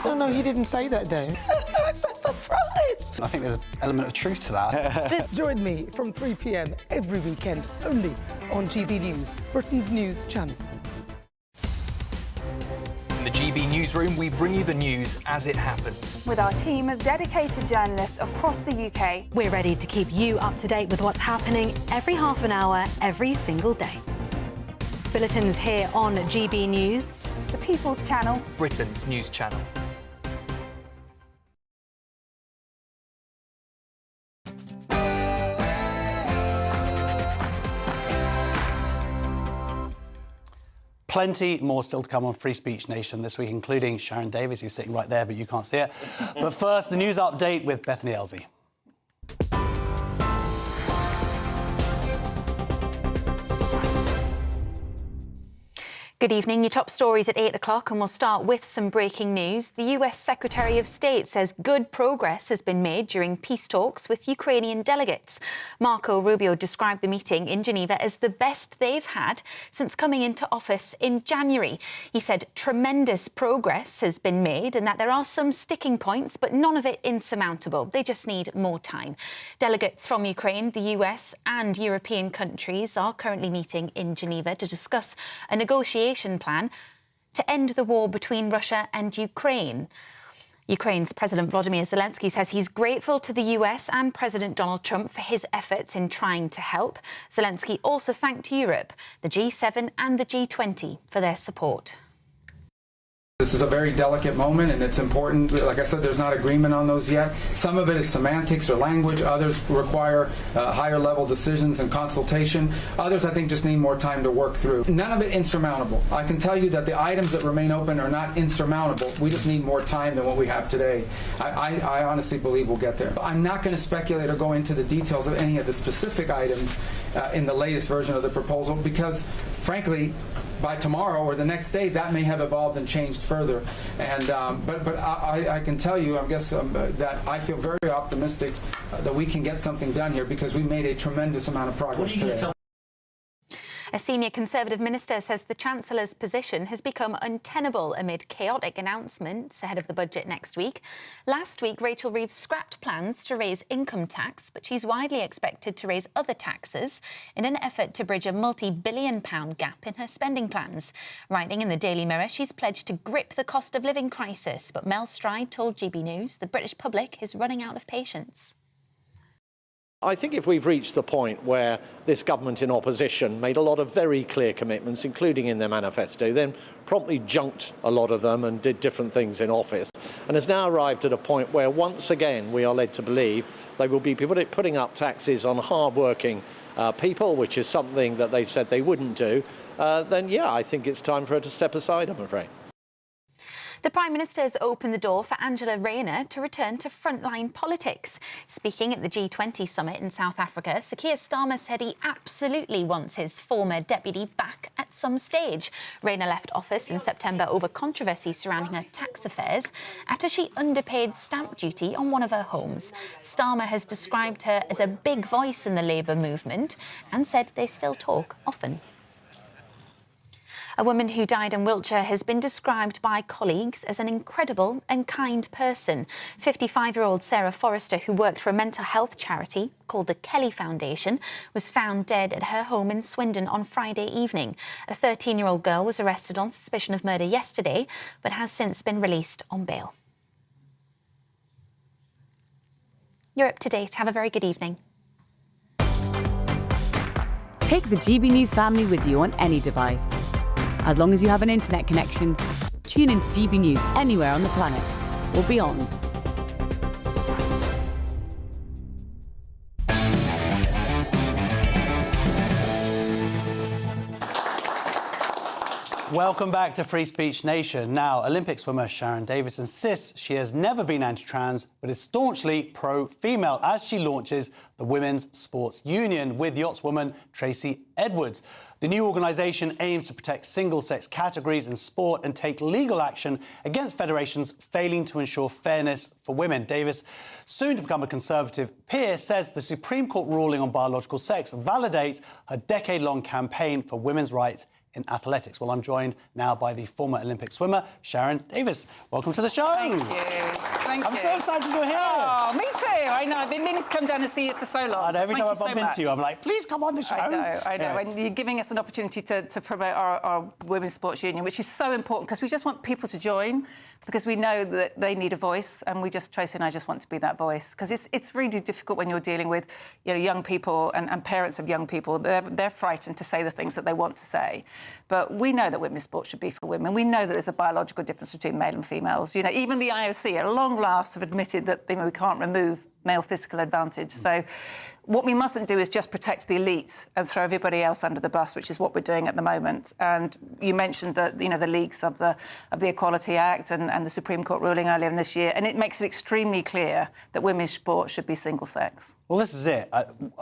No, you didn't say that, Dave. I'm so surprised. I think there's an element of truth to that. Join me from 3 p.m. every weekend, only on GB News, Britain's news channel. the GB Newsroom, we bring you the news as it happens. With our team of dedicated journalists across the UK, we're ready to keep you up to date with what's happening every half an hour, every single day. Bulletins here on GB News, the People's Channel, Britain's news channel. Plenty more still to come on Free Speech Nation this week, including Sharon Davis, who's sitting right there, but you can't see it. But first, the news update with Bethany Elsie. Good evening. Your top stories at 8 o'clock, and we'll start with some breaking news. The US Secretary of State says good progress has been made during peace talks with Ukrainian delegates. Marco Rubio described the meeting in Geneva as the best they've had since coming into office in January. He said tremendous progress has been made and that there are some sticking points, but none of it insurmountable. They just need more time. Delegates from Ukraine, the US and European countries are currently meeting in Geneva to discuss a negotiation plan to end the war between Russia and Ukraine. Ukraine's President Volodymyr Zelensky says he's grateful to the US and President Donald Trump for his efforts in trying to help. Zelensky also thanked Europe, the G7 and the G20 for their support. This is a very delicate moment, and it's important. Like I said, there's not agreement on those yet. Some of it is semantics or language. Others require higher level decisions and consultation. Others, I think, just need more time to work through. None of it insurmountable. I can tell you that the items that remain open are not insurmountable. We just need more time than what we have today. I honestly believe we'll get there. I'm not going to speculate or go into the details of any of the specific items in the latest version of the proposal because, frankly, by tomorrow or the next day, that may have evolved and changed further. And but I can tell you, I guess, that I feel very optimistic that we can get something done here because we made a tremendous amount of progress today. A senior Conservative minister says the Chancellor's position has become untenable amid chaotic announcements ahead of the budget next week. Last week, Rachel Reeves scrapped plans to raise income tax, but she's widely expected to raise other taxes in an effort to bridge a multi-billion-pound gap in her spending plans. Writing in the Daily Mirror, she's pledged to grip the cost of living crisis, but Mel Stride told GB News the British public is running out of patience. I think if we've reached the point where this government in opposition made a lot of very clear commitments, including in their manifesto, then promptly junked a lot of them and did different things in office, and has now arrived at a point where once again we are led to believe they will be putting up taxes on hard-working people, which is something that they've said they wouldn't do, then yeah, I think it's time for her to step aside, I'm afraid. The Prime Minister has opened the door for Angela Rayner to return to frontline politics. Speaking at the G20 summit in South Africa, Sir Keir Starmer said he absolutely wants his former deputy back at some stage. Rayner left office in September over controversy surrounding her tax affairs after she underpaid stamp duty on one of her homes. Starmer has described her as a big voice in the Labour movement and said they still talk often. A woman who died in Wiltshire has been described by colleagues as an incredible and kind person. 55-year-old Sarah Forrester, who worked for a mental health charity called the Kelly Foundation, was found dead at her home in Swindon on Friday evening. A 13-year-old girl was arrested on suspicion of murder yesterday, but has since been released on bail. You're up to date. Have a very good evening. Take the GB News family with you on any device. As long as you have an internet connection, tune into GB News anywhere on the planet or beyond. Welcome back to Free Speech Nation. Now, Olympic swimmer Sharon Davis insists she has never been anti-trans, but is staunchly pro-female as she launches the Women's Sports Union with yachtswoman Tracy Edwards. The new organisation aims to protect single-sex categories in sport and take legal action against federations failing to ensure fairness for women. Davis, soon to become a Conservative peer, says the Supreme Court ruling on biological sex validates her decade-long campaign for women's rights in athletics. Well, I'm joined now by the former Olympic swimmer, Sharon Davis. Welcome to the show. Thank you. Thank you. I'm so excited you're here. Oh, me too. I know. I've been meaning to come down and see it for so long. I know, every time I bump into you, I'm like, please come on the show. I know. Yeah. And you're giving us an opportunity to promote our Women's Sports Union, which is so important because we just want people to join because we know that they need a voice, and Tracy and I just want to be that voice because it's really difficult when you're dealing with young people and parents of young people. They're frightened to say the things that they want to say. But we know that women's sport should be for women. We know that there's a biological difference between male and females. Even the IOC, at long last, have admitted that we can't remove male physical advantage. So what we mustn't do is just protect the elite and throw everybody else under the bus, which is what we're doing at the moment. And you mentioned that the leaks of the Equality Act and the Supreme Court ruling earlier in this year, and it makes it extremely clear that women's sport should be single sex. Well, this is it.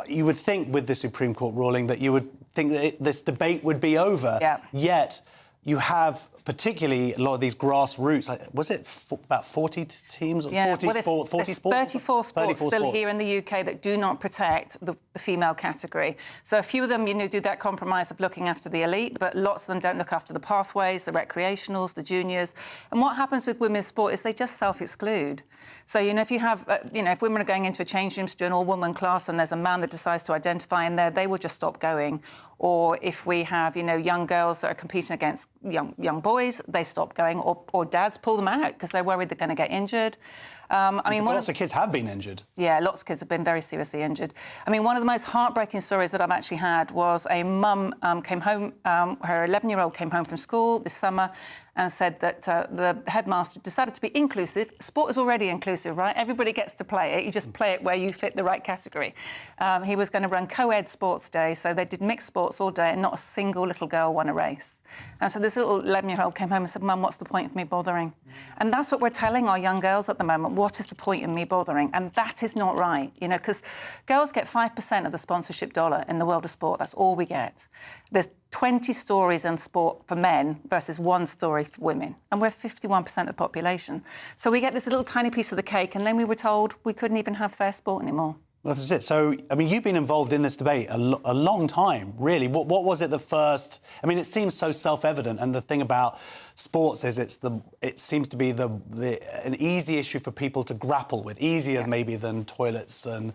You would think with the Supreme Court ruling that you would think that this debate would be over. Yeah. Yet you have particularly a lot of these grassroots. Was it about 40 teams? Yeah. 40 sports? 34 sports still here in the UK that do not protect the female category. So a few of them, do that compromise of looking after the elite, but lots of them don't look after the pathways, the recreationals, the juniors. And what happens with women's sport is they just self-exclude. So, if you have, if women are going into a change room to do an all-woman class and there's a man that decides to identify in there, they will just stop going. Or if we have, young girls that are competing against young boys, they stop going. Or dads pull them out because they're worried they're going to get injured. Lots of kids have been injured. Yeah, lots of kids have been very seriously injured. One of the most heartbreaking stories that I've actually had was a mum came home, her 11-year-old came home from school this summer and said that the headmaster decided to be inclusive. Sport is already inclusive, right? Everybody gets to play it. You just play it where you fit the right category. He was going to run co-ed sports day, so they did mixed sports all day and not a single little girl won a race. And so this little 11-year-old came home and said, Mum, what's the point of me bothering? And that's what we're telling our young girls at the moment. What is the point in me bothering? And that is not right, because girls get 5% of the sponsorship dollar in the world of sport. That's all we get. There's 20 stories in sport for men versus one story for women. And we're 51% of the population. So we get this little tiny piece of the cake, and then we were told we couldn't even have fair sport anymore. Well, that's it. So, you've been involved in this debate a long time, really. What was it the first... it seems so self-evident, and the thing about sports is it seems to be an easy issue for people to grapple with, easier maybe than toilets and...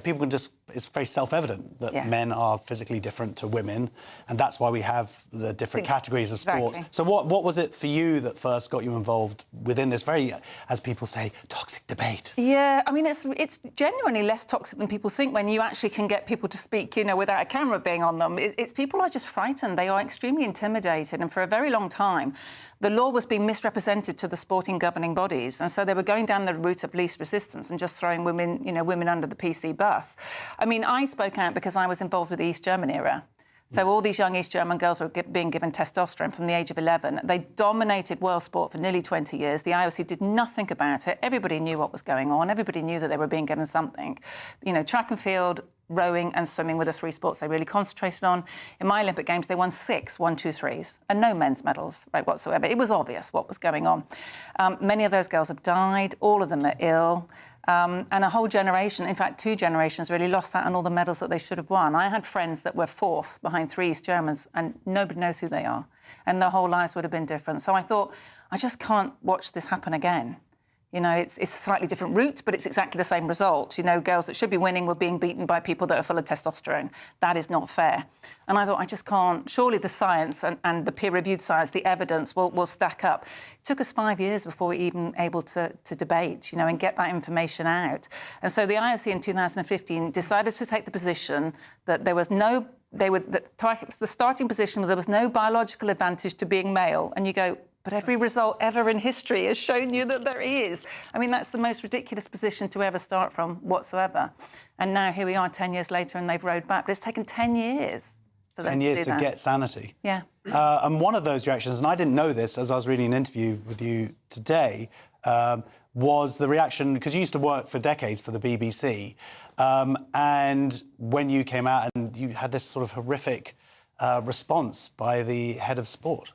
people can just... It's very self-evident that men are physically different to women, and that's why we have the different categories of sports. Exactly. So what was it for you that first got you involved within this very, as people say, toxic debate? Yeah, it's genuinely less toxic than people think when you actually can get people to speak, without a camera being on them. It's people are just frightened. They are extremely intimidated, and for a very long time, the law was being misrepresented to the sporting governing bodies, and so they were going down the route of least resistance and just throwing women under the PC bus. I spoke out because I was involved with the East German era. So all these young East German girls were being given testosterone from the age of 11. They dominated world sport for nearly 20 years. The IOC did nothing about it. Everybody knew what was going on. Everybody knew that they were being given something. Track and field, rowing and swimming were the three sports they really concentrated on. In my Olympic Games, they won 6 1-2-3s and no men's medals, right, whatsoever. It was obvious what was going on. Many of those girls have died. All of them are ill. And a whole generation, in fact, 2 generations, really lost out on all the medals that they should have won. I had friends that were 4th behind 3 East Germans, and nobody knows who they are. And their whole lives would have been different. So I thought, I just can't watch this happen again. It's a slightly different route, but it's exactly the same result. Girls that should be winning were being beaten by people that are full of testosterone. That is not fair. And I thought, I just can't. Surely the science and the peer-reviewed science, the evidence will stack up. It took us 5 years before we were even able to debate, and get that information out. And so the IOC in 2015 decided to take the position that there was no... the starting position, there was no biological advantage to being male. And you go... But every result ever in history has shown you that there is. That's the most ridiculous position to ever start from whatsoever. And now here we are 10 years later and they've rowed back. But it's taken 10 years for them 10 years to do that. get sanity. Yeah. And one of those reactions, and I didn't know this as I was reading an interview with you today, was the reaction, because you used to work for decades for the BBC, and when you came out and you had this sort of horrific response by the head of sport.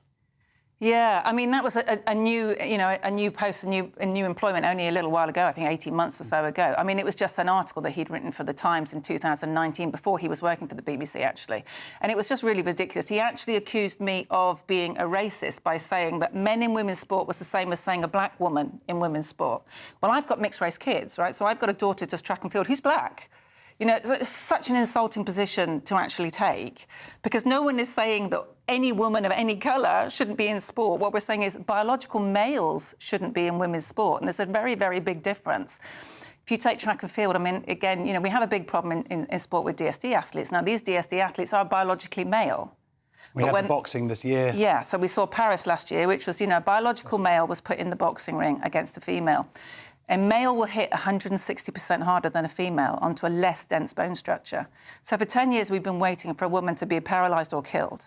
Yeah, I mean, that was a new post, a new employment only a little while ago, I think 18 months or so ago. I mean, it was just an article that he'd written for The Times in 2019 before he was working for the BBC, actually. And it was just really ridiculous. He actually accused me of being a racist by saying that men in women's sport was the same as saying a black woman in women's sport. Well, I've got mixed race kids, right? So I've got a daughter just track and field who's black. You know, it's such an insulting position to actually take, because no one is saying that any woman of any colour shouldn't be in sport. What we're saying is biological males shouldn't be in women's sport, and there's a very, very big difference. If you take track and field, I mean, again, you know, we have a big problem in sport with DSD athletes. Now, these DSD athletes are biologically male. We had the boxing this year. Yeah, so we saw Paris last year, which was, you know, a biological male was put in the boxing ring against a female. A male will hit 160% harder than a female onto a less dense bone structure. So for 10 years, we've been waiting for a woman to be paralysed or killed.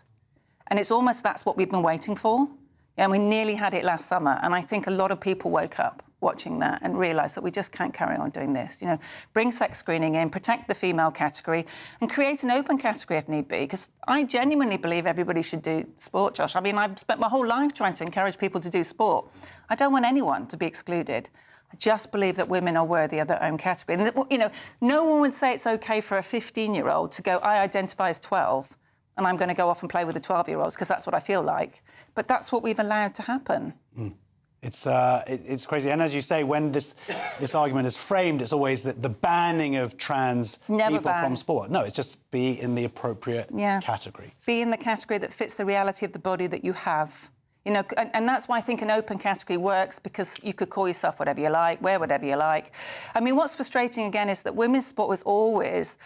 And it's almost that's what we've been waiting for. And we nearly had it last summer. And I think a lot of people woke up watching that and realised that we just can't carry on doing this. You know, bring sex screening in, protect the female category, and create an open category if need be. Because I genuinely believe everybody should do sport, Josh. I mean, I've spent my whole life trying to encourage people to do sport. I don't want anyone to be excluded. I just believe that women are worthy of their own category. And, you know, no one would say it's OK for a 15-year-old to go, I identify as 12, and I'm going to go off and play with the 12-year-olds, because that's what I feel like. But that's what we've allowed to happen. It's crazy. And as you say, when this argument is framed, it's always that the banning of trans people from sport. No, it's just be in the appropriate category. Be in the category that fits the reality of the body that you have. You know, and that's why I think an open category works, because you could call yourself whatever you like, wear whatever you like. I mean, what's frustrating, again, is that women's sport was always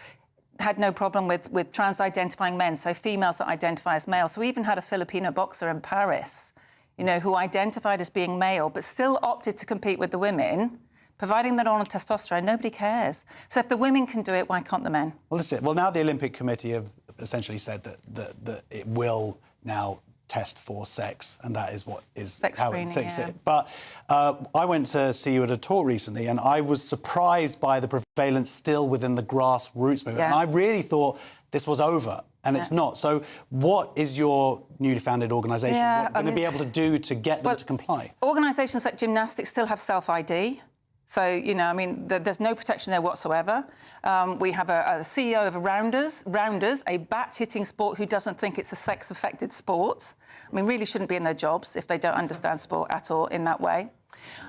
had no problem with trans-identifying men, so females that identify as male. So we even had a Filipino boxer in Paris, you know, who identified as being male, but still opted to compete with the women, providing they're on testosterone. Nobody cares. So if the women can do it, why can't the men? Well, that's it. Well, now the Olympic Committee have essentially said that it will now test for sex, and that is what is sex how screening, it's yeah. But I went to see you at a talk recently, and I was surprised by the prevalence still within the grassroots movement. And I really thought this was over, and it's not. So what is your newly founded organisation going to be able to do to get them to comply? Organisations like gymnastics still have self-ID. So, you know, I mean, there's no protection there whatsoever. We have a CEO of Rounders, a bat-hitting sport who doesn't think it's a sex-affected sport. I mean, really shouldn't be in their jobs if they don't understand sport at all in that way.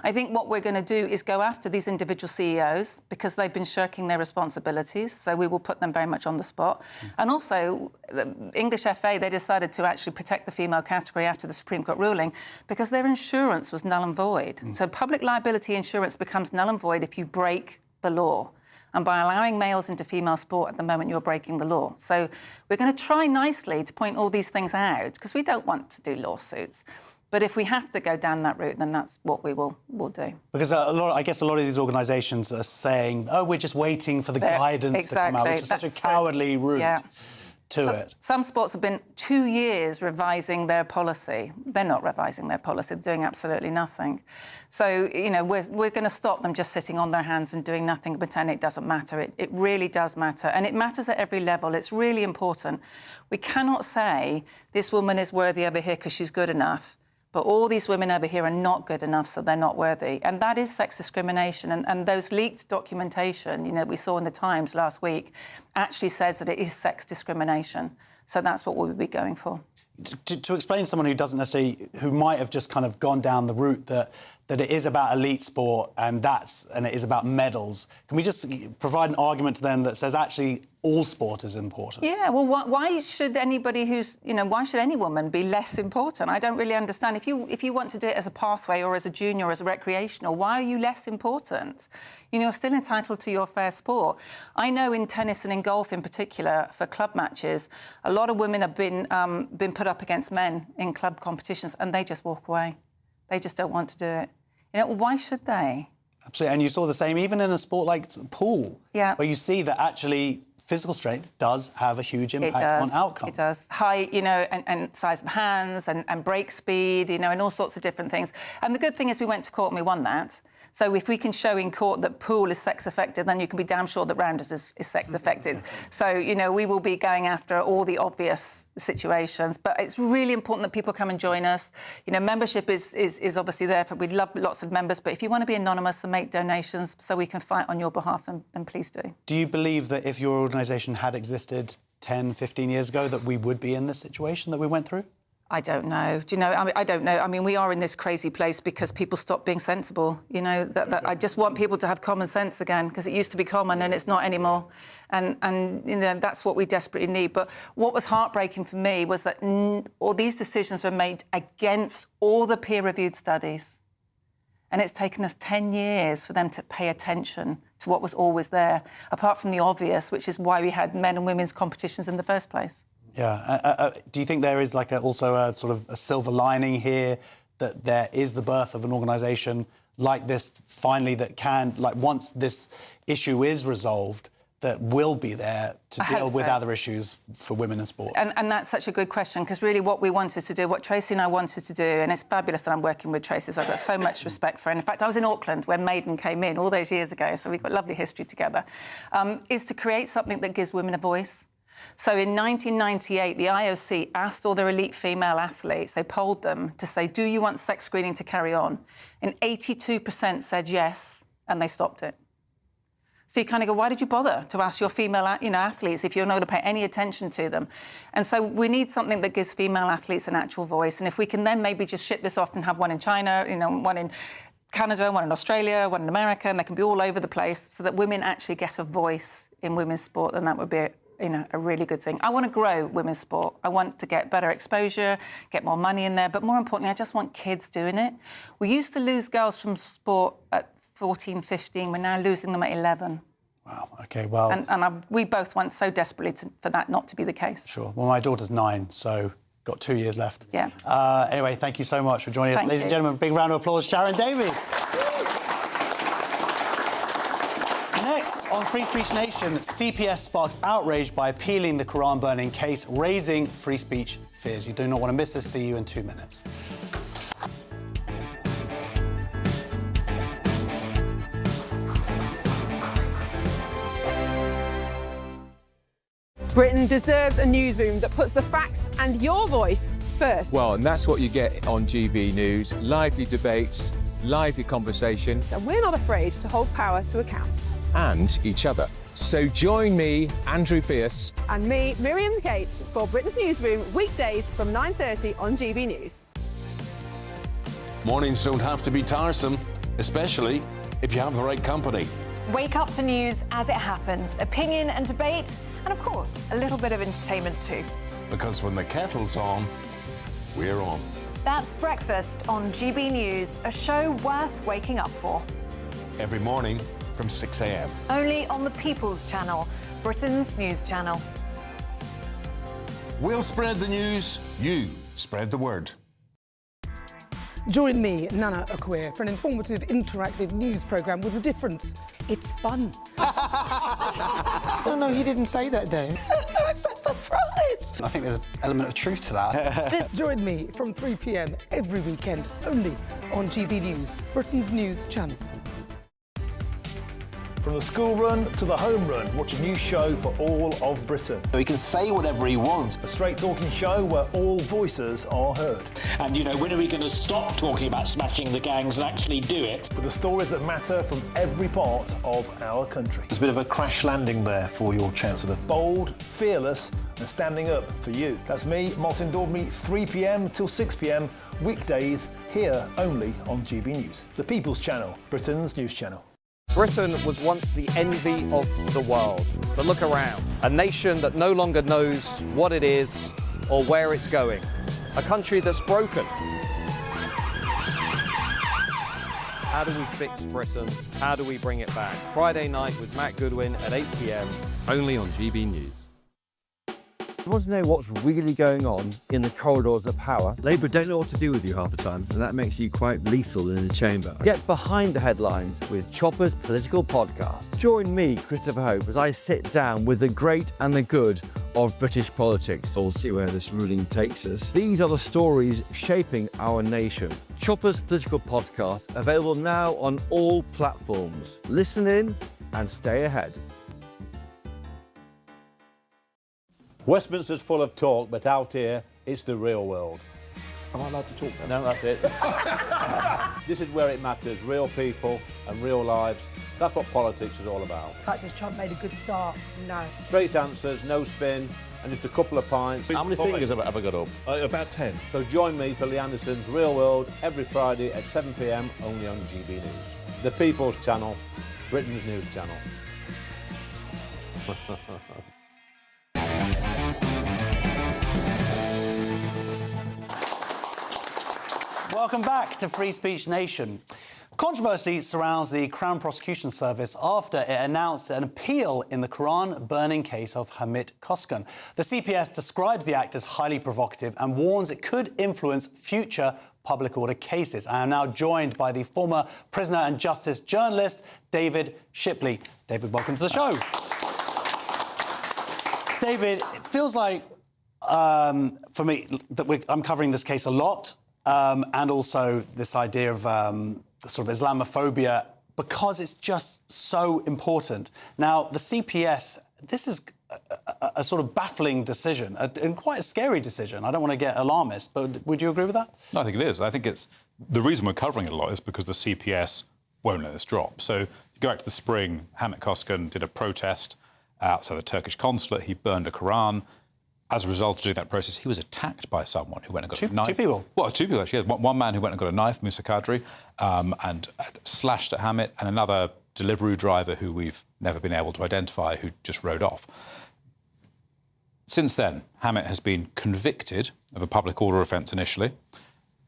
I think what we're going to do is go after these individual CEOs because they've been shirking their responsibilities, so we will put them very much on the spot. And also, the English FA, they decided to actually protect the female category after the Supreme Court ruling because their insurance was null and void. So public liability insurance becomes null and void if you break the law. And by allowing males into female sport at the moment, you're breaking the law. So we're going to try nicely to point all these things out because we don't want to do lawsuits. But if we have to go down that route, then that's what we'll do. Because I guess a lot of these organisations are saying, oh, we're just waiting for the guidance to come out, which is such a cowardly route to it. Some sports have been 2 years revising their policy. They're not revising their policy. They're doing absolutely nothing. So, you know, we're going to stop them just sitting on their hands and doing nothing and pretend it doesn't matter. It really does matter. And it matters at every level. It's really important. We cannot say this woman is worthy over here because she's good enough. But all these women over here are not good enough, so they're not worthy. And that is sex discrimination. And those leaked documentation, you know, we saw in the Times last week, actually says that it is sex discrimination. So that's what we'll be going for. To explain to someone who doesn't necessarily, who might have just kind of gone down the route that it is about elite sport and it is about medals, can we just provide an argument to them that says actually all sport is important? Yeah, well, why should anybody why should any woman be less important? I don't really understand. If you want to do it as a pathway or as a junior or as a recreational, why are you less important? You know, you're still entitled to your fair sport. I know in tennis and in golf in particular, for club matches, a lot of women have been put up against men in club competitions and they just walk away. They just don't want to do it. You know, why should they? Absolutely, and you saw the same even in a sport like pool, where you see that actually physical strength does have a huge impact on outcome. It does. Height, you know, and size of hands and break speed, you know, and all sorts of different things. And the good thing is we went to court and we won that. So if we can show in court that pool is sex-affected, then you can be damn sure that Rounders is sex-affected. So, you know, we will be going after all the obvious situations. But it's really important that people come and join us. You know, membership is obviously there. We'd love lots of members. But if you want to be anonymous and make donations so we can fight on your behalf, then please do. Do you believe that if your organisation had existed 10, 15 years ago, that we would be in this situation that we went through? I don't know. Do you know? I don't know. I mean, we are in this crazy place because people stopped being sensible. You know, that I just want people to have common sense again, because it used to be common and it's not anymore. And you know, that's what we desperately need. But what was heartbreaking for me was that all these decisions were made against all the peer-reviewed studies. And it's taken us 10 years for them to pay attention to what was always there, apart from the obvious, which is why we had men and women's competitions in the first place. Yeah. Do you think there is also a sort of a silver lining here, that there is the birth of an organisation like this finally that can, once this issue is resolved, that will be there to deal with other issues for women in sport? And that's such a good question, because really what we wanted to do, what Tracy and I wanted to do, and it's fabulous that I'm working with Tracy, I've got so much respect for her. And in fact, I was in Auckland when Maiden came in all those years ago, so we've got lovely history together, is to create something that gives women a voice. So in 1998, the IOC asked all their elite female athletes, they polled them to say, do you want sex screening to carry on? And 82% said yes, and they stopped it. So you kind of go, why did you bother to ask your female, athletes if you're not going to pay any attention to them? And so we need something that gives female athletes an actual voice. And if we can then maybe just ship this off and have one in China, one in Canada, one in Australia, one in America, and they can be all over the place so that women actually get a voice in women's sport, then that would be a really good thing. I want to grow women's sport. I want to get better exposure, get more money in there, but more importantly, I just want kids doing it. We used to lose girls from sport at 14, 15. We're now losing them at 11. Wow, OK, well... And we both want so desperately for that not to be the case. Sure. Well, my daughter's 9, so got 2 years left. Yeah. Anyway, thank you so much for joining us. Thank Ladies and gentlemen, big round of applause, Sharon Davies. Next, on Free Speech Nation, CPS sparks outrage by appealing the Quran burning case, raising free speech fears. You do not want to miss this. See you in 2 minutes. Britain deserves a newsroom that puts the facts and your voice first. Well, and that's what you get on GB News. Lively debates, lively conversation. And we're not afraid to hold power to account. And each other. So join me, Andrew Pearce. And me, Miriam Cates, for Britain's Newsroom, weekdays from 9:30 on GB News. Mornings don't have to be tiresome, especially if you have the right company. Wake up to news as it happens, opinion and debate, and of course, a little bit of entertainment too. Because when the kettle's on, we're on. That's Breakfast on GB News, a show worth waking up for. Every morning from 6 a.m. Only on the People's Channel, Britain's news channel. We'll spread the news, you spread the word. Join me, Dannatt, for an informative, interactive news programme with a difference. It's fun. No, he didn't say that, though. I'm so surprised. I think there's an element of truth to that. Join me from 3 p.m. every weekend, only on GB News, Britain's news channel. From the school run to the home run, watch a new show for all of Britain. So he can say whatever he wants. A straight-talking show where all voices are heard. And, when are we going to stop talking about smashing the gangs and actually do it? With the stories that matter from every part of our country. There's a bit of a crash landing there for your Chancellor. Bold, fearless and standing up for you. That's me, Martin Daubney, 3 p.m. till 6 p.m, weekdays, here only on GB News. The People's Channel, Britain's news channel. Britain was once the envy of the world. But look around. A nation that no longer knows what it is or where it's going. A country that's broken. How do we fix Britain? How do we bring it back? Friday night with Matt Goodwin at 8 p.m. Only on GB News. You want to know what's really going on in the corridors of power? Labour don't know what to do with you half the time, and that makes you quite lethal in the chamber. Get behind the headlines with Chopper's Political Podcast. Join me, Christopher Hope, as I sit down with the great and the good of British politics. We'll see where this ruling takes us. These are the stories shaping our nation. Chopper's Political Podcast, available now on all platforms. Listen in and stay ahead. Westminster's full of talk, but out here, it's the real world. Am I allowed to talk then? No, that's it. This is where it matters, real people and real lives. That's what politics is all about. In fact, has Trump made a good start? No. Straight answers, no spin, and just a couple of pints. How many fingers have I got up? About 10. So join me for Lee Anderson's Real World every Friday at 7 p.m, only on GB News. The People's Channel, Britain's news channel. Welcome back to Free Speech Nation. Controversy surrounds the Crown Prosecution Service after it announced an appeal in the Quran burning case of Hamid Koskan. The CPS describes the act as highly provocative and warns it could influence future public order cases. I am now joined by the former prisoner and justice journalist, David Shipley. David, welcome to the show. David, it feels like, for me, that I'm covering this case a lot. And also this idea of sort of Islamophobia, because it's just so important. Now, the CPS, this is a sort of baffling decision, and quite a scary decision. I don't want to get alarmist, but would you agree with that? No, I think it is. I think it's... The reason we're covering it a lot is because the CPS won't let this drop. So, you go back to the spring, Hamid Koskan did a protest outside the Turkish consulate. He burned a Quran. As a result of doing that process, he was attacked by someone who went and got a knife. Two people? Well, two people, actually. One man who went and got a knife, Musa Kadri, and slashed at Hamid, and another delivery driver who we've never been able to identify, who just rode off. Since then, Hamid has been convicted of a public order offence initially,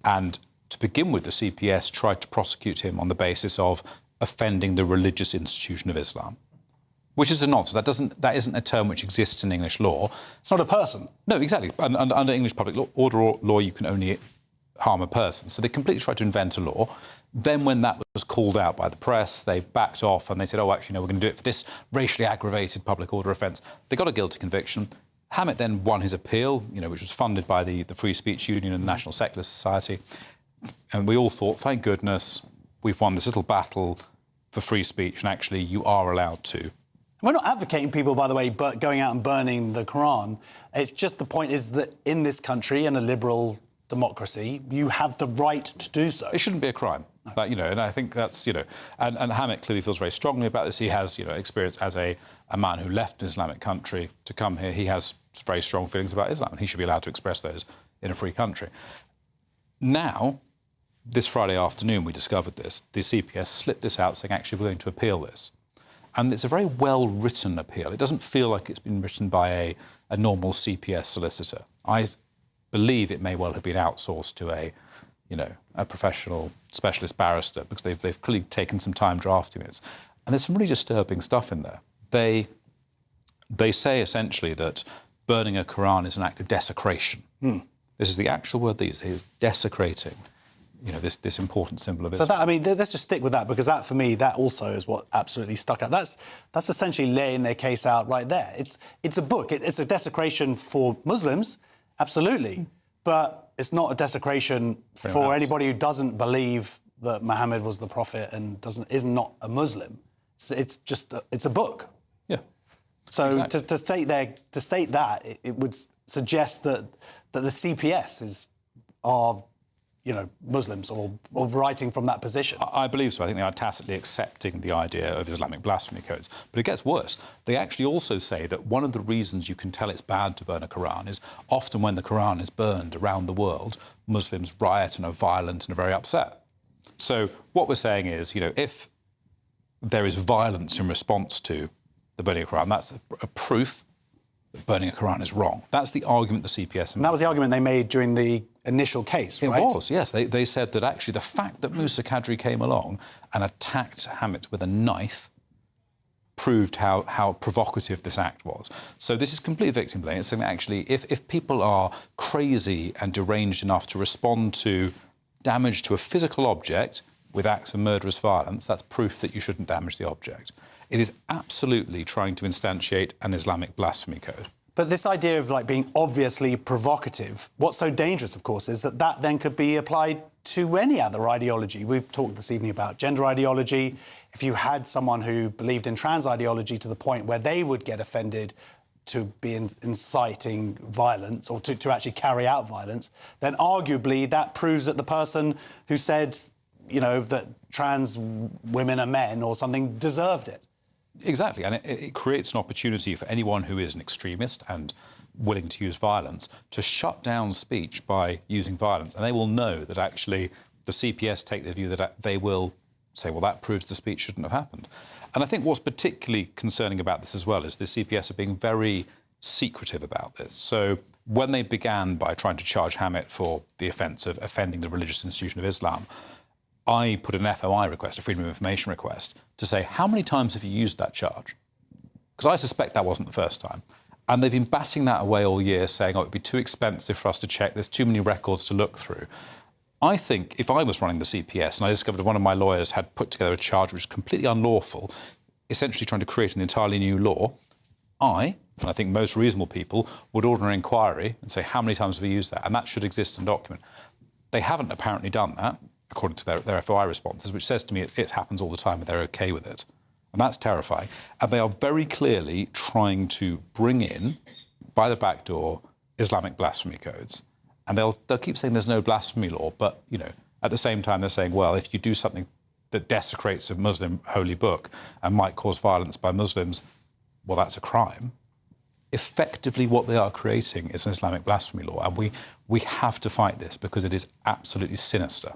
and to begin with, the CPS tried to prosecute him on the basis of offending the religious institution of Islam. Which is a nonsense. That isn't a term which exists in English law. It's not a person. No, exactly. Under English public order law, you can only harm a person. So they completely tried to invent a law. Then when that was called out by the press, they backed off and they said, oh, actually, no, we're going to do it for this racially aggravated public order offence. They got a guilty conviction. Hamid then won his appeal, which was funded by the Free Speech Union and the National Secular Society. And we all thought, thank goodness, we've won this little battle for free speech, and actually you are allowed to. We're not advocating people, by the way, going out and burning the Quran. It's just the point is that in this country, in a liberal democracy, you have the right to do so. It shouldn't be a crime. No. But, and I think that's, and Hamid clearly feels very strongly about this. He has, experience as a man who left an Islamic country to come here. He has very strong feelings about Islam, and he should be allowed to express those in a free country. Now, this Friday afternoon, we discovered this. The CPS slipped this out, saying, actually, we're going to appeal this. And it's a very well-written appeal. It doesn't feel like it's been written by a normal CPS solicitor. I believe it may well have been outsourced to a professional specialist barrister, because they've clearly taken some time drafting this. And there's some really disturbing stuff in there. They say essentially that burning a Quran is an act of desecration. This is the actual word they use. He is desecrating this important symbol of Islam. So let's just stick with that, because that, for me, that also is what absolutely stuck out. That's essentially laying their case out right there. It's a book. It's a desecration for Muslims, absolutely, but it's not a desecration for anybody who doesn't believe that Muhammad was the prophet and is not a Muslim. It's just it's a book. Yeah. So exactly. to state that, it would suggest that the CPS are Muslims or writing from that position. I believe so. I think they are tacitly accepting the idea of Islamic blasphemy codes. But it gets worse. They actually also say that one of the reasons you can tell it's bad to burn a Quran is often when the Quran is burned around the world, Muslims riot and are violent and are very upset. So what we're saying is, if there is violence in response to the burning of Quran, that's a proof that burning a Quran is wrong. That's the argument the CPS... And that was the argument they made during the initial case, right? It was, yes. They said that actually the fact that Musa Kadri came along and attacked Hamid with a knife proved how provocative this act was. So this is complete victim blaming. It's saying that actually if people are crazy and deranged enough to respond to damage to a physical object with acts of murderous violence, that's proof that you shouldn't damage the object. It is absolutely trying to instantiate an Islamic blasphemy code. But this idea of being obviously provocative, what's so dangerous, of course, is that then could be applied to any other ideology. We've talked this evening about gender ideology. If you had someone who believed in trans ideology to the point where they would get offended to be inciting violence or to actually carry out violence, then arguably that proves that the person who said, that trans women are men or something deserved it. Exactly, and it creates an opportunity for anyone who is an extremist and willing to use violence to shut down speech by using violence. And they will know that actually the CPS take the view that they will say, well, that proves the speech shouldn't have happened. And I think what's particularly concerning about this as well is the CPS are being very secretive about this. So when they began by trying to charge Hammett for the offence of offending the religious institution of Islam, I put an FOI request, a Freedom of Information request, to say, how many times have you used that charge? Because I suspect that wasn't the first time. And they've been batting that away all year, saying, it would be too expensive for us to check, there's too many records to look through. I think if I was running the CPS and I discovered one of my lawyers had put together a charge which was completely unlawful, essentially trying to create an entirely new law, and I think most reasonable people, would order an inquiry and say, how many times have we used that? And that should exist in document. They haven't apparently done that, according to their FOI responses, which says to me it happens all the time and they're OK with it. And that's terrifying. And they are very clearly trying to bring in, by the back door, Islamic blasphemy codes. And they'll keep saying there's no blasphemy law, but, at the same time they're saying, well, if you do something that desecrates a Muslim holy book and might cause violence by Muslims, well, that's a crime. Effectively, what they are creating is an Islamic blasphemy law, and we have to fight this because it is absolutely sinister.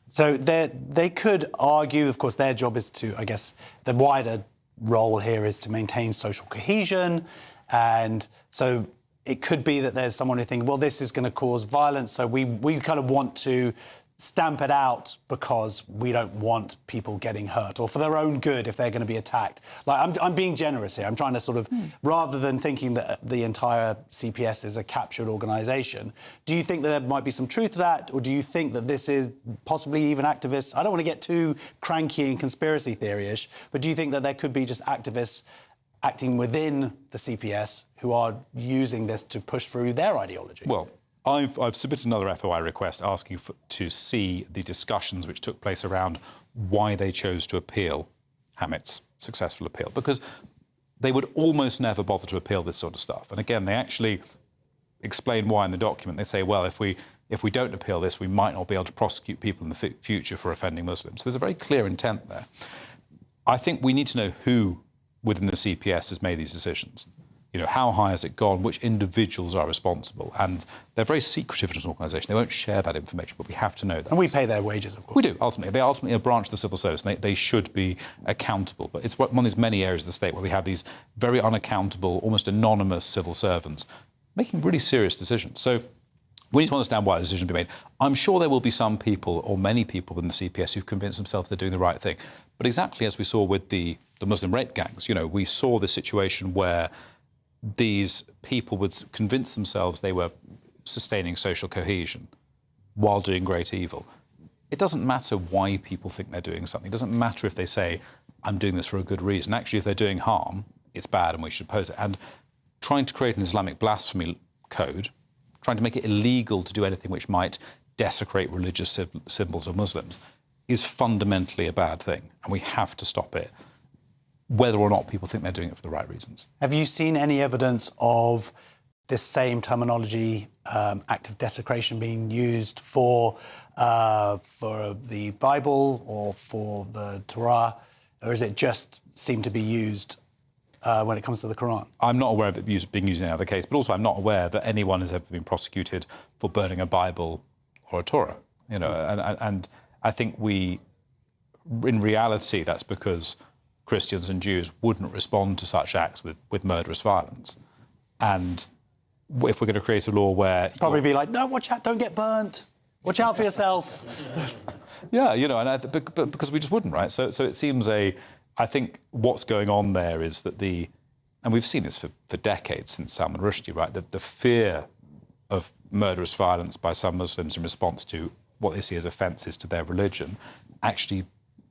So they could argue, of course, their job is to, I guess, the wider role here is to maintain social cohesion. And so it could be that there's someone who thinks, well, this is going to cause violence, so we kind of want to stamp it out because we don't want people getting hurt, or for their own good if they're going to be attacked. I'm being generous here. I'm trying to sort of, rather than thinking that the entire CPS is a captured organisation, do you think that there might be some truth to that, or do you think that this is possibly even activists? I don't want to get too cranky and conspiracy theory-ish, but do you think that there could be just activists acting within the CPS who are using this to push through their ideology? Well, I've submitted another FOI request asking to see the discussions which took place around why they chose to appeal Hammett's successful appeal, because they would almost never bother to appeal this sort of stuff. And again, they actually explain why in the document. They say, well, if we don't appeal this, we might not be able to prosecute people in the future for offending Muslims. So there's a very clear intent there. I think we need to know who within the CPS has made these decisions. How high has it gone? Which individuals are responsible? And they're very secretive as an organisation. They won't share that information, but we have to know that. And we pay their wages, of course. We do, ultimately. They're ultimately a branch of the civil service, and they should be accountable. But it's one of these many areas of the state where we have these very unaccountable, almost anonymous civil servants making really serious decisions. So we need to understand why a decision will be made. I'm sure there will be some people, or many people in the CPS, who've convinced themselves they're doing the right thing. But exactly as we saw with the Muslim rape gangs, we saw the situation where these people would convince themselves they were sustaining social cohesion while doing great evil. It doesn't matter why people think they're doing something. It doesn't matter if they say, I'm doing this for a good reason. Actually, if they're doing harm, it's bad and we should oppose it. And trying to create an Islamic blasphemy code, trying to make it illegal to do anything which might desecrate religious symbols of Muslims, is fundamentally a bad thing, and we have to stop it, whether or not people think they're doing it for the right reasons. Have you seen any evidence of this same terminology, act of desecration, being used for the Bible or for the Torah, or is it just seem to be used when it comes to the Quran? I'm not aware of it being used in any other case, but also I'm not aware that anyone has ever been prosecuted for burning a Bible or a Torah. And I think in reality, that's because Christians and Jews wouldn't respond to such acts with murderous violence. And if we're going to create a law where... Probably be like, no, watch out, don't get burnt. Watch out for yourself. Yeah, but because we just wouldn't, right? So it seems a I think what's going on there is that and we've seen this for decades since Salman Rushdie, right? The fear of murderous violence by some Muslims in response to what they see as offences to their religion actually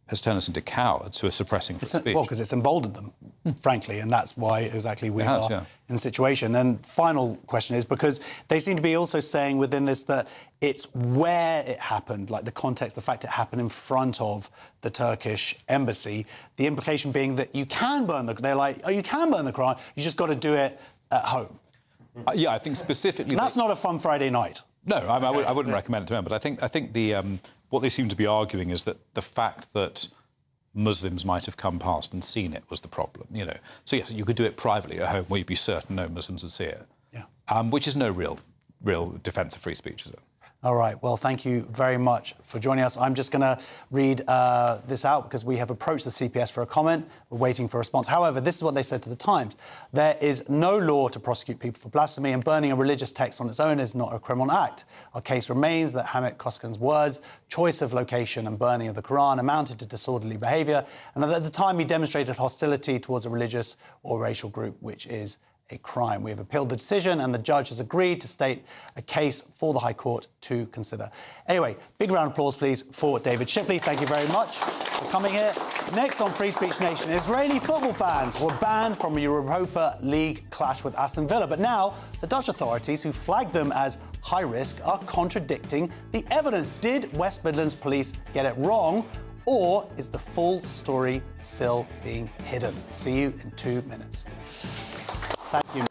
has turned us into cowards who are suppressing free speech. Well, because it's emboldened them, frankly, and that's why exactly we are in the situation. And final question is, because they seem to be also saying within this that it's where it happened, like the context, the fact it happened in front of the Turkish embassy, the implication being that you can burn they're like, oh, you can burn the Quran, you just got to do it at home. Yeah, I think specifically... And that's not a fun Friday night. No, I wouldn't recommend it to them, but I think what they seem to be arguing is that the fact that Muslims might have come past and seen it was the problem, you know. So yes, you could do it privately at home where you'd be certain no Muslims would see it. Yeah. Which is no real defence of free speech, is it? All right, well, thank you very much for joining us. I'm just going to read this out because we have approached the CPS for a comment. We're waiting for a response. However, this is what they said to The Times. There is no law to prosecute people for blasphemy, and burning a religious text on its own is not a criminal act. Our case remains that Hamid Koskan's words, choice of location and burning of the Quran amounted to disorderly behaviour, and at the time he demonstrated hostility towards a religious or racial group, which is a crime. We have appealed the decision and the judge has agreed to state a case for the High Court to consider. Anyway, big round of applause, please, for David Shipley. Thank you very much for coming here. Next on Free Speech Nation, Israeli football fans were banned from a Europa League clash with Aston Villa. But now the Dutch authorities, who flagged them as high risk, are contradicting the evidence. Did West Midlands police get it wrong? Or is the full story still being hidden? See you in 2 minutes. Thank you.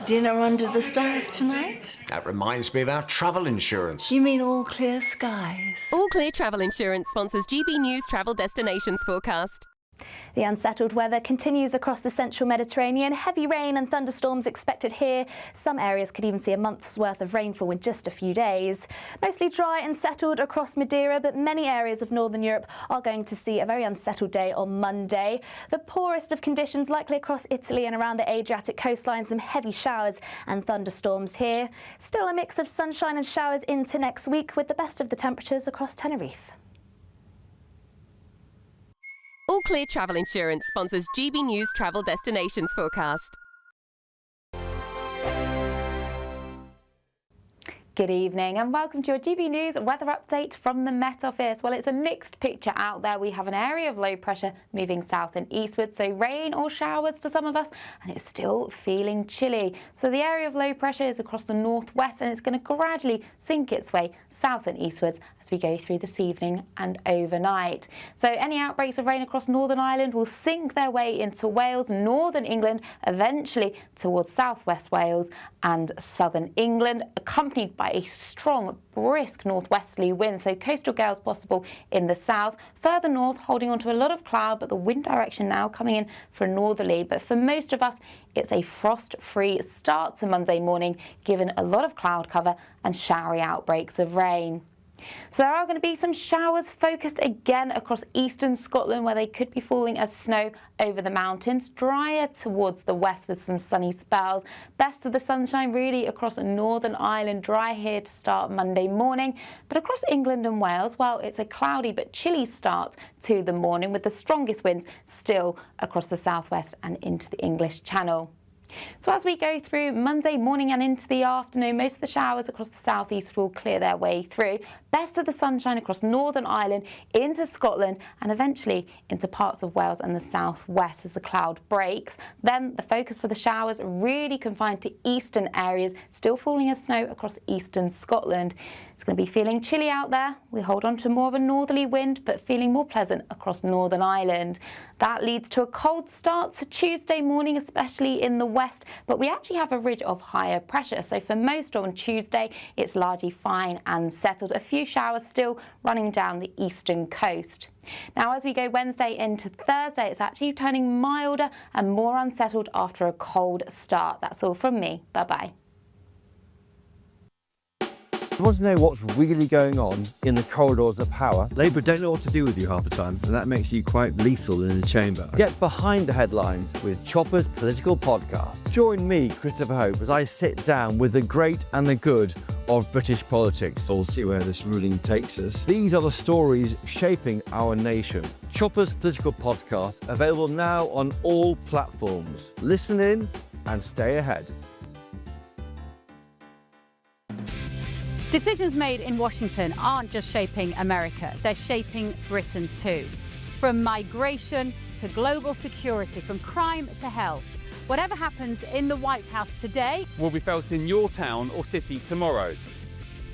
Dinner under the stars tonight? That reminds me of our travel insurance. You mean All Clear Skies? All Clear Travel Insurance sponsors GB News Travel Destinations Forecast. The unsettled weather continues across the central Mediterranean. Heavy rain and thunderstorms expected here. Some areas could even see a month's worth of rainfall in just a few days. Mostly dry and settled across Madeira, but many areas of northern Europe are going to see a very unsettled day on Monday. The poorest of conditions likely across Italy and around the Adriatic coastline. Some heavy showers and thunderstorms here. Still a mix of sunshine and showers into next week, with the best of the temperatures across Tenerife. All Clear Travel Insurance sponsors GB News Travel Destinations Forecast. Good evening and welcome to your GB News weather update from the Met Office. Well, it's a mixed picture out there. We have an area of low pressure moving south and eastward, so rain or showers for some of us, and it's still feeling chilly. So the area of low pressure is across the northwest and it's going to gradually sink its way south and eastwards as we go through this evening and overnight. So any outbreaks of rain across Northern Ireland will sink their way into Wales, northern England, eventually towards southwest Wales and southern England, accompanied by a strong, brisk northwesterly wind, so coastal gales possible in the south. Further north, holding on to a lot of cloud, but the wind direction now coming in for a northerly. But for most of us, it's a frost-free start to Monday morning, given a lot of cloud cover and showery outbreaks of rain. So there are going to be some showers focused again across eastern Scotland, where they could be falling as snow over the mountains. Drier towards the west with some sunny spells. Best of the sunshine really across Northern Ireland. Dry here to start Monday morning. But across England and Wales, well, it's a cloudy but chilly start to the morning, with the strongest winds still across the southwest and into the English Channel. So as we go through Monday morning and into the afternoon, most of the showers across the southeast will clear their way through. Best of the sunshine across Northern Ireland, into Scotland and eventually into parts of Wales and the southwest as the cloud breaks. Then the focus for the showers really confined to eastern areas, still falling as snow across eastern Scotland. It's going to be feeling chilly out there. We hold on to more of a northerly wind, but feeling more pleasant across Northern Ireland. That leads to a cold start to Tuesday morning, especially in the west, but we actually have a ridge of higher pressure. So for most on Tuesday, it's largely fine and settled. A few showers still running down the eastern coast. Now, as we go Wednesday into Thursday, it's actually turning milder and more unsettled after a cold start. That's all from me. Bye-bye. You want to know what's really going on in the corridors of power? Labour don't know what to do with you half the time, and that makes you quite lethal in the chamber. Get behind the headlines with Chopper's political podcast. Join me, Christopher Hope, as I sit down with the great and the good of British politics. We'll see where this ruling takes us. These are the stories shaping our nation. Chopper's political podcast, available now on all platforms. Listen in and stay ahead. Decisions made in Washington aren't just shaping America, they're shaping Britain too. From migration to global security, from crime to health. Whatever happens in the White House today will be felt in your town or city tomorrow.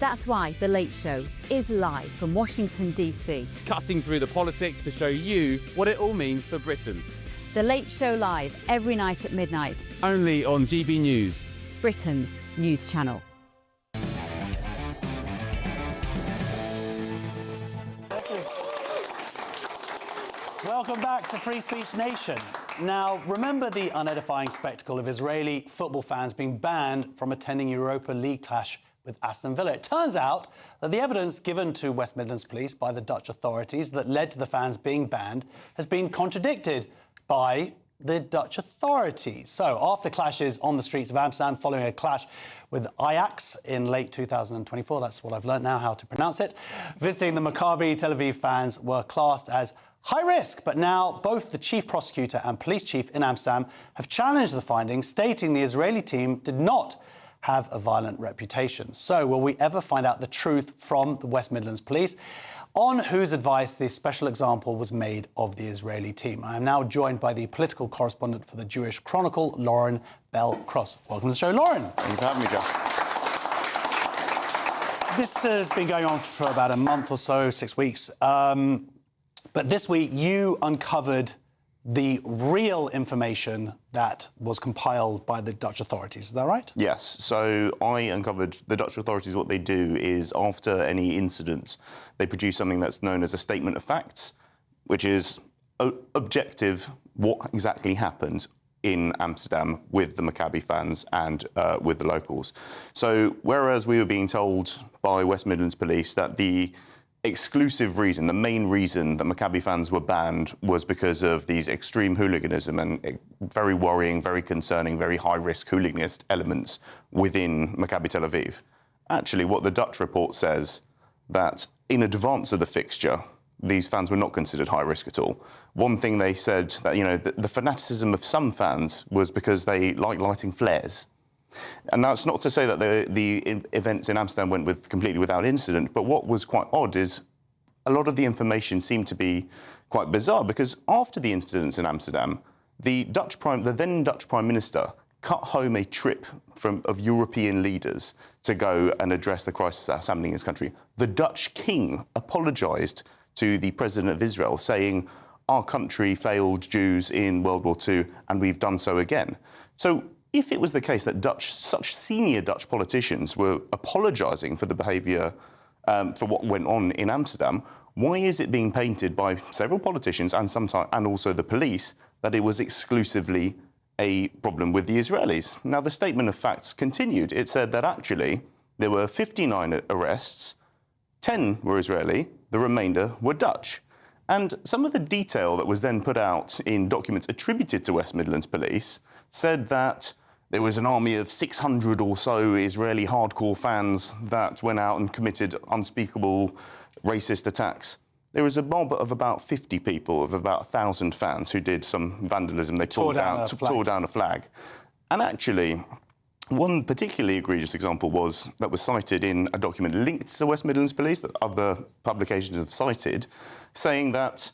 That's why The Late Show is live from Washington, D.C. Cutting through the politics to show you what it all means for Britain. The Late Show live every night at midnight. Only on GB News, Britain's news channel. Welcome back to Free Speech Nation. Now, remember the unedifying spectacle of Israeli football fans being banned from attending Europa League clash with Aston Villa? It turns out that the evidence given to West Midlands Police by the Dutch authorities that led to the fans being banned has been contradicted by the Dutch authorities. So, after clashes on the streets of Amsterdam following a clash with Ajax in late 2024, that's what I've learned now, how to pronounce it, visiting the Maccabi Tel Aviv fans were classed as high risk, but now both the chief prosecutor and police chief in Amsterdam have challenged the findings, stating the Israeli team did not have a violent reputation. So, will we ever find out the truth from the West Midlands Police on whose advice this special example was made of the Israeli team? I am now joined by the political correspondent for the Jewish Chronicle, Lauren Bell-Cross. Welcome to the show, Lauren. Thank you for having me, Josh. This has been going on for about a month or so, 6 weeks. But this week, you uncovered the real information that was compiled by the Dutch authorities. Is that right? Yes. So I uncovered the Dutch authorities. What they do is after any incident, they produce something that's known as a statement of facts, which is objective, what exactly happened in Amsterdam with the Maccabi fans and with the locals. So whereas we were being told by West Midlands Police that the exclusive reason, the main reason that Maccabi fans were banned was because of these extreme hooliganism and very worrying, very concerning, very high-risk hooliganist elements within Maccabi Tel Aviv. Actually, what the Dutch report says, that in advance of the fixture, these fans were not considered high risk at all. One thing they said, that, you know, the fanaticism of some fans was because they like lighting flares. And that's not to say that the events in Amsterdam went completely without incident, but what was quite odd is a lot of the information seemed to be quite bizarre, because after the incidents in Amsterdam, the then Dutch Prime Minister cut home a trip of European leaders to go and address the crisis that's happening in his country. The Dutch king apologised to the President of Israel, saying, our country failed Jews in World War II, and we've done so again. So if it was the case that such senior Dutch politicians were apologising for the behaviour, for what went on in Amsterdam, why is it being painted by several politicians and also the police that it was exclusively a problem with the Israelis? Now, the statement of facts continued. It said that actually there were 59 arrests, 10 were Israeli, the remainder were Dutch. And some of the detail that was then put out in documents attributed to West Midlands Police said that there was an army of 600 or so Israeli hardcore fans that went out and committed unspeakable racist attacks. There was a mob of about 50 people, of about 1,000 fans, who did some vandalism. They tore down a flag. And actually, one particularly egregious example that was cited in a document linked to West Midlands Police that other publications have cited, saying that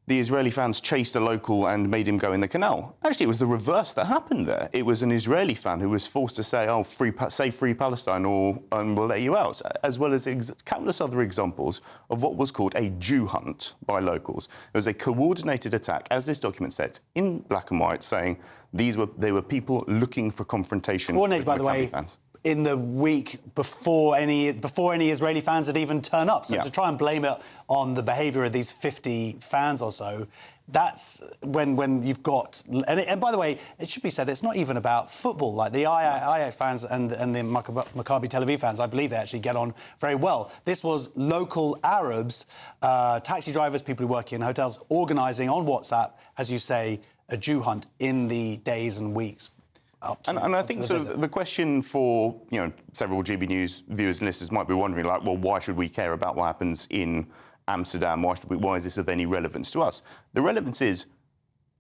the Israeli fans chased a local and made him go in the canal. Actually, it was the reverse that happened there. It was an Israeli fan who was forced to say, oh, say free Palestine or we'll let you out, as well as countless other examples of what was called a Jew hunt by locals. It was a coordinated attack, as this document says, in black and white, saying they were people looking for confrontation with Maccabi fans. in the week before any Israeli fans had even turned up. So to try and blame it on the behaviour of these 50 fans or so, that's when you've got... And by the way, it should be said, it's not even about football. Like the Ajax fans and the Maccabi Tel Aviv fans, I believe they actually get on very well. This was local Arabs, taxi drivers, people who work in hotels, organising on WhatsApp, as you say, a Jew hunt in the days and weeks up to and I think the question for several GB News viewers and listeners might be wondering, like, well, why should we care about what happens in Amsterdam? Why is this of any relevance to us? The relevance is,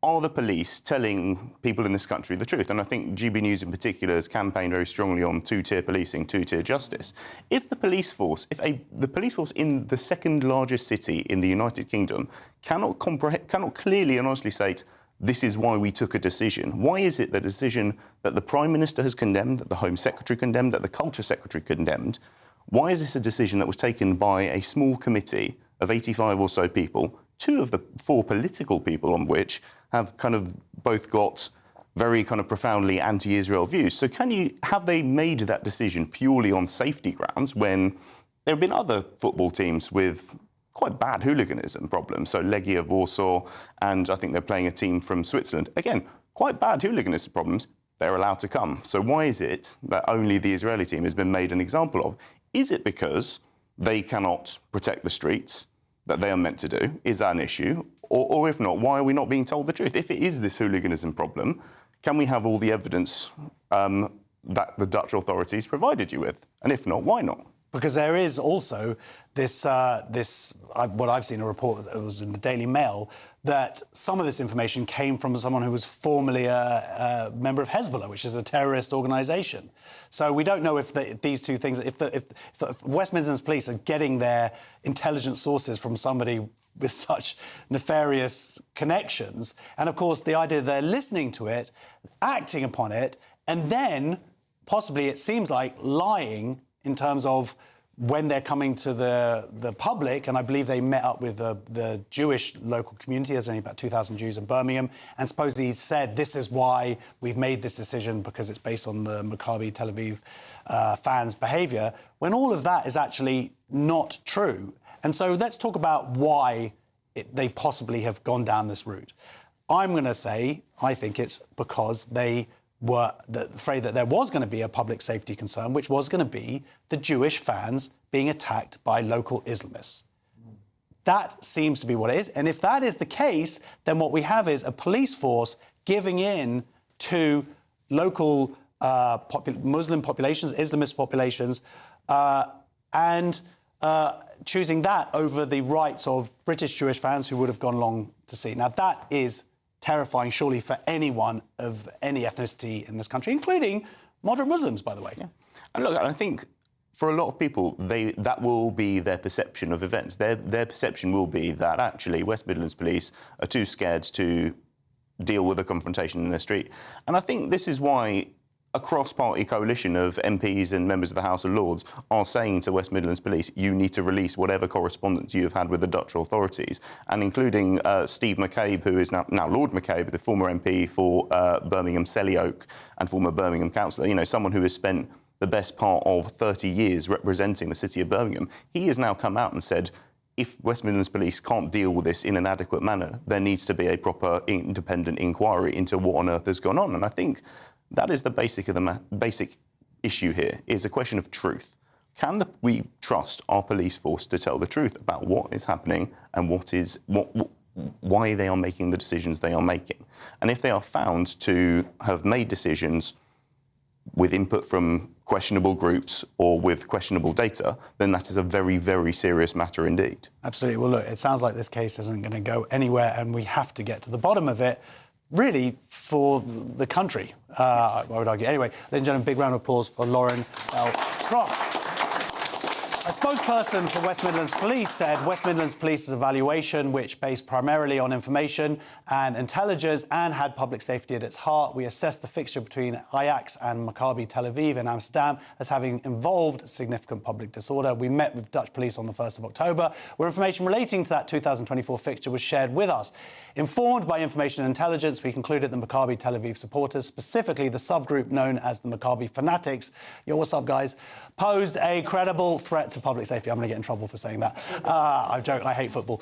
are the police telling people in this country the truth? And I think GB News in particular has campaigned very strongly on two-tier policing, two-tier justice. If the police force, the police force in the second largest city in the United Kingdom cannot clearly and honestly say, this is why we took a decision. Why is it the decision that the Prime Minister has condemned, that the Home Secretary condemned, that the Culture Secretary condemned, why is this a decision that was taken by a small committee of 85 or so people, 2 of the 4 political people on which have kind of both got very kind of profoundly anti-Israel views? So have they made that decision purely on safety grounds when there have been other football teams with quite bad hooliganism problems? So Legia Warsaw, and I think they're playing a team from Switzerland. Again, quite bad hooliganism problems. They're allowed to come. So why is it that only the Israeli team has been made an example of? Is it because they cannot protect the streets that they are meant to do? Is that an issue? Or if not, why are we not being told the truth? If it is this hooliganism problem, can we have all the evidence that the Dutch authorities provided you with? And if not, why not? Because there is also this what I've seen a report, it was in the Daily Mail, that some of this information came from someone who was formerly a member of Hezbollah, which is a terrorist organisation. So we don't know if these two things, if West Midlands police are getting their intelligence sources from somebody with such nefarious connections, and of course the idea they're listening to it, acting upon it, and then possibly it seems like lying in terms of when they're coming to the public, and I believe they met up with the Jewish local community. There's only about 2,000 Jews in Birmingham, and supposedly said, this is why we've made this decision, because it's based on the Maccabi Tel Aviv fans' behaviour, when all of that is actually not true. And so let's talk about why they possibly have gone down this route. I'm going to say, I think it's because they were afraid that there was going to be a public safety concern, which was going to be the Jewish fans being attacked by local Islamists. That seems to be what it is. And if that is the case, then what we have is a police force giving in to local Muslim populations, Islamist populations, and choosing that over the rights of British Jewish fans who would have gone along to see. Now, that is terrifying, surely, for anyone of any ethnicity in this country, including moderate Muslims, by the way. Yeah. And look, I think for a lot of people, that will be their perception of events. Their perception will be that actually West Midlands police are too scared to deal with a confrontation in the street. And I think this is why a cross-party coalition of MPs and members of the House of Lords are saying to West Midlands Police, you need to release whatever correspondence you have had with the Dutch authorities, and including Steve McCabe, who is now Lord McCabe, the former MP for Birmingham Selly Oak and former Birmingham councillor, someone who has spent the best part of 30 years representing the city of Birmingham. He has now come out and said, if West Midlands Police can't deal with this in an adequate manner, there needs to be a proper independent inquiry into what on earth has gone on. And I think that is the basic issue here, is a question of truth. Can we trust our police force to tell the truth about what is happening and why they are making the decisions they are making? And if they are found to have made decisions with input from questionable groups or with questionable data, then that is a very, very serious matter indeed. Absolutely. Well, look, it sounds like this case isn't going to go anywhere, and we have to get to the bottom of it, really, for the country, I would argue. Anyway, ladies and gentlemen, big round of applause for Lauren L. Croft. A spokesperson for West Midlands Police said West Midlands Police's evaluation, which based primarily on information and intelligence and had public safety at its heart, we assessed the fixture between Ajax and Maccabi Tel Aviv in Amsterdam as having involved significant public disorder. We met with Dutch police on the 1st of October, where information relating to that 2024 fixture was shared with us. Informed by information and intelligence, we concluded the Maccabi Tel Aviv supporters, specifically the subgroup known as the Maccabi fanatics, yo, what's up, guys, posed a credible threat to public safety. I'm going to get in trouble for saying that. I joke, I hate football.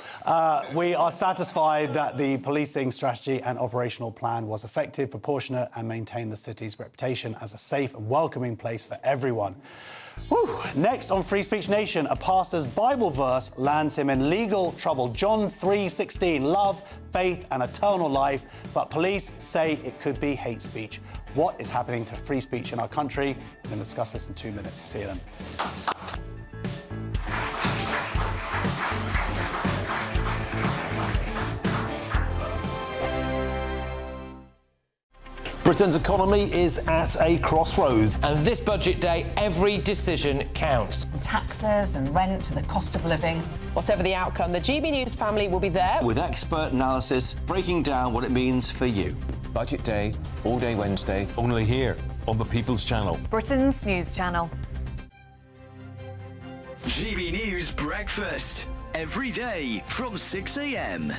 We are satisfied that the policing strategy and operational plan was effective, proportionate and maintained the city's reputation as a safe and welcoming place for everyone. Whew. Next on Free Speech Nation, a pastor's Bible verse lands him in legal trouble. John 3:16, love, faith and eternal life, but police say it could be hate speech. What is happening to free speech in our country? We're going to discuss this in 2 minutes. See you then. Britain's economy is at a crossroads. And this budget day, every decision counts. Taxes and rent to the cost of living. Whatever the outcome, the GB News family will be there with expert analysis breaking down what it means for you. Budget day, all day Wednesday. Only here on the People's Channel. Britain's news channel. GB News Breakfast. Every day from 6 a.m.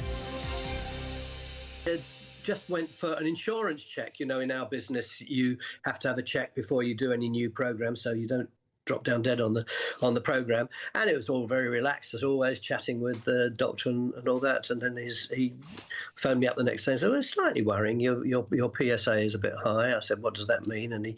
Just went for an insurance check. You know, in our business, you have to have a check before you do any new program, so you don't drop down dead on the program. And it was all very relaxed, as always, chatting with the doctor and all that. And then he phoned me up the next day and said, well, it's slightly worrying. Your PSA is a bit high. I said, what does that mean? And he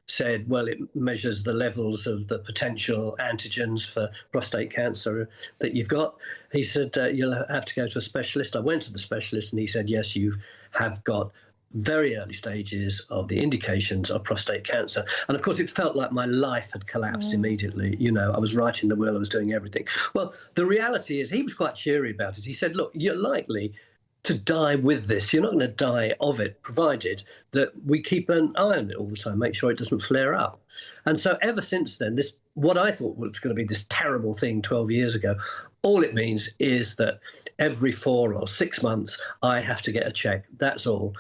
said, well, it measures the levels of the potential antigens for prostate cancer that you've got. He said, you'll have to go to a specialist. I went to the specialist and he said, yes, you have got very early stages of the indications of prostate cancer. And of course, it felt like my life had collapsed immediately. You know, I was writing the will, I was doing everything. Well, the reality is he was quite cheery about it. He said, look, you're likely to die with this. You're not going to die of it, provided that we keep an eye on it all the time, make sure it doesn't flare up. And so ever since then, this, what I thought was going to be this terrible thing 12 years ago, all it means is that every 4 or 6 months, I have to get a check. That's all.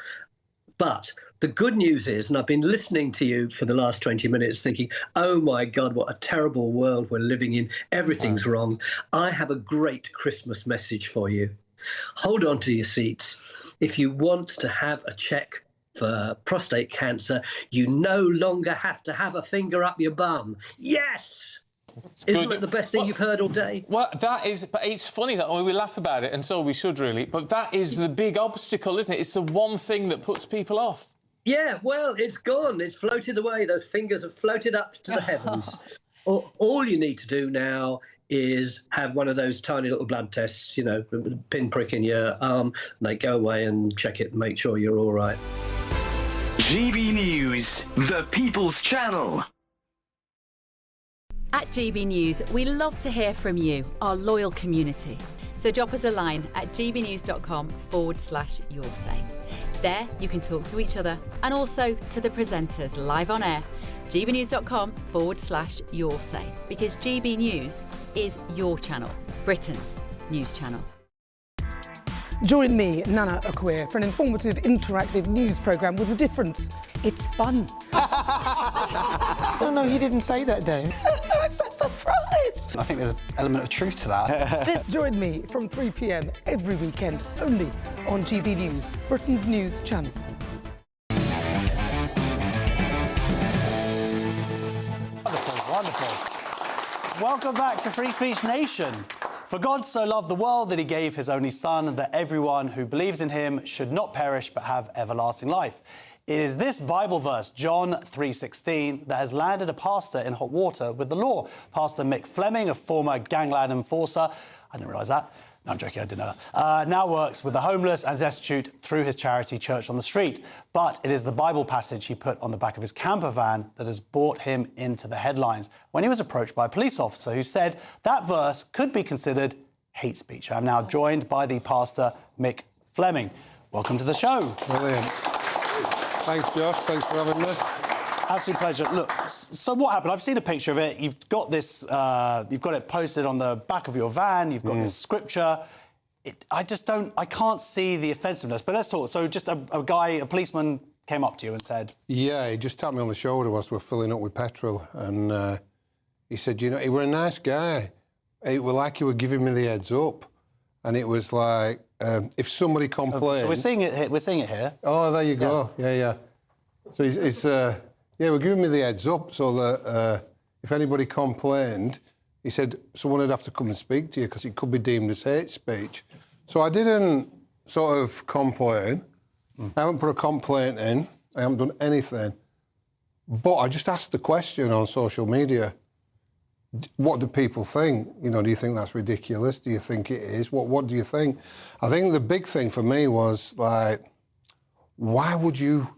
But the good news is, and I've been listening to you for the last 20 minutes thinking, oh my God, what a terrible world we're living in. Everything's wrong. I have a great Christmas message for you. Hold on to your seats. If you want to have a check for prostate cancer, you no longer have to have a finger up your bum. Yes! Isn't that the best thing you've heard all day? Well, that is, but it's funny that we laugh about it, and so we should really, but that is the big obstacle, isn't it? It's the one thing that puts people off. Yeah, well, it's gone. It's floated away. Those fingers have floated up to the heavens. All you need to do now is have one of those tiny little blood tests, you know, pinprick in your arm, and they go away and check it and make sure you're all right. GB News, the People's Channel. At GB News, we love to hear from you, our loyal community. So drop us a line at gbnews.com/yoursay. There you can talk to each other and also to the presenters live on air. gbnews.com/yoursay, because GB News is your channel, Britain's news channel. Join me, Dannatt, for an informative, interactive news programme with a difference. It's fun. Oh, no, he didn't say that, though. I'm so surprised. I think there's an element of truth to that. Join me from 3 p.m. every weekend, only on GB News, Britain's news channel. Wonderful. Welcome back to Free Speech Nation. For God so loved the world that he gave his only son, that everyone who believes in him should not perish but have everlasting life. It is this Bible verse, John 3:16, that has landed a pastor in hot water with the law. Pastor Mick Fleming, a former gangland enforcer, I didn't realise that. No, I'm joking, I didn't know that. Now works with the homeless and destitute through his charity Church on the Street. But it is the Bible passage he put on the back of his camper van that has brought him into the headlines when he was approached by a police officer who said that verse could be considered hate speech. I'm now joined by the pastor Mick Fleming. Welcome to the show. Brilliant. Thanks, Josh. Thanks for having me. Absolute pleasure. Look, so what happened? I've seen a picture of it. You've got this, you've got it posted on the back of your van. You've got this scripture. I can't see the offensiveness. But let's talk. So just a policeman came up to you and said... Yeah, he just tapped me on the shoulder whilst we were filling up with petrol. And he said, you know, he were a nice guy. It was like he were giving me the heads up. And it was like, if somebody complained... So we're seeing it here. Oh, there you go. Yeah. So he's we're giving me the heads up so that if anybody complained, he said someone would have to come and speak to you because it could be deemed as hate speech. So I didn't sort of complain. I haven't put a complaint in. I haven't done anything. But I just asked the question on social media. What do people think? You know, do you think that's ridiculous? Do you think it is? What do you think? I think the big thing for me was, like, why would you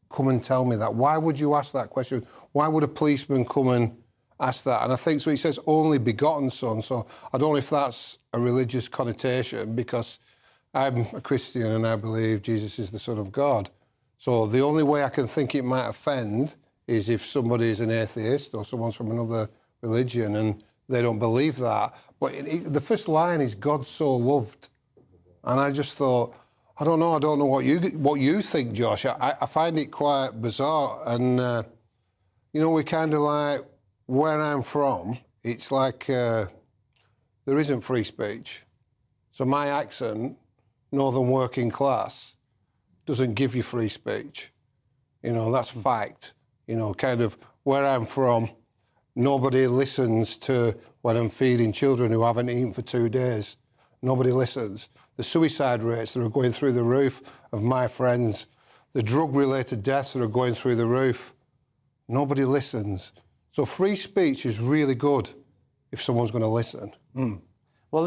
come and tell me that? Why would you ask that question? Why would a policeman come and ask that? And I think, so he says, only begotten son. So I don't know if that's a religious connotation, because I'm a Christian and I believe Jesus is the Son of God. So the only way I can think it might offend is if somebody is an atheist or someone's from another religion and they don't believe that. But the first line is, God so loved. And I just thought, I don't know what you think, Josh. I find it quite bizarre. And, you know, we kind of like, where I'm from, it's like there isn't free speech. So my accent, northern working class, doesn't give you free speech. You know, that's a fact. You know, kind of where I'm from, nobody listens to when I'm feeding children who haven't eaten for 2 days. Nobody listens. The suicide rates that are going through the roof of my friends, the drug-related deaths that are going through the roof, nobody listens. So free speech is really good if someone's going to listen. Well,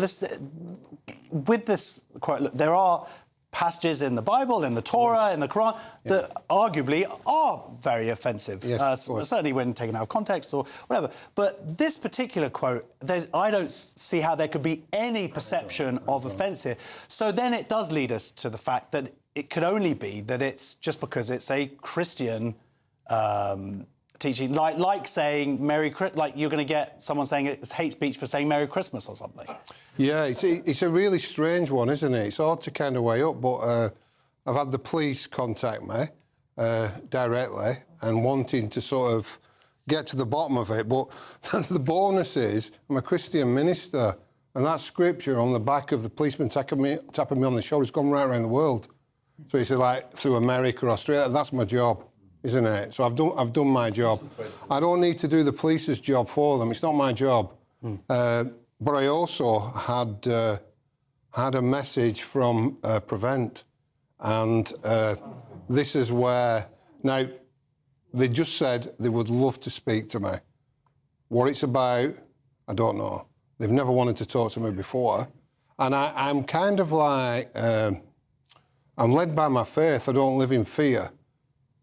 with this quote, look, there are passages in the Bible, in the Torah, in the Quran, that arguably are very offensive. Yes, certainly when taken out of context or whatever. But this particular quote, I don't see how there could be any perception of offence here. So then it does lead us to the fact that it could only be that it's just because it's a Christian teaching, like saying like you're going to get someone saying it's hate speech for saying Merry Christmas or something. Yeah, it's a really strange one, isn't it? It's hard to kind of weigh up, but I've had the police contact me directly and wanting to sort of get to the bottom of it. But the bonus is I'm a Christian minister, and that scripture on the back of the policeman tapping me on the shoulder has gone right around the world. So it's like through America or Australia. That's my job, isn't it? So I've done my job. I don't need to do the police's job for them. It's not my job. But I also had a message from Prevent, and this is where now they just said they would love to speak to me. What it's about, I don't know. They've never wanted to talk to me before, and I'm kind of like I'm led by my faith. I don't live in fear.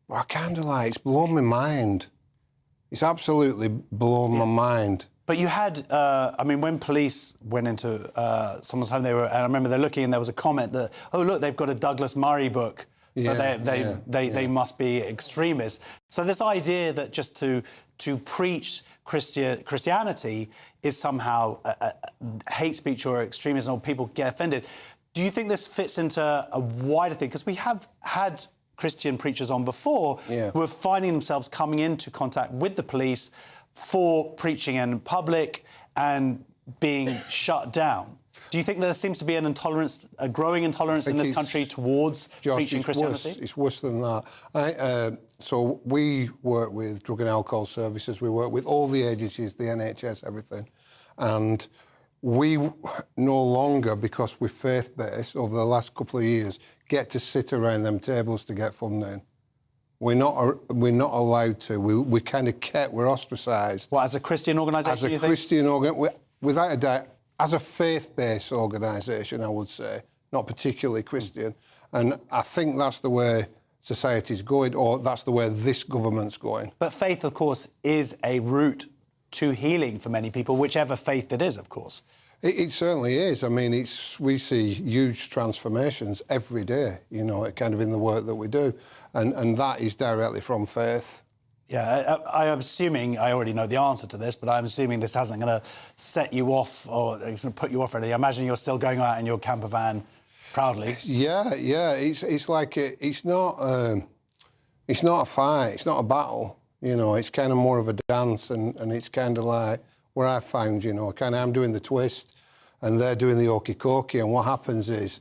But I kind of like, it's blown my mind. It's absolutely blown my mind. But you had, I mean, when police went into someone's home, and I remember they're looking and there was a comment that, oh, look, they've got a Douglas Murray book. So they must be extremists. So this idea that just to preach Christianity is somehow hate speech or extremism, or people get offended. Do you think this fits into a wider thing? Because we have had Christian preachers on before who are finding themselves coming into contact with the police for preaching in public and being shut down. Do you think there seems to be an intolerance, a growing intolerance in this country towards preaching Christianity? It's worse than that. So we work with Drug and Alcohol Services. We work with all the agencies, the NHS, everything. And we no longer, because we're faith-based, over the last couple of years, get to sit around them tables to get funding. We're not allowed to. We kind of we're ostracised. What, as a Christian organisation, As a Christian organisation, without a doubt, as a faith-based organisation, I would say, not particularly Christian. And I think that's the way society's going, or that's the way this government's going. But faith, of course, is a route to healing for many people, whichever faith it is, of course. It certainly is. I mean, we see huge transformations every day, you know, kind of in the work that we do. And that is directly from faith. Yeah, I'm assuming, I already know the answer to this, but I'm assuming this hasn't going to set you off or it's going to put you off really. I imagine you're still going out in your camper van proudly. Yeah. It's like it's not a fight. It's not a battle. You know, it's kind of more of a dance, and it's kind of like where I found, you know, kind of I'm doing the twist, and they're doing the okey-cokey, and what happens is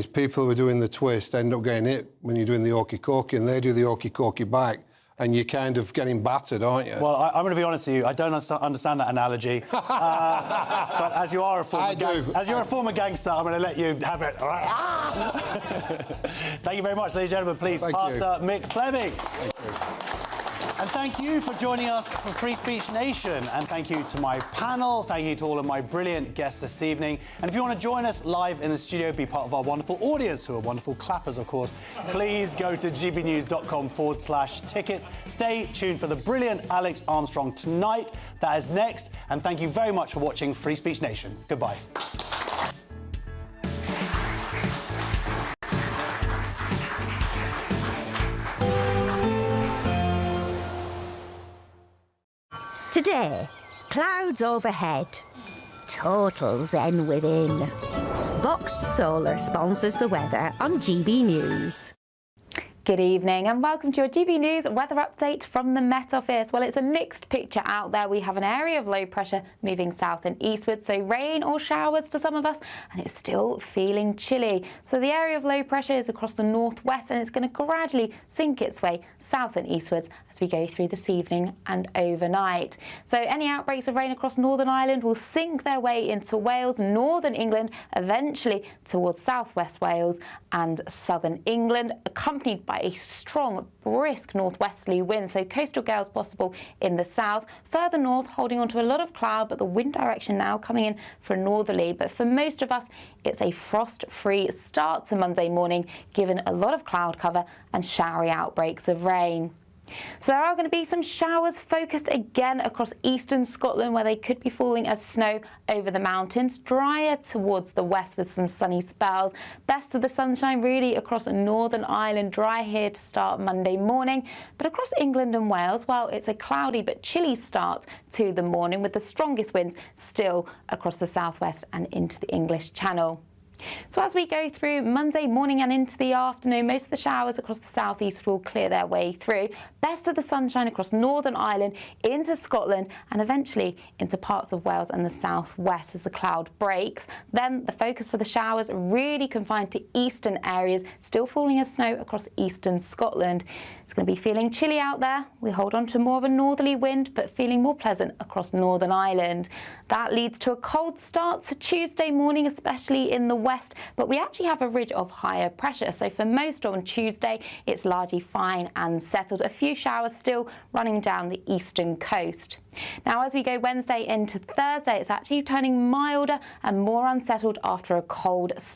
people who are doing the twist end up getting hit when you're doing the okey-cokey, and they do the okey-cokey back. And you're kind of getting battered, aren't you? Well, I'm going to be honest with you. I don't understand that analogy. But as you are a former gangster, I'm going to let you have it. Thank you very much, ladies and gentlemen. Please, Pastor Mick Fleming. And thank you for joining us for Free Speech Nation. And thank you to my panel. Thank you to all of my brilliant guests this evening. And if you want to join us live in the studio, be part of our wonderful audience, who are wonderful clappers, of course, please go to gbnews.com/tickets. Stay tuned for the brilliant Alex Armstrong tonight. That is next. And thank you very much for watching Free Speech Nation. Goodbye. Today, clouds overhead, total zen within. Boxed Solar sponsors the weather on GB News. Good evening and welcome to your GB News weather update from the Met Office. Well, it's a mixed picture out there. We have an area of low pressure moving south and eastward, so rain or showers for some of us, and it's still feeling chilly. So the area of low pressure is across the northwest, and it's going to gradually sink its way south and eastwards as we go through this evening and overnight. So any outbreaks of rain across Northern Ireland will sink their way into Wales, northern England, eventually towards southwest Wales and southern England, accompanied by a strong, brisk northwesterly wind, so coastal gales possible in the south. Further north, holding on to a lot of cloud, but the wind direction now coming in for a northerly. But for most of us, it's a frost-free start to Monday morning, given a lot of cloud cover and showery outbreaks of rain. So there are going to be some showers focused again across eastern Scotland, where they could be falling as snow over the mountains. Drier towards the west with some sunny spells. Best of the sunshine really across Northern Ireland. Dry here to start Monday morning. But across England and Wales, well, it's a cloudy but chilly start to the morning, with the strongest winds still across the southwest and into the English Channel. So as we go through Monday morning and into the afternoon, most of the showers across the southeast will clear their way through. Best of the sunshine across Northern Ireland, into Scotland and eventually into parts of Wales and the southwest as the cloud breaks. Then the focus for the showers really confined to eastern areas, still falling as snow across eastern Scotland. It's going to be feeling chilly out there. We hold on to more of a northerly wind, but feeling more pleasant across Northern Ireland. That leads to a cold start to Tuesday morning, especially in the west, but we actually have a ridge of higher pressure. So for most on Tuesday, it's largely fine and settled. A few showers still running down the eastern coast. Now, as we go Wednesday into Thursday, it's actually turning milder and more unsettled after a cold start.